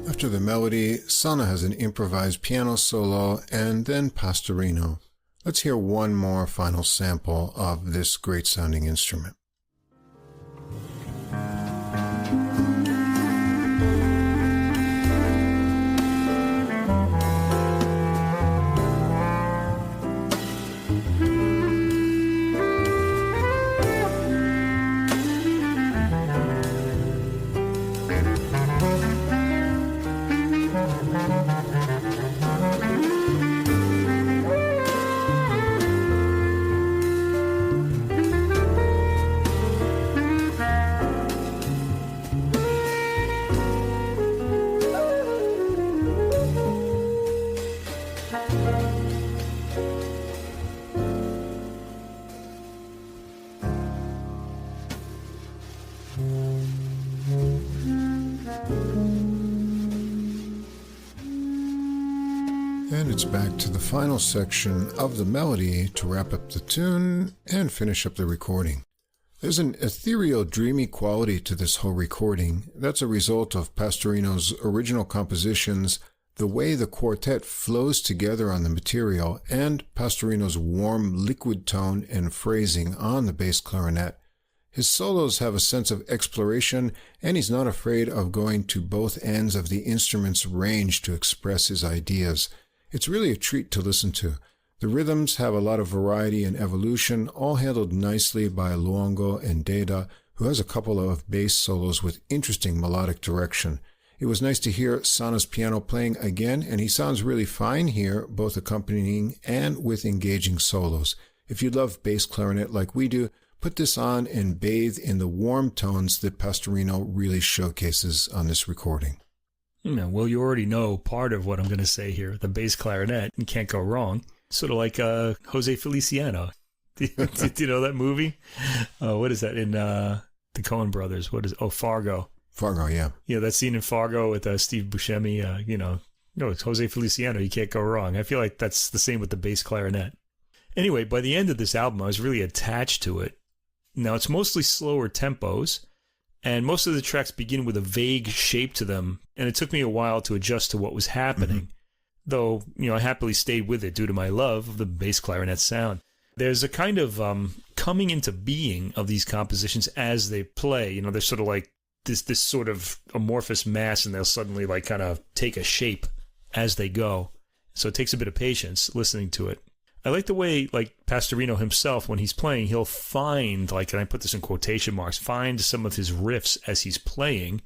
After the melody, Sanna has an improvised piano solo, and then Pastorino. Let's hear one more final sample of this great-sounding instrument. And it's back to the final section of the melody to wrap up the tune and finish up the recording. There's an ethereal, dreamy quality to this whole recording. That's a result of Pastorino's original compositions, the way the quartet flows together on the material, and Pastorino's warm, liquid tone and phrasing on the bass clarinet. His solos have a sense of exploration, and he's not afraid of going to both ends of the instrument's range to express his ideas. It's really a treat to listen to. The rhythms have a lot of variety and evolution, all handled nicely by Luongo and Deda, who has a couple of bass solos with interesting melodic direction. It was nice to hear Sanna's piano playing again, and he sounds really fine here, both accompanying and with engaging solos. If you love bass clarinet like we do, put this on and bathe in the warm tones that Pastorino really showcases on this recording. Well, you already know part of what I'm going to say here. The bass clarinet, you can't go wrong. Sort of like Jose Feliciano. Do you know that movie? What is that in the Coen brothers? Fargo. Fargo, yeah. Yeah, that scene in Fargo with Steve Buscemi, it's Jose Feliciano. You can't go wrong. I feel like that's the same with the bass clarinet. Anyway, by the end of this album, I was really attached to it. Now, it's mostly slower tempos, and most of the tracks begin with a vague shape to them, and it took me a while to adjust to what was happening. Though, I happily stayed with it due to my love of the bass clarinet sound. There's a kind of coming into being of these compositions as they play. They're sort of like this sort of amorphous mass, and they'll suddenly like kind of take a shape as they go. So it takes a bit of patience listening to it. I like the way, like, Pastorino himself, when he's playing, he'll find, like, and I put this in quotation marks, find some of his riffs as he's playing,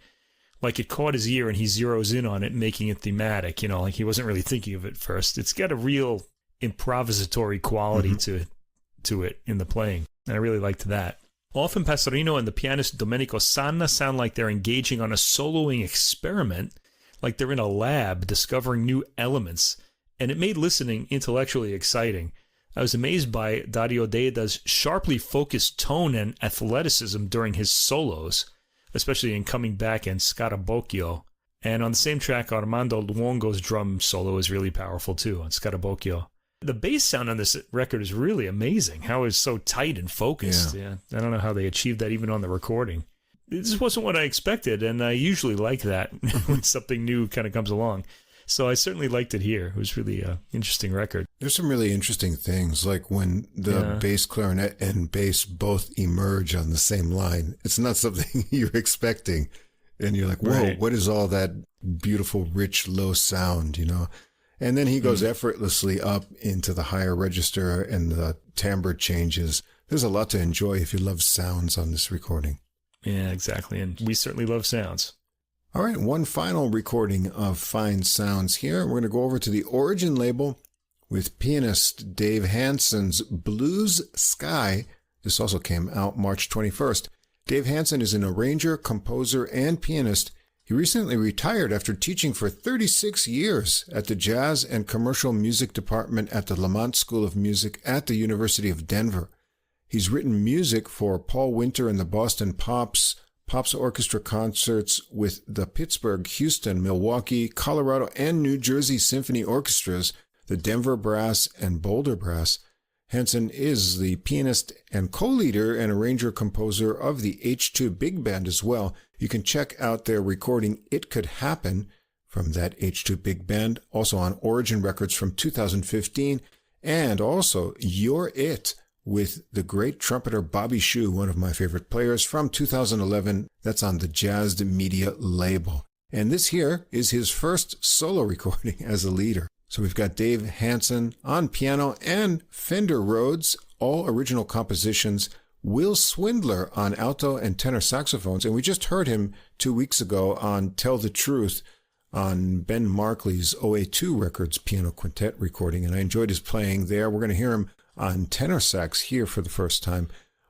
like it caught his ear and he zeroes in on it, making it thematic, like he wasn't really thinking of it first. It's got a real improvisatory quality to it in the playing, and I really liked that. Often Pastorino and the pianist Domenico Sanna sound like they're engaging on a soloing experiment, like they're in a lab discovering new elements, and it made listening intellectually exciting. I was amazed by Dario Deda's sharply focused tone and athleticism during his solos, especially in Coming Back and Scarabocchio. And on the same track, Armando Luongo's drum solo is really powerful too on Scarabocchio. The bass sound on this record is really amazing. How it's so tight and focused. Yeah. I don't know how they achieved that even on the recording. This wasn't what I expected, and I usually like that when something new kind of comes along. So I certainly liked it here. It was really an interesting record. There's some really interesting things, like when the bass clarinet and bass both emerge on the same line. It's not something you're expecting. And you're like, whoa, right. What is all that beautiful, rich, low sound, you know? And then he goes effortlessly up into the higher register and the timbre changes. There's a lot to enjoy if you love sounds on this recording. Yeah, exactly. And we certainly love sounds. All right, one final recording of fine sounds here. We're going to go over to the Origin label with pianist Dave Hanson's Blues Sky. This also came out March 21st. Dave Hanson is an arranger, composer, and pianist. He recently retired after teaching for 36 years at the Jazz and Commercial Music Department at the Lamont School of Music at the University of Denver. He's written music for Paul Winter and the Boston Pops Orchestra concerts with the Pittsburgh, Houston, Milwaukee, Colorado, and New Jersey Symphony Orchestras, the Denver Brass, and Boulder Brass. Hanson is the pianist and co-leader and arranger-composer of the H2 Big Band as well. You can check out their recording It Could Happen from that H2 Big Band, also on Origin Records from 2015, and also You're It with the great trumpeter Bobby Shew, one of my favorite players, from 2011. That's on the Jazzed Media label. And this here is his first solo recording as a leader. So we've got Dave Hanson on piano and Fender Rhodes, all original compositions, Will Swindler on alto and tenor saxophones, and we just heard him 2 weeks ago on Tell the Truth on Ben Markley's OA2 Records piano quintet recording, and I enjoyed his playing there. We're going to hear him on tenor sax here for the first time.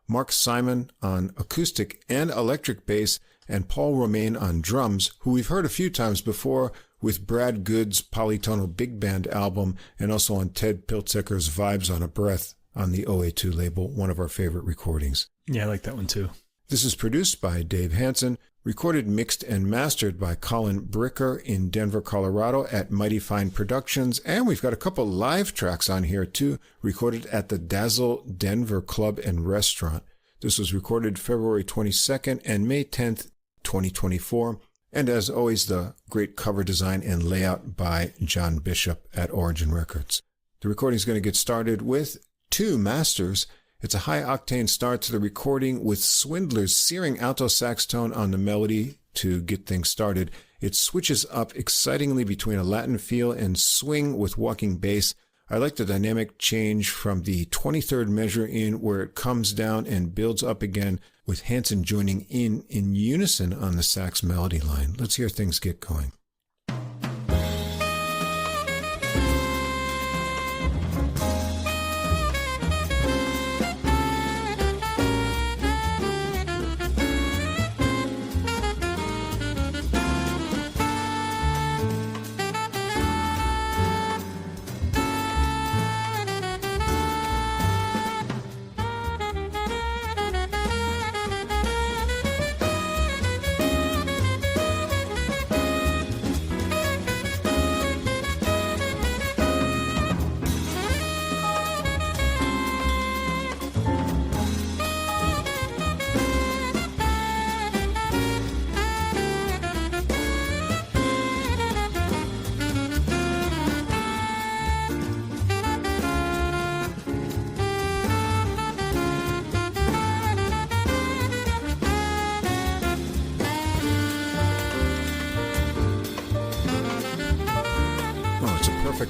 Mark Simon on acoustic and electric bass, and Paul Romain on drums, who we've heard a few times before with Brad Good's Polytonal Big Band album, and also on Ted Piltzeker's Vibes on a Breath on the OA2 label, one of our favorite recordings. Yeah, I like that one too. This is produced by Dave Hanson, recorded, mixed, and mastered by Colin Bricker in Denver, Colorado at Mighty Fine Productions. And we've got a couple live tracks on here too, recorded at the Dazzle Denver Club and Restaurant. This was recorded February 22nd and May 10th, 2024. And as always, the great cover design and layout by John Bishop at Origin Records. The recording is going to get started with two masters. It's a high-octane start to the recording with Swindler's searing alto sax tone on the melody to get things started. It switches up excitingly between a Latin feel and swing with walking bass. I like the dynamic change from the 23rd measure in where it comes down and builds up again with Hanson joining in unison on the sax melody line. Let's hear things get going.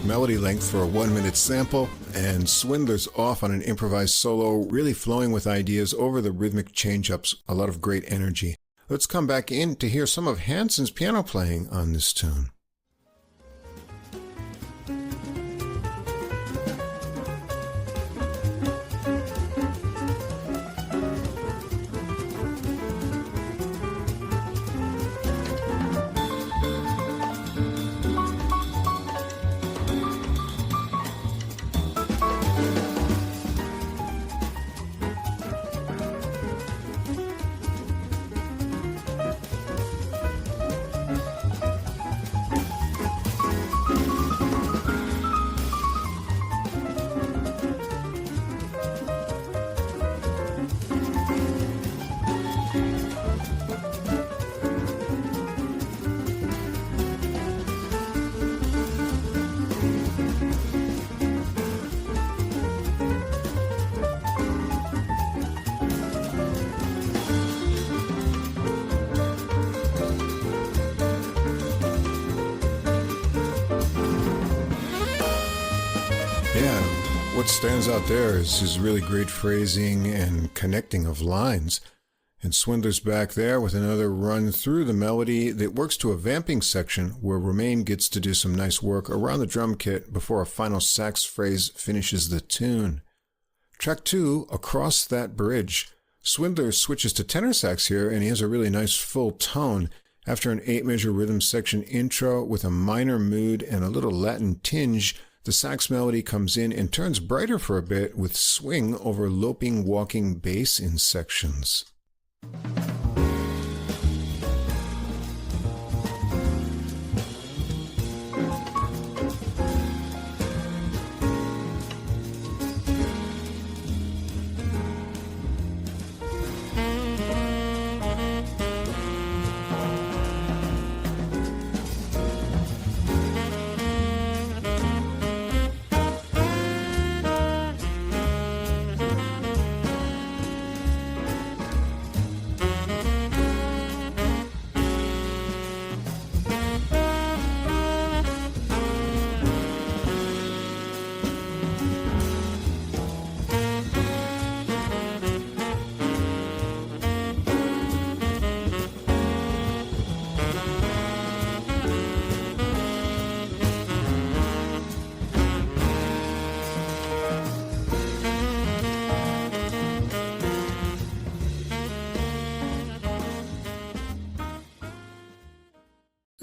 Melody length for a 1-minute sample, and Swindler's off on an improvised solo, really flowing with ideas over the rhythmic change-ups. A lot of great energy. Let's come back in to hear some of Hanson's piano playing on this tune. Yeah, what stands out there is his really great phrasing and connecting of lines. And Swindler's back there with another run through the melody that works to a vamping section where Romain gets to do some nice work around the drum kit before a final sax phrase finishes the tune. Track 2, Across That Bridge. Swindler switches to tenor sax here, and he has a really nice full tone. After an 8-measure rhythm section intro with a minor mood and a little Latin tinge, the sax melody comes in and turns brighter for a bit with swing over loping walking bass in sections.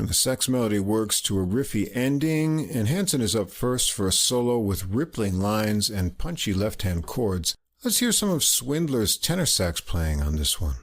The sax melody works to a riffy ending, and Hanson is up first for a solo with rippling lines and punchy left-hand chords. Let's hear some of Swindler's tenor sax playing on this one.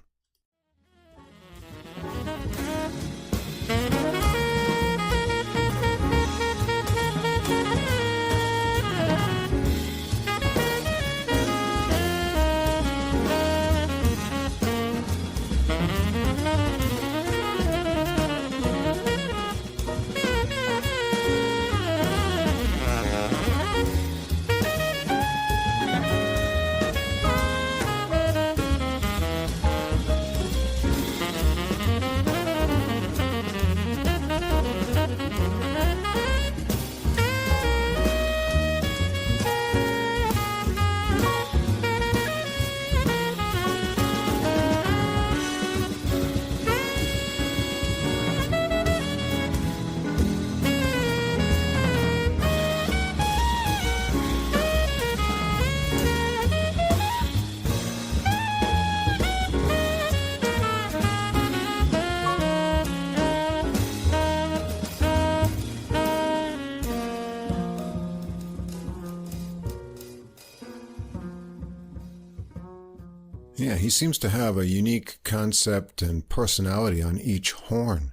Yeah, he seems to have a unique concept and personality on each horn.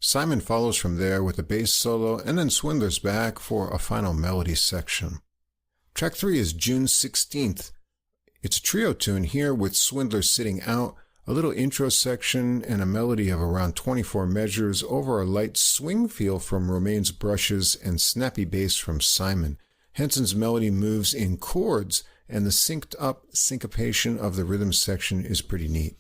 Simon follows from there with a bass solo, and then Swindler's back for a final melody section. Track 3 is June 16th. It's a trio tune here with Swindler sitting out, a little intro section, and a melody of around 24 measures over a light swing feel from Romain's brushes and snappy bass from Simon. Hanson's melody moves in chords, and the synced up syncopation of the rhythm section is pretty neat.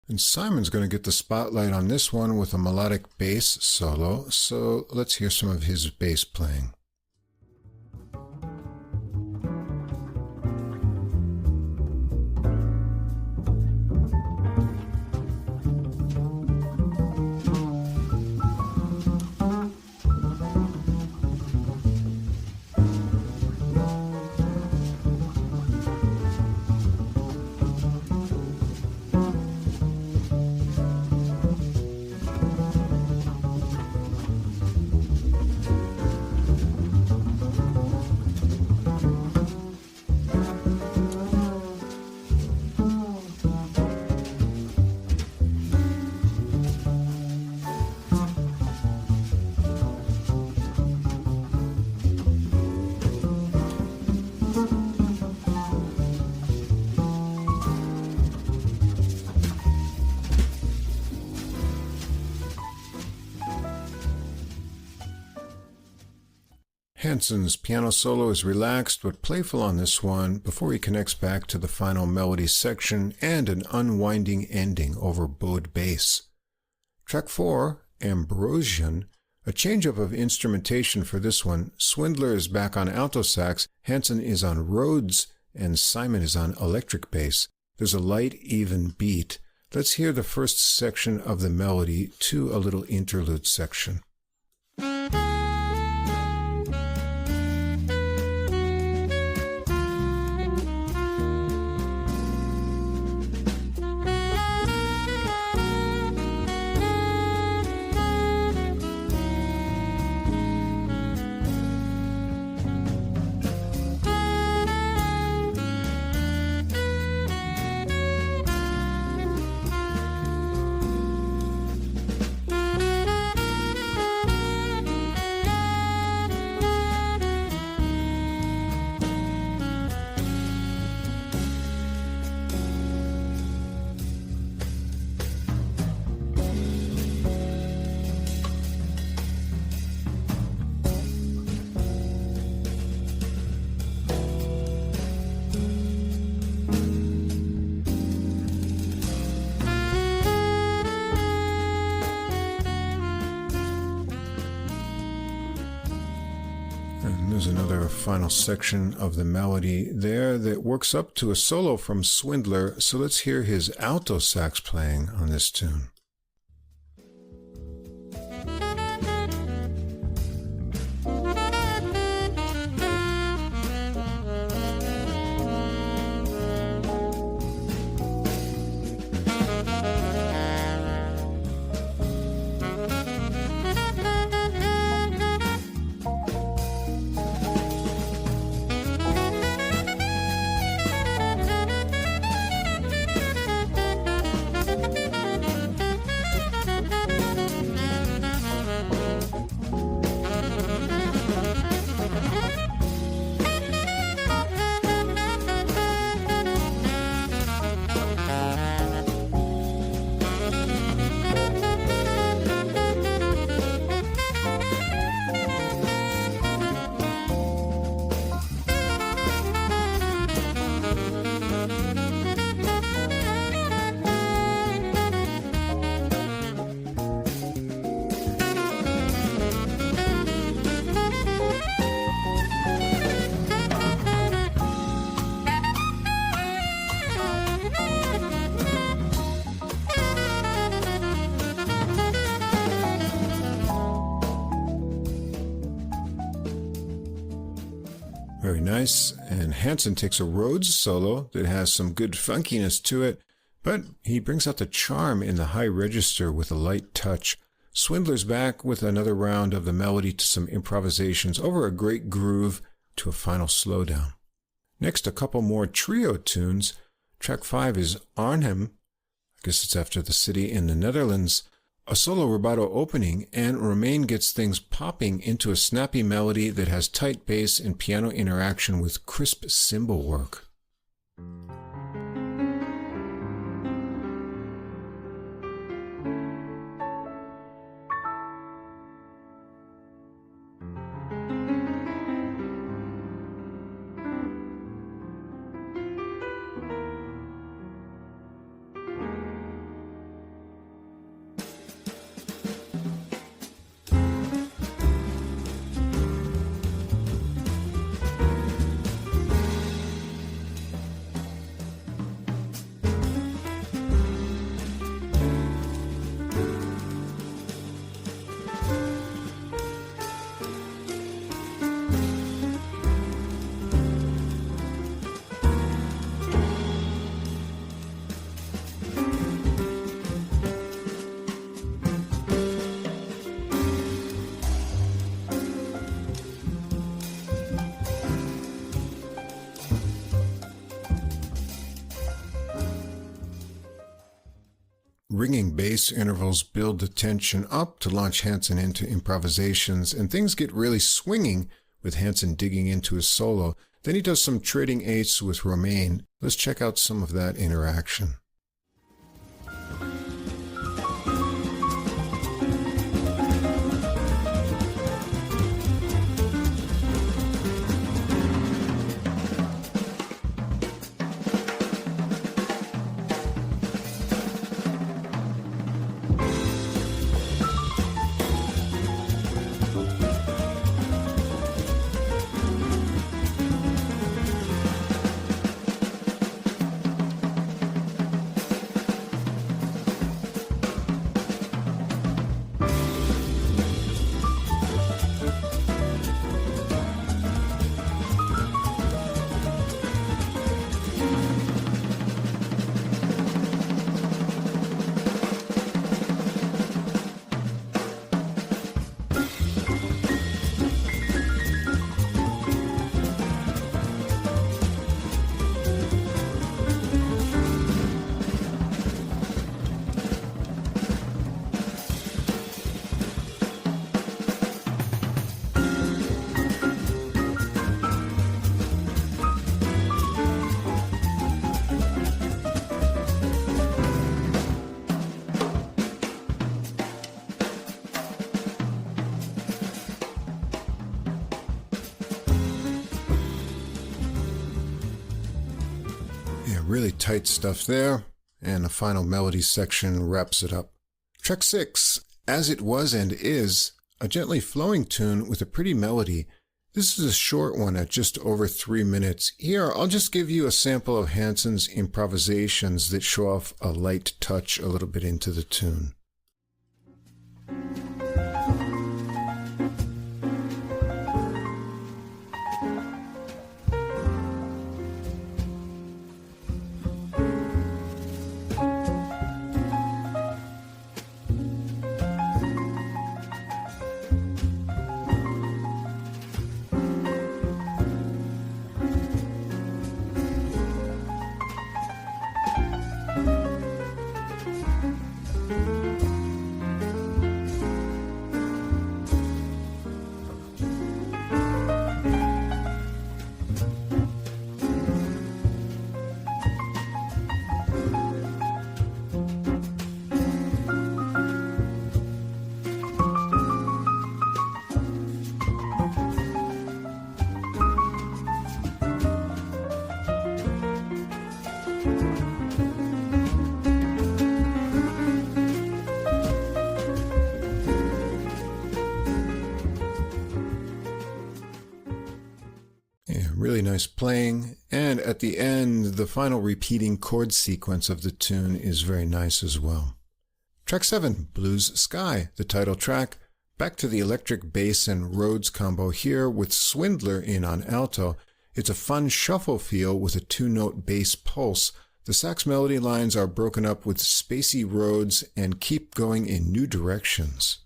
And Simon's going to get the spotlight on this one with a melodic bass solo, so let's hear some of his bass playing. Hanson's piano solo is relaxed but playful on this one before he connects back to the final melody section and an unwinding ending over bowed bass. Track 4, Ambrosian, a change-up of instrumentation for this one. Swindler is back on alto sax, Hanson is on Rhodes, and Simon is on electric bass. There's a light, even beat. Let's hear the first section of the melody to a little interlude section. There's another final section of the melody there that works up to a solo from Swindler, so let's hear his alto sax playing on this tune. Very nice, and Hanson takes a Rhodes solo that has some good funkiness to it, but he brings out the charm in the high register with a light touch. Swindler's back with another round of the melody to some improvisations over a great groove to a final slowdown. Next, a couple more trio tunes. Track 5 is Arnhem, I guess it's after the city in the Netherlands, a solo rubato opening, and Romain gets things popping into a snappy melody that has tight bass and piano interaction with crisp cymbal work. Ringing bass intervals build the tension up to launch Hanson into improvisations, and things get really swinging with Hanson digging into his solo. Then he does some trading eighths with Romain. Let's check out some of that interaction. really tight stuff there, and the final melody section wraps it up. Track 6, As It Was and Is, a gently flowing tune with a pretty melody. This is a short one at just over 3 minutes. Here, I'll just give you a sample of Hanson's improvisations that show off a light touch a little bit into the tune. Really nice playing, and at the end, the final repeating chord sequence of the tune is very nice as well. Track 7, Blues Sky, the title track. Back to the electric bass and Rhodes combo here with Swindler in on alto. It's a fun shuffle feel with a 2-note bass pulse. The sax melody lines are broken up with spacey Rhodes and keep going in new directions.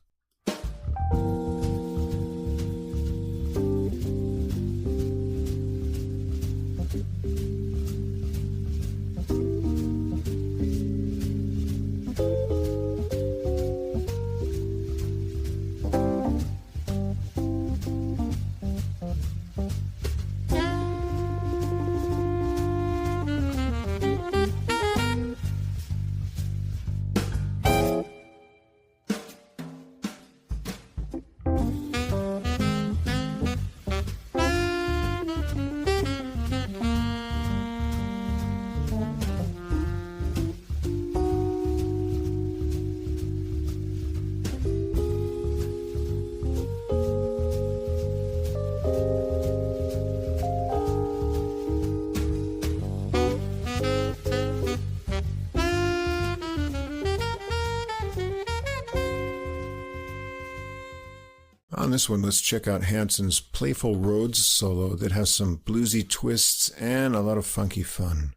On this one, let's check out Hanson's playful Rhodes solo that has some bluesy twists and a lot of funky fun.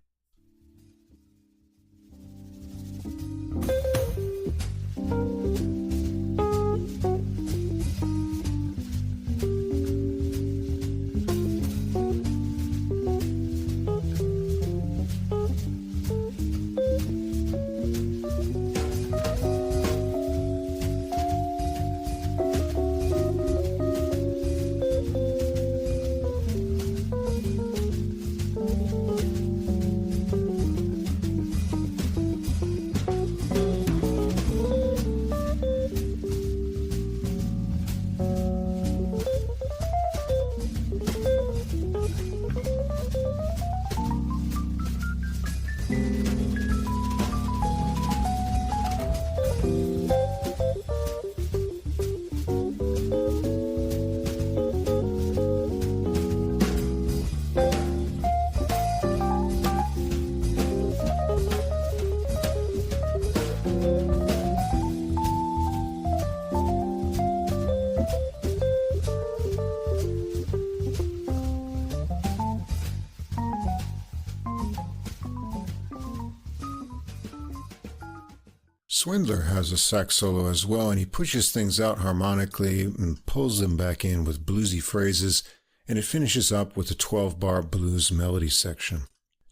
Swindler has a sax solo as well, and he pushes things out harmonically and pulls them back in with bluesy phrases, and it finishes up with a 12-bar blues melody section.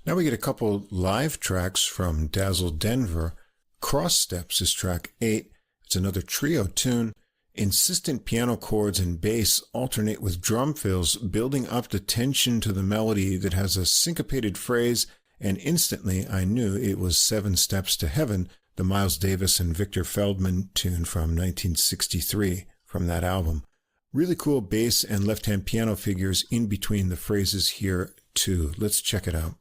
Now we get a couple live tracks from Dazzle Denver. Cross Steps is track 8. It's another trio tune. Insistent piano chords and bass alternate with drum fills, building up the tension to the melody that has a syncopated phrase, and instantly I knew it was 7 Steps to Heaven, the Miles Davis and Victor Feldman tune from 1963 from that album. Really cool bass and left-hand piano figures in between the phrases here too. Let's check it out.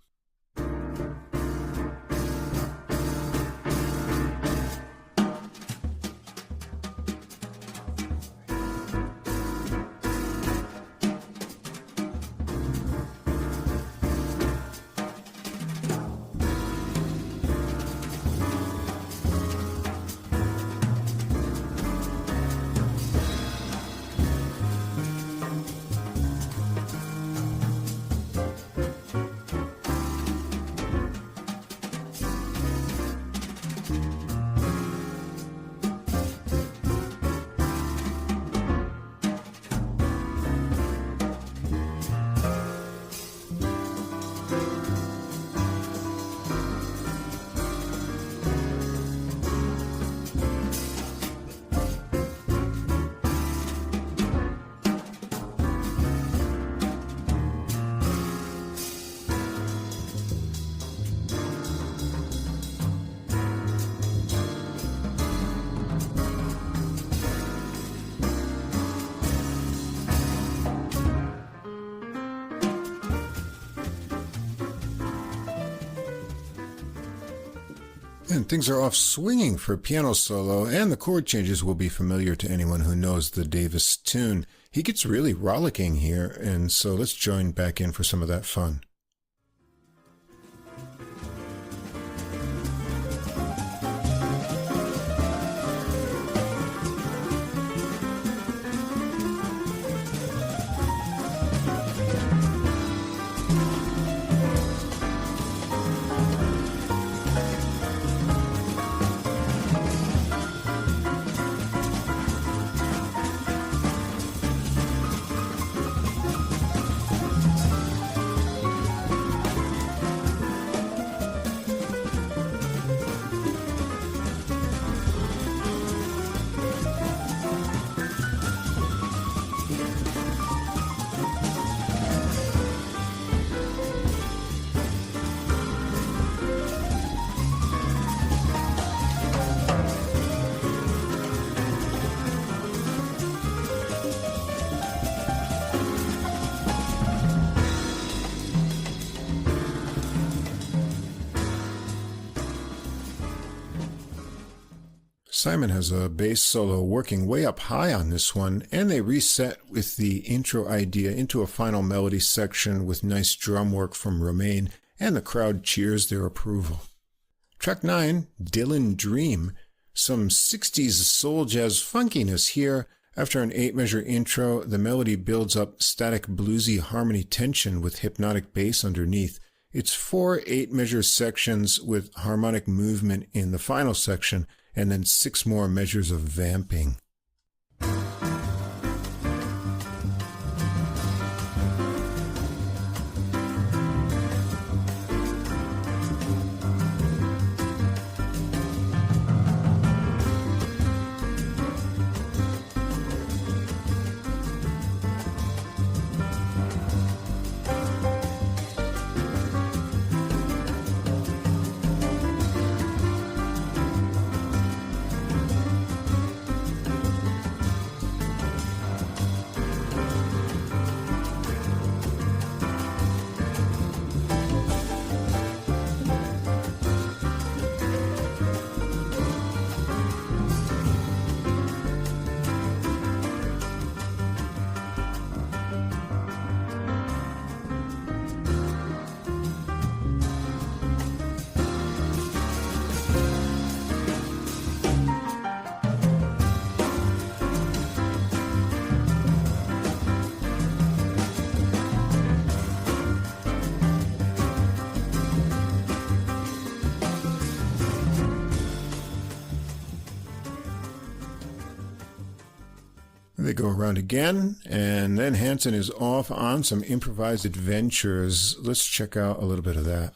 And things are off swinging for piano solo, and the chord changes will be familiar to anyone who knows the Davis tune. He gets really rollicking here, and so let's join back in for some of that fun. Simon has a bass solo working way up high on this one, and they reset with the intro idea into a final melody section with nice drum work from Romain, and the crowd cheers their approval. Track 9, Dylan Dream. Some 60s soul jazz funkiness here. After an 8-measure intro, the melody builds up static bluesy harmony tension with hypnotic bass underneath. It's 4 8-measure sections with harmonic movement in the final section, and then 6 more measures of vamping. They go around again, and then Hanson is off on some improvised adventures. Let's check out a little bit of that.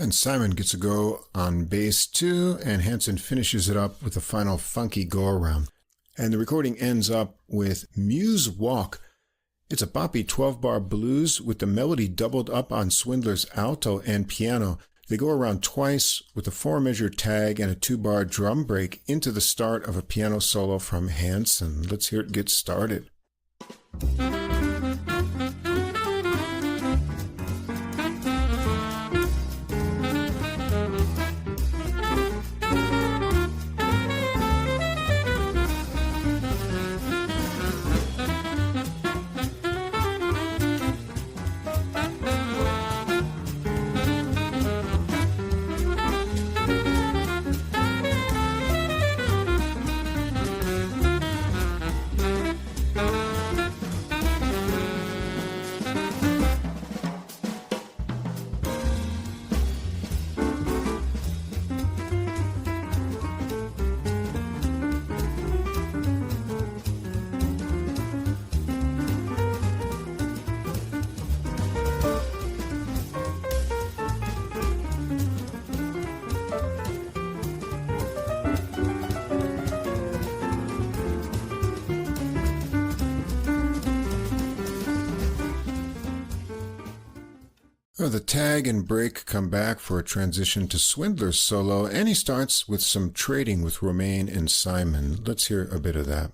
And Simon gets a go on bass too, and Hanson finishes it up with a final funky go-around. And the recording ends up with Muse Walk. It's a boppy 12-bar blues with the melody doubled up on Swindler's alto and piano. They go around twice with a 4-measure tag and a 2-bar drum break into the start of a piano solo from Hanson. Let's hear it get started. The tag and break come back for a transition to Swindler's solo, and he starts with some trading with Romain and Simon. Let's hear a bit of that.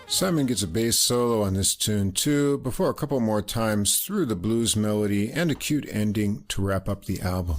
Simon gets a bass solo on this tune too, before a couple more times through the blues melody and a cute ending to wrap up the album.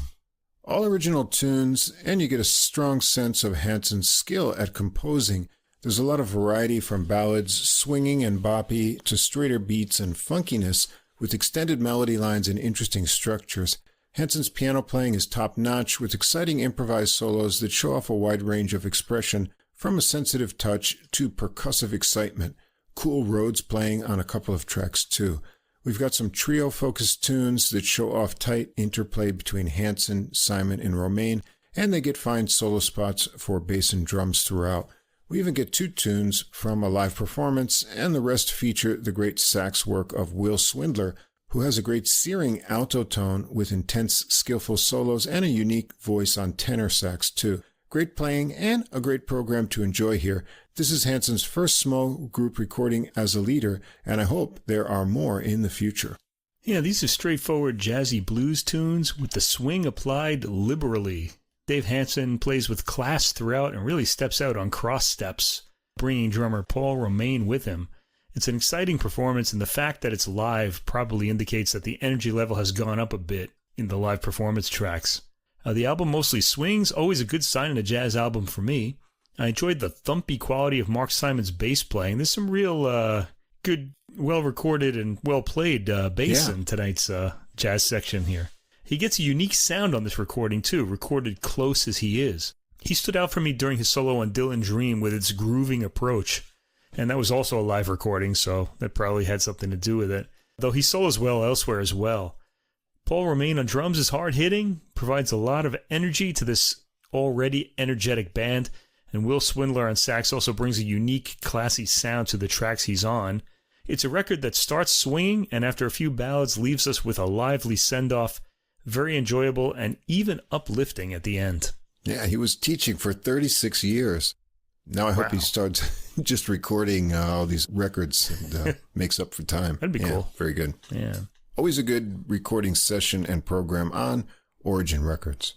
All original tunes, and you get a strong sense of Hanson's skill at composing. There's a lot of variety from ballads, swinging and boppy, to straighter beats and funkiness, with extended melody lines and interesting structures. Hanson's piano playing is top-notch, with exciting improvised solos that show off a wide range of expression, from a sensitive touch to percussive excitement. Cool Rhodes playing on a couple of tracks too. We've got some trio-focused tunes that show off tight interplay between Hanson, Simon, and Romain, and they get fine solo spots for bass and drums throughout. We even get 2 tunes from a live performance, and the rest feature the great sax work of Will Swindler, who has a great searing alto tone with intense, skillful solos and a unique voice on tenor sax too. Great playing and a great program to enjoy here. This is Hanson's first small group recording as a leader, and I hope there are more in the future. Yeah, these are straightforward jazzy blues tunes with the swing applied liberally. Dave Hanson plays with class throughout and really steps out on cross steps, bringing drummer Paul Romain with him. It's an exciting performance, and the fact that it's live probably indicates that the energy level has gone up a bit in the live performance tracks. The album mostly swings, always a good sign in a jazz album for me. I enjoyed the thumpy quality of Mark Simon's bass playing. There's some real good, well-recorded and well-played bass in tonight's jazz section here. He gets a unique sound on this recording too, recorded close as he is. He stood out for me during his solo on Dylan Dream with its grooving approach. And that was also a live recording, so that probably had something to do with it. Though he solos well elsewhere as well. Paul Romain on drums is hard-hitting, provides a lot of energy to this already energetic band, and Will Swindler on sax also brings a unique, classy sound to the tracks he's on. It's a record that starts swinging, and after a few ballads leaves us with a lively send-off, very enjoyable and even uplifting at the end. Yeah, he was teaching for 36 years. Now I hope he starts just recording all these records and makes up for time. That'd be cool. Very good. Yeah. Always a good recording session and program on Origin Records.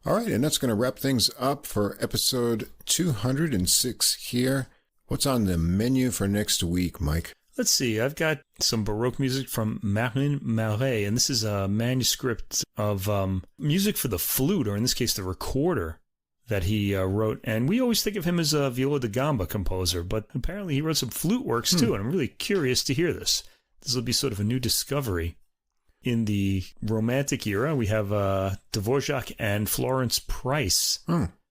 All right, and that's going to wrap things up for episode 206 here. What's on the menu for next week, Mike? Let's see. I've got some Baroque music from Marin Marais, and this is a manuscript of music for the flute, or in this case, the recorder, that he wrote. And we always think of him as a viola da gamba composer, but apparently he wrote some flute works too, and I'm really curious to hear this. This will be sort of a new discovery. In the Romantic era, we have Dvorak and Florence Price.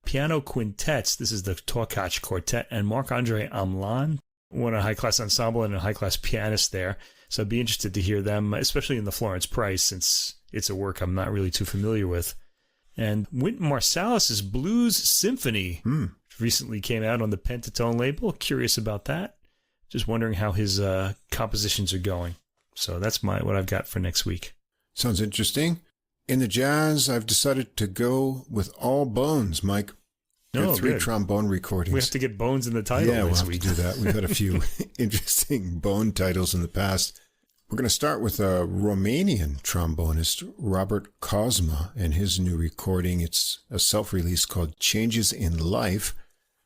Piano quintets. This is the Torkach Quartet and Marc-André Amlan, one a high-class ensemble and a high-class pianist there. So I'd be interested to hear them, especially in the Florence Price, since it's a work I'm not really too familiar with. And Wynton Marsalis's Blues Symphony recently came out on the Pentatone label. Curious about that. Just wondering how his compositions are going. So that's what I've got for next week. Sounds interesting. In the jazz, I've decided to go with all bones, Mike. Oh, 3 good. trombone recordings. We have to get bones in the title we'll next have week. to do that. We've had a few interesting bone titles in the past. We're going to start with a Romanian trombonist, Robert Cosma, and his new recording. It's a self-release called Changes in Life.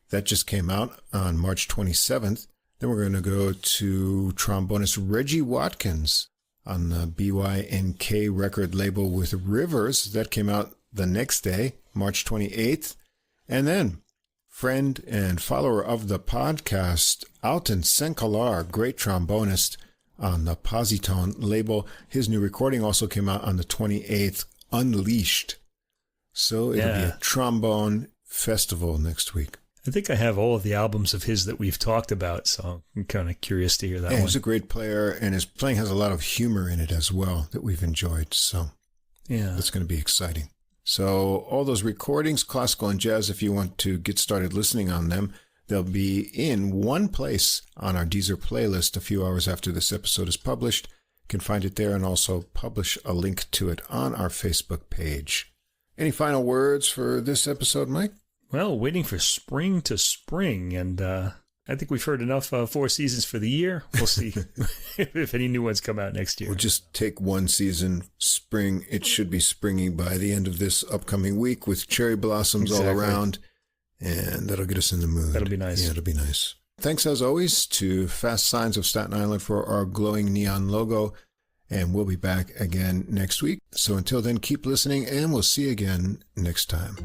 That just came out on March 27th. Then we're going to go to trombonist Reggie Watkins on the BYNK record label with Rivers. That came out the next day, March 28th. And then friend and follower of the podcast, Alton Senkalar, great trombonist on the Positone label. His new recording also came out on the 28th, Unleashed. So it'll be a trombone festival next week. I think I have all of the albums of his that we've talked about, so I'm kind of curious to hear that one. He's a great player, and his playing has a lot of humor in it as well that we've enjoyed. So that's going to be exciting. So all those recordings, classical and jazz, if you want to get started listening on them, they'll be in one place on our Deezer playlist a few hours after this episode is published. You can find it there and also publish a link to it on our Facebook page. Any final words for this episode, Mike? Well, waiting for spring to spring, and I think we've heard enough Four Seasons for the year. We'll see if any new ones come out next year. We'll just take one season, spring. It should be springy by the end of this upcoming week with cherry blossoms all around, and that'll get us in the mood. That'll be nice. Yeah, it'll be nice. Thanks, as always, to Fast Signs of Staten Island for our glowing neon logo, and we'll be back again next week. So until then, keep listening, and we'll see you again next time.